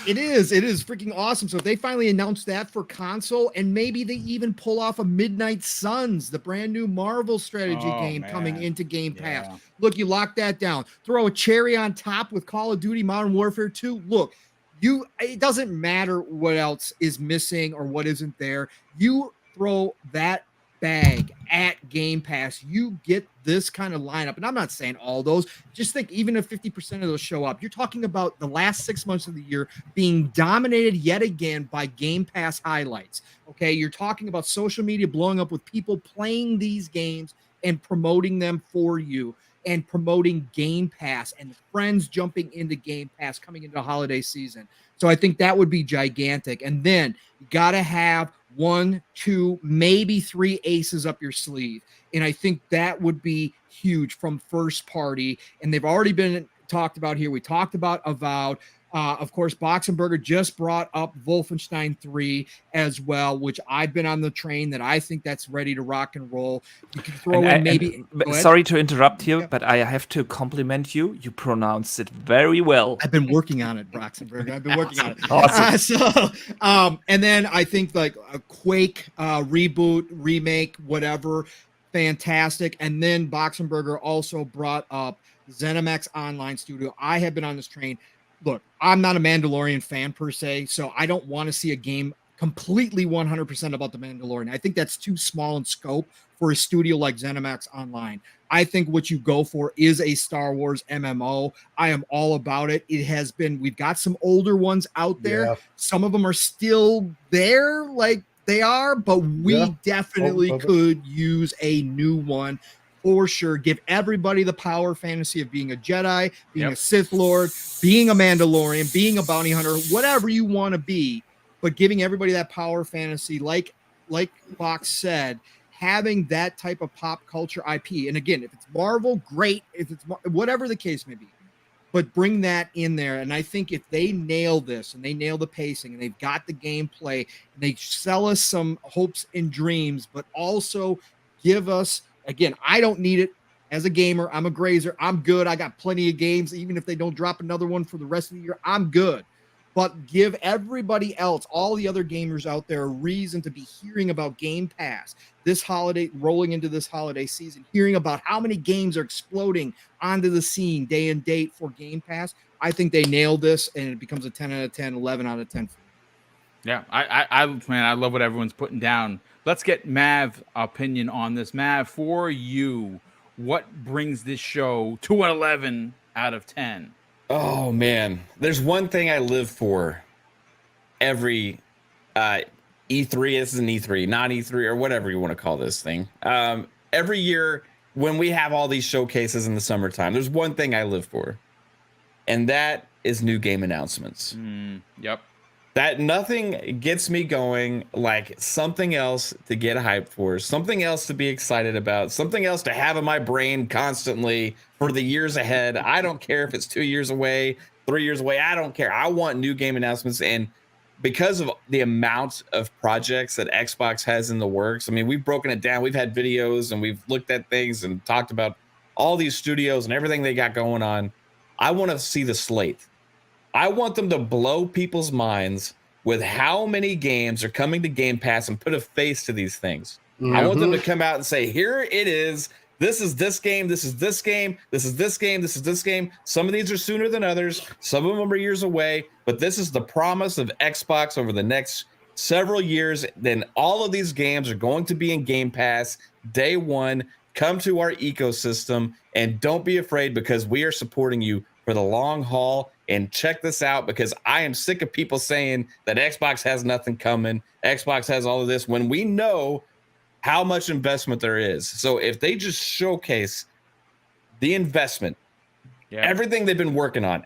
It is freaking awesome. So if they finally announce that for console, and maybe they even pull off a Midnight Suns, the brand new Marvel strategy game coming into Game Pass. Look, you lock that down. Throw a cherry on top with Call of Duty Modern Warfare 2. Look, it doesn't matter what else is missing or what isn't there. You throw that bag at Game Pass, you get this kind of lineup. And I'm not saying all those, just think even if 50% of those show up, you're talking about the last 6 months of the year being dominated yet again by Game Pass highlights. Okay, you're talking about social media blowing up with people playing these games and promoting them for you, and promoting Game Pass and friends jumping into Game Pass coming into the holiday season. So I think that would be gigantic. And then you got to have 1, 2, maybe 3 aces up your sleeve. And I think that would be huge from first party. And they've already been talked about here. We talked about Avowed. Of course, Boxenberger just brought up Wolfenstein 3 as well, which I've been on the train that I think that's ready to rock and roll. You can throw in maybe... Sorry to interrupt you, but I have to compliment you. You pronounce it very well. I've been working on it, Boxenberger. I've been working on it. Awesome. And then I think like a Quake reboot, remake, whatever, fantastic. And then Boxenberger also brought up ZeniMax Online Studio. I have been on this train. Look, I'm not a Mandalorian fan per se, so I don't want to see a game completely 100% about the Mandalorian. I think that's too small in scope for a studio like ZeniMax Online. I think what you go for is a Star Wars MMO. I am all about it. It has been, we've got some older ones out there. Yeah. Some of them are still there, like they are, but we definitely could use a new one. For sure, give everybody the power fantasy of being a Jedi, being a Sith Lord, being a Mandalorian, being a bounty hunter, whatever you want to be, but giving everybody that power fantasy, like Fox said, having that type of pop culture IP. And again, if it's Marvel, great. If it's whatever the case may be, but bring that in there. And I think if they nail this and they nail the pacing and they've got the gameplay and they sell us some hopes and dreams, but also give us, again, I don't need it as a gamer. I'm a grazer. I'm good. I got plenty of games. Even if they don't drop another one for the rest of the year, I'm good. But give everybody else, all the other gamers out there, a reason to be hearing about Game Pass this holiday, rolling into this holiday season, hearing about how many games are exploding onto the scene day and date for Game Pass. I think they nailed this, and it becomes a 10 out of 10, 11 out of 10. Yeah, I love what everyone's putting down. Let's get Mav opinion on this. Mav, for you, what brings this show to an 11 out of 10? Oh man, there's one thing I live for every E3. This is an E3, not E3 or whatever you want to call this thing. Every year when we have all these showcases in the summertime, there's one thing I live for, and that is new game announcements. Yep. That nothing gets me going like something else to get hyped for, something else to be excited about, something else to have in my brain constantly for the years ahead. I don't care if it's 2 years away, 3 years away. I don't care. I want new game announcements. And because of the amount of projects that Xbox has in the works, I mean, we've broken it down. We've had videos and we've looked at things and talked about all these studios and everything they got going on. I want to see the slate. I want them to blow people's minds with how many games are coming to Game Pass and put a face to these things. I want them to come out and say, here it is. This is this game. This is this game. This is this game. This is this game. Some of these are sooner than others. Some of them are years away. But this is the promise of Xbox over the next several years. Then all of these games are going to be in Game Pass day one. Come to our ecosystem and don't be afraid, because we are supporting you for the long haul. And check this out, because I am sick of people saying that Xbox has nothing coming. Xbox has all of this when we know how much investment there is. So if they just showcase the investment, everything they've been working on,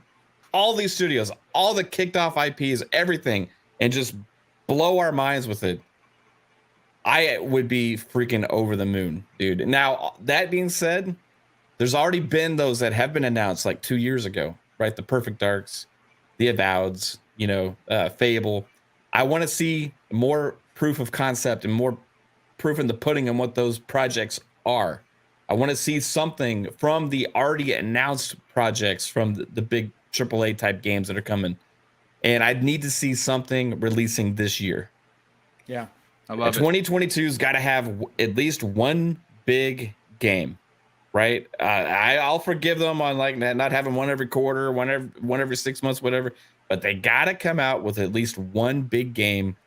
all these studios, all the kicked off IPs, everything, and just blow our minds with it, I would be freaking over the moon, dude. Now, that being said, There's already been those that have been announced like 2 years ago, right? The Perfect Darks, the Avoweds, Fable. I want to see more proof of concept and more proof in the pudding on what those projects are. I want to see something from the already announced projects from the big AAA type games that are coming. And I need to see something releasing this year. Yeah, I love 2022's got to have at least one big game, right? I'll forgive them on like not having one every quarter, one every 6 months, whatever. But they got to come out with at least one big game.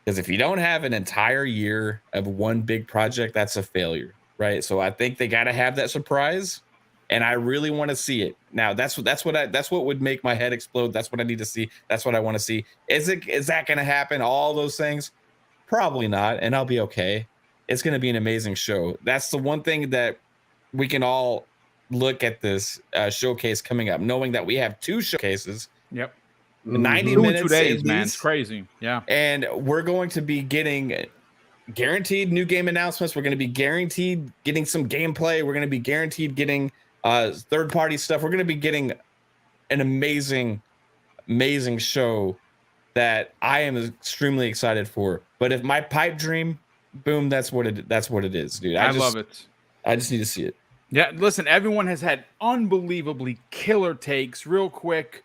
Because if you don't have an entire year of one big project, that's a failure, right? So I think they got to have that surprise, and I really want to see it. Now that's what would make my head explode. That's what I need to see. That's what I want to see. Is that going to happen? All those things, probably not, and I'll be okay. It's going to be an amazing show. That's the one thing that we can all look at this showcase coming up, knowing that we have 2 showcases. Yep. 90 2 minutes, 2 days, man. It's crazy. Yeah. And we're going to be getting guaranteed new game announcements. We're going to be guaranteed getting some gameplay. We're going to be guaranteed getting third-party stuff. We're going to be getting an amazing show that I am extremely excited for. But if my pipe dream, boom, that's what it is, dude. I love it. I just need to see it. Yeah, listen, everyone has had unbelievably killer takes. Real quick,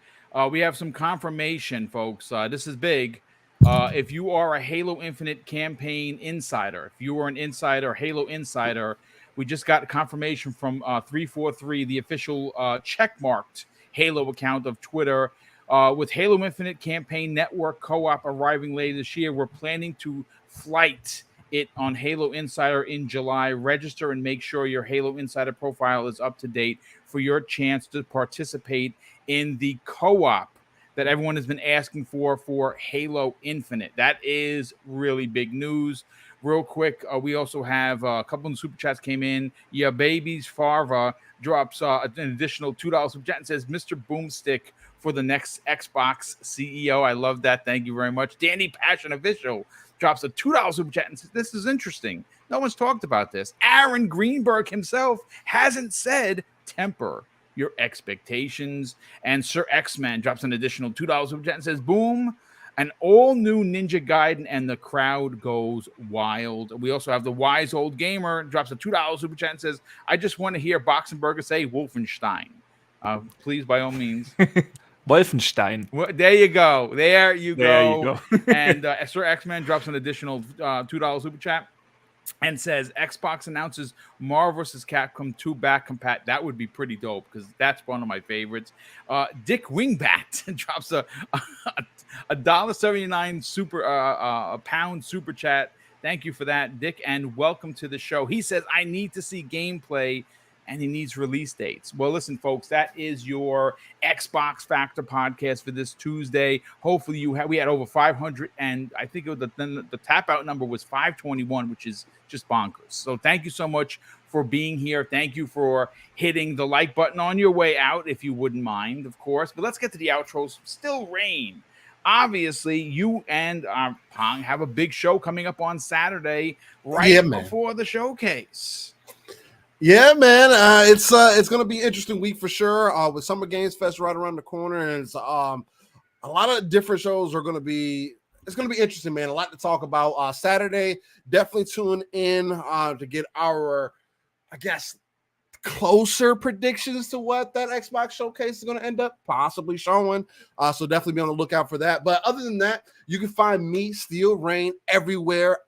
we have some confirmation, folks. This is big. If you are a Halo Infinite campaign insider, if you are an insider, Halo insider, we just got confirmation from 343, the official checkmarked Halo account of Twitter. With Halo Infinite campaign network co-op arriving later this year, we're planning to flight it on Halo Insider in July. Register and make sure your Halo Insider profile is up to date for your chance to participate in the co-op that everyone has been asking for Halo Infinite. That is really big news. Real quick, we also have a couple of super chats came in. Yeah, Babies Farva drops an additional $2 super chat and says, Mr. Boomstick for the next Xbox CEO. I love that. Thank you very much. Danny Passion Official drops a $2 super chat and says, this is interesting. No one's talked about this. Aaron Greenberg himself hasn't said temper your expectations. And Sir X-Man drops an additional $2 super chat and says, boom, an all-new Ninja Gaiden, and the crowd goes wild. We also have the Wise Old Gamer drops a $2 super chat and says, I just want to hear Boxenberger say Wolfenstein. Please, by all means. Wolfenstein. Well, there you go. There you go. And Sir X-Man drops an additional $2 super chat and says Xbox announces Marvel vs. Capcom 2 back compat. That would be pretty dope because that's one of my favorites. Dick Wingbat drops a $1.79 super a pound super chat. Thank you for that, Dick, and welcome to the show. He says I need to see gameplay and he needs release dates. Well, listen, folks, that is your Xbox Factor podcast for this Tuesday. Hopefully we had over 500, and I think the tap out number was 521, which is just bonkers. So thank you so much for being here. Thank you for hitting the like button on your way out, if you wouldn't mind, of course. But let's get to the outros. Still rain. Obviously, you and Pong have a big show coming up on Saturday before the showcase. Yeah, man. It's gonna be an interesting week for sure. With Summer Games Fest right around the corner, and it's a lot of different shows are gonna be. It's gonna be interesting, man. A lot to talk about. Saturday, definitely tune in to get our, I guess, closer predictions to what that Xbox showcase is going to end up possibly showing. So definitely be on the lookout for that. But other than that, you can find me, Steel Rain, everywhere.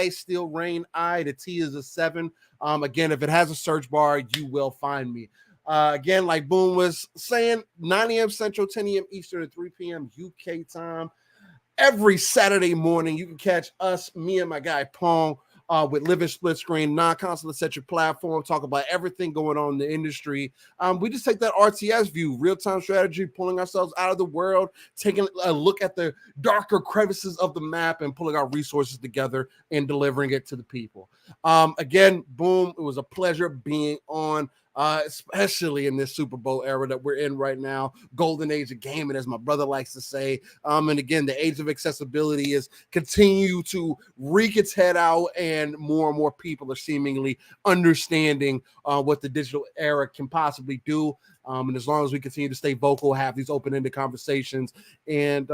Steel Rain, the T is a 7. Again, if it has a search bar, you will find me. Again, like Boom was saying, 9 a.m. Central, 10 a.m. Eastern, and 3 p.m. UK time. Every Saturday morning, you can catch us, me and my guy Pong, with Living Split Screen, non-console centric platform, talk about everything going on in the industry. We just take that RTS view, real-time strategy, pulling ourselves out of the world, taking a look at the darker crevices of the map and pulling our resources together and delivering it to the people. Again, Boom, it was a pleasure being on. especially in this Super Bowl era that we're in right now, golden age of gaming, as my brother likes to say. And again, the age of accessibility is continue to wreak its head out, and more people are seemingly understanding what the digital era can possibly do. And as long as we continue to stay vocal, have these open-ended conversations, and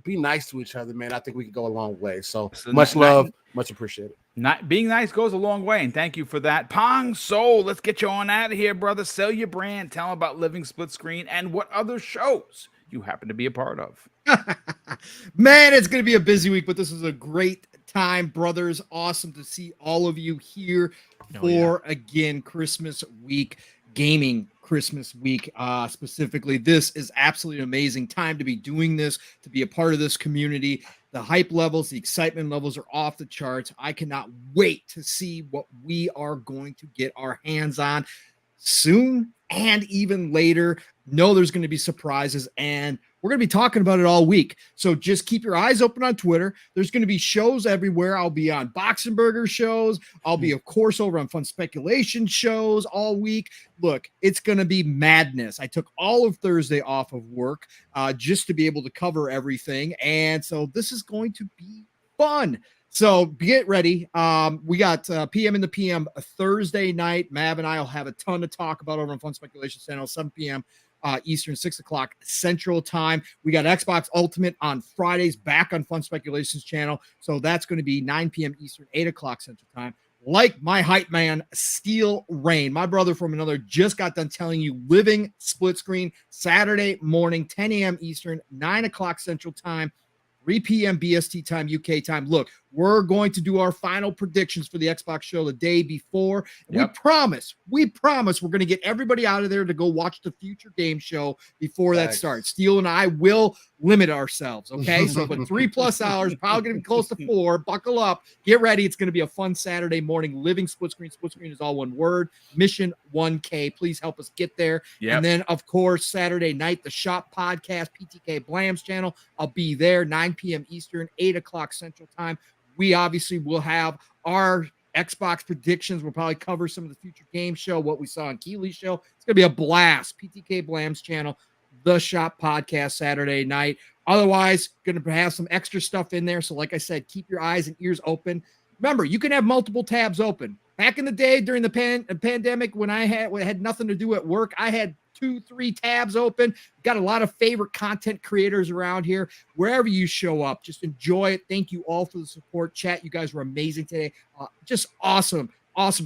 be nice to each other, man, I think we can go a long way. So much love, much appreciated. Not being nice goes a long way, and thank you for that. Pong Soul, let's get you on out of here, brother. Sell your brand, tell them about Living Split Screen and what other shows you happen to be a part of. Man, it's going to be a busy week, but this is a great time, brothers. Awesome to see all of you here for, again, Christmas week, gaming Christmas week specifically. This is absolutely amazing time to be doing this, to be a part of this community. The hype levels, the excitement levels are off the charts. I cannot wait to see what we are going to get our hands on soon and even later. Know there's going to be surprises, and we're going to be talking about it all week. So just keep your eyes open on Twitter. There's going to be shows everywhere. I'll be on Boxenberger shows. I'll be, of course, over on Fun Speculation shows all week. Look, it's going to be madness. I took all of Thursday off of work just to be able to cover everything. And so this is going to be fun. So get ready. We got PM in the PM Thursday night. Mav and I will have a ton to talk about over on Fun Speculation Channel, 7 p.m. Eastern, 6 o'clock Central Time. We got Xbox Ultimate on Fridays back on Fun Speculations Channel. So that's going to be 9 p.m. Eastern, 8 o'clock Central Time. Like my hype man, Steel Rain, my brother from another, just got done telling you, Living Split Screen Saturday morning, 10 a.m. Eastern, 9 o'clock Central Time, 3 p.m. BST time, UK time. Look, we're going to do our final predictions for the Xbox show the day before. Yep. We promise we're going to get everybody out of there to go watch the future game show before that starts. Steel and I will limit ourselves, okay? So, but 3+ hours, probably going to be close to 4. Buckle up. Get ready. It's going to be a fun Saturday morning. Living Split Screen. Split Screen is all one word. Mission 1K. Please help us get there. Yep. And then, of course, Saturday night, the Shop Podcast, PTK Blam's channel. I'll be there, 9 p.m. Eastern, 8 o'clock Central Time. We obviously will have our Xbox predictions. We'll probably cover some of the future game show, what we saw on Keeley's show. It's going to be a blast. PTK Blam's channel, the Shop Podcast Saturday night. Otherwise, going to have some extra stuff in there. So like I said, keep your eyes and ears open. Remember, you can have multiple tabs open. Back in the day during the pandemic, when I had nothing to do at work, I had 2-3 tabs open. Got a lot of favorite content creators around here. Wherever you show up, just enjoy it. Thank you all for the support. Chat, you guys were amazing today. Just awesome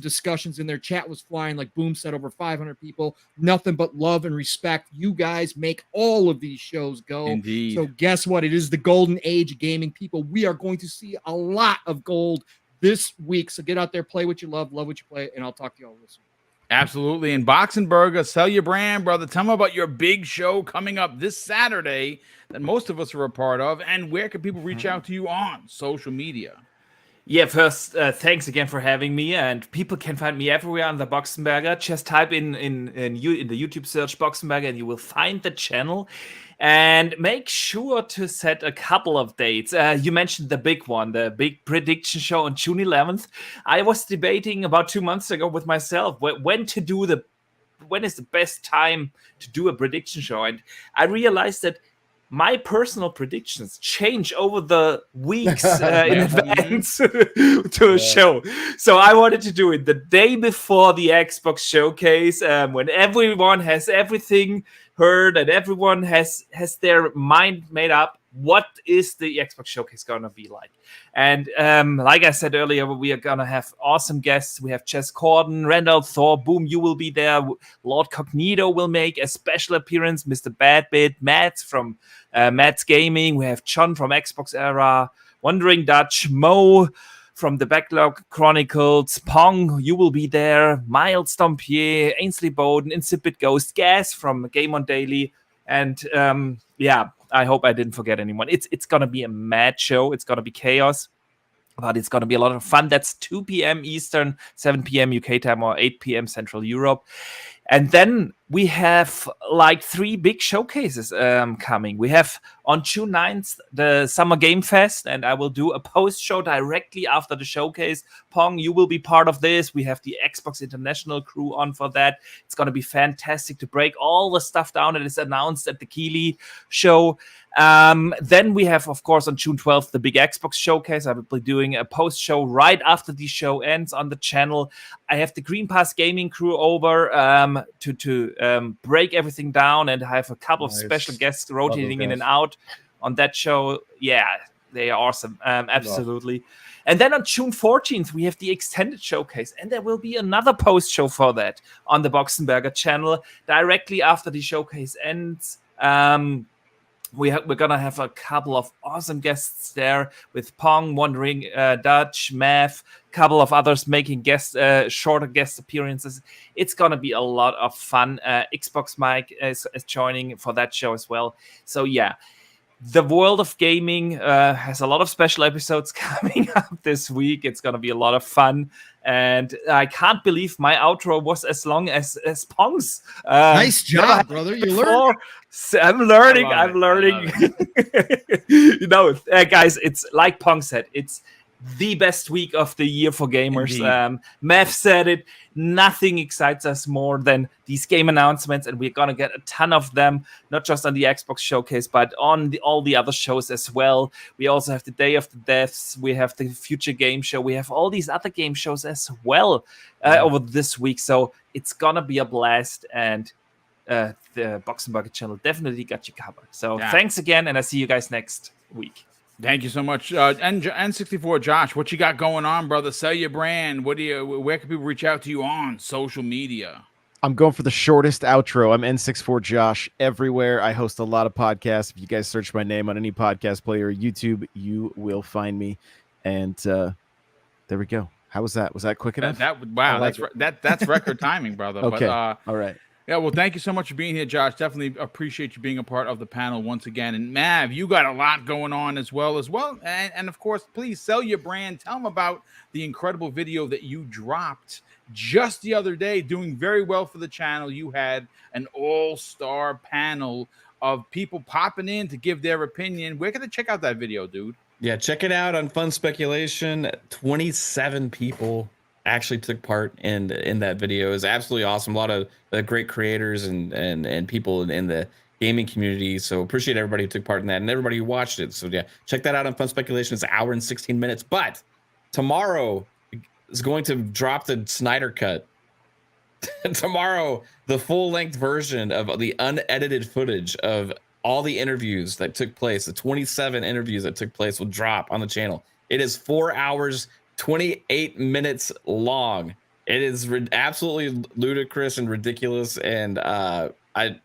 discussions in there. Chat was flying, like Boom said, over 500 people. Nothing but love and respect. You guys make all of these shows go. Indeed. So guess what? It is the golden age of gaming, people. We are going to see a lot of gold this week. So get out there, play what you love what you play, and I'll talk to you all this week. Absolutely. And Boxenberger, sell your brand, brother. Tell them about your big show coming up this Saturday that most of us are a part of. And where can people reach out to you on social media? Yeah, first, thanks again for having me. And people can find me everywhere on the Boxenberger. Just type in the YouTube search Boxenberger and you will find the channel. And make sure to set a couple of dates. You mentioned the big one, the big prediction show on June 11th. I was debating about 2 months ago with myself when is the best time to do a prediction show. And I realized that my personal predictions change over the weeks in advance to a show. So I wanted to do it the day before the Xbox Showcase, when everyone has everything heard and everyone has their mind made up. What is the Xbox Showcase gonna be like? And like I said earlier, we are gonna have awesome guests. We have Jess Corden, Randall Thor, Boom, you will be there. Lord Cognito will make a special appearance. Mr. Badbit, Matt from Matt's Gaming. We have John from Xbox Era, Wandering Dutch, Mo from the Backlog Chronicles, Pong, you will be there. Miles Dompier, Ainsley Bowden, Insipid Ghost, Gas from Game on Daily, and I hope I didn't forget anyone. It's gonna be a mad show. It's gonna be chaos, but it's gonna be a lot of fun. That's 2 p.m. Eastern, 7 p.m. UK time, or 8 p.m. Central Europe. And then we have like 3 big showcases coming. We have on June 9th the Summer Game Fest, and I will do a post show directly after the showcase. Pong, you will be part of this. We have the Xbox International crew on for that. It's going to be fantastic to break all the stuff down that is announced at the Keighley show. Then we have, of course, on June 12th, the big Xbox showcase. I will be doing a post show right after the show ends on the channel. I have the Green Pass Gaming crew over to break everything down, and I have a couple of special guests rotating in and out on that show. Yeah, they are awesome. Absolutely. And then on June 14th, we have the extended showcase, and there will be another post show for that on the Boxenberger channel directly after the showcase ends. We're gonna have a couple of awesome guests there with Pong, Wandering Dutch, Mav, couple of others making shorter guest appearances. It's gonna be a lot of fun. Xbox Mike is joining for that show as well. So yeah, the world of gaming has a lot of special episodes coming up this week. It's gonna be a lot of fun. And I can't believe my outro was as long as Pong's. Nice job, brother. You learned. I'm learning. You know, guys, it's like Pong said, it's the best week of the year for gamers. Mav said it. Nothing excites us more than these game announcements, and we're gonna get a ton of them, not just on the Xbox showcase, but on all the other shows as well. We also have the Day of the Deaths. We have the Future Game Show. We have all these other game shows as well over this week. So it's gonna be a blast, and the Boxenberger channel definitely got you covered. So thanks again, and I see you guys next week. Thank you so much. N64 Josh, what you got going on, brother? Sell your brand. Where can people reach out to you on social media? I'm going for the shortest outro. I'm N64 Josh everywhere. I host a lot of podcasts. If you guys search my name on any podcast player or YouTube, you will find me. And there we go. How was that? Was that quick enough? That's record timing, brother. Okay. But, all right. Yeah, well, thank you so much for being here, Josh. Definitely appreciate you being a part of the panel once again. And Mav, you got a lot going on as well. And of course, please sell your brand. Tell them about the incredible video that you dropped just the other day, doing very well for the channel. You had an all-star panel of people popping in to give their opinion. Where can they check out that video, dude? Yeah, check it out on Fun Speculation. 27 people actually took part in that video. It was absolutely awesome. A lot of great creators and people in the gaming community. So appreciate everybody who took part in that and everybody who watched it. So yeah, check that out on Fun Speculation. It's an hour and 16 minutes. But tomorrow is going to drop the Snyder Cut. Tomorrow, the full-length version of the unedited footage of all the interviews that took place, the 27 interviews that took place, will drop on the channel. It is 4 hours 28 minutes long. It is absolutely ludicrous and ridiculous. And I don't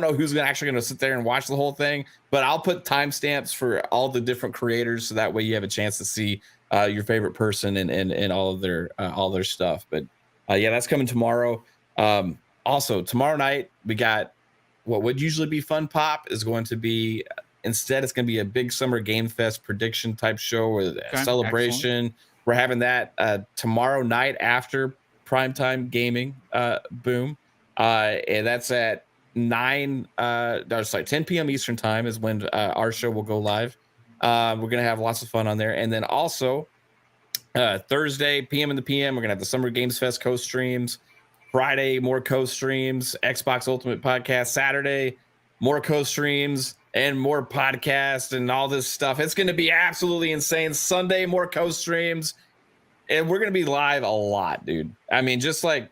know who's actually going to sit there and watch the whole thing, but I'll put timestamps for all the different creators so that way you have a chance to see your favorite person and all their stuff. But yeah, that's coming tomorrow. Also tomorrow night we got what would usually be Fun Pop is going to be. Instead, it's going to be a big Summer Game Fest prediction type show or a celebration. Excellent. We're having that tomorrow night after primetime gaming boom. And that's at 10 p.m. Eastern time is when our show will go live. We're going to have lots of fun on there. And then also Thursday, PM in the PM, we're going to have the Summer Games Fest co-streams. Friday, more co-streams, Xbox Ultimate Podcast. Saturday, more co-streams and more podcasts and all this stuff. It's going to be absolutely insane. Sunday, more co-streams. And we're going to be live a lot, dude. I mean, just like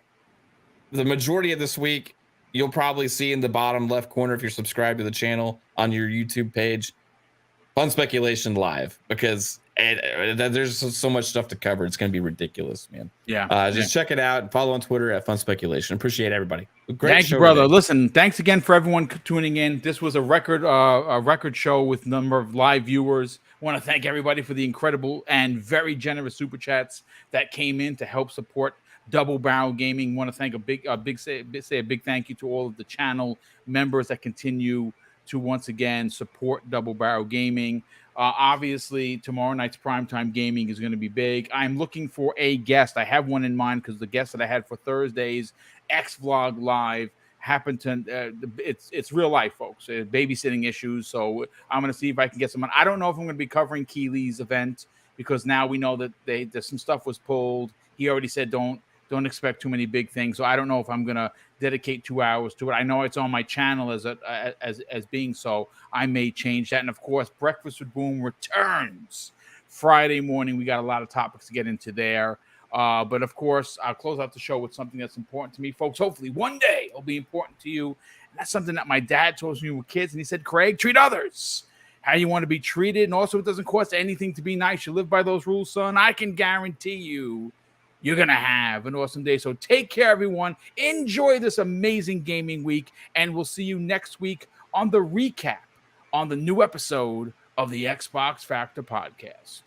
the majority of this week, you'll probably see in the bottom left corner, if you're subscribed to the channel on your YouTube page, Fun Speculation Live, because there's so much stuff to cover. It's going to be ridiculous, man. Yeah. Just check it out and follow on Twitter at Fun Speculation. Appreciate everybody. Thank you, brother. Today. Listen, thanks again for everyone tuning in. This was a record show with a number of live viewers. I want to thank everybody for the incredible and very generous super chats that came in to help support Double Barrel Gaming. Want to thank a big thank you to all of the channel members that continue to once again support Double Barrel Gaming. Obviously, tomorrow night's primetime gaming is going to be big. I'm looking for a guest. I have one in mind because the guest that I had for Thursday's X Vlog Live happened to it's real life, folks. Babysitting issues. So I'm going to see if I can get someone. I don't know if I'm going to be covering Keely's event because now we know that there's some stuff was pulled. He already said don't expect too many big things. So I don't know if I'm going to dedicate 2 hours to it. I know it's on my channel as being so. I may change that. And of course, Breakfast with Boom returns Friday morning. We got a lot of topics to get into there. But of course, I'll close out the show with something that's important to me, folks. Hopefully one day it'll be important to you. And that's something that my dad told me when we were kids. And he said, Craig, treat others how you want to be treated. And also, it doesn't cost anything to be nice. You live by those rules, son. I can guarantee you're going to have an awesome day. So take care, everyone. Enjoy this amazing gaming week. And we'll see you next week on the recap on the new episode of the Xbox Factor podcast.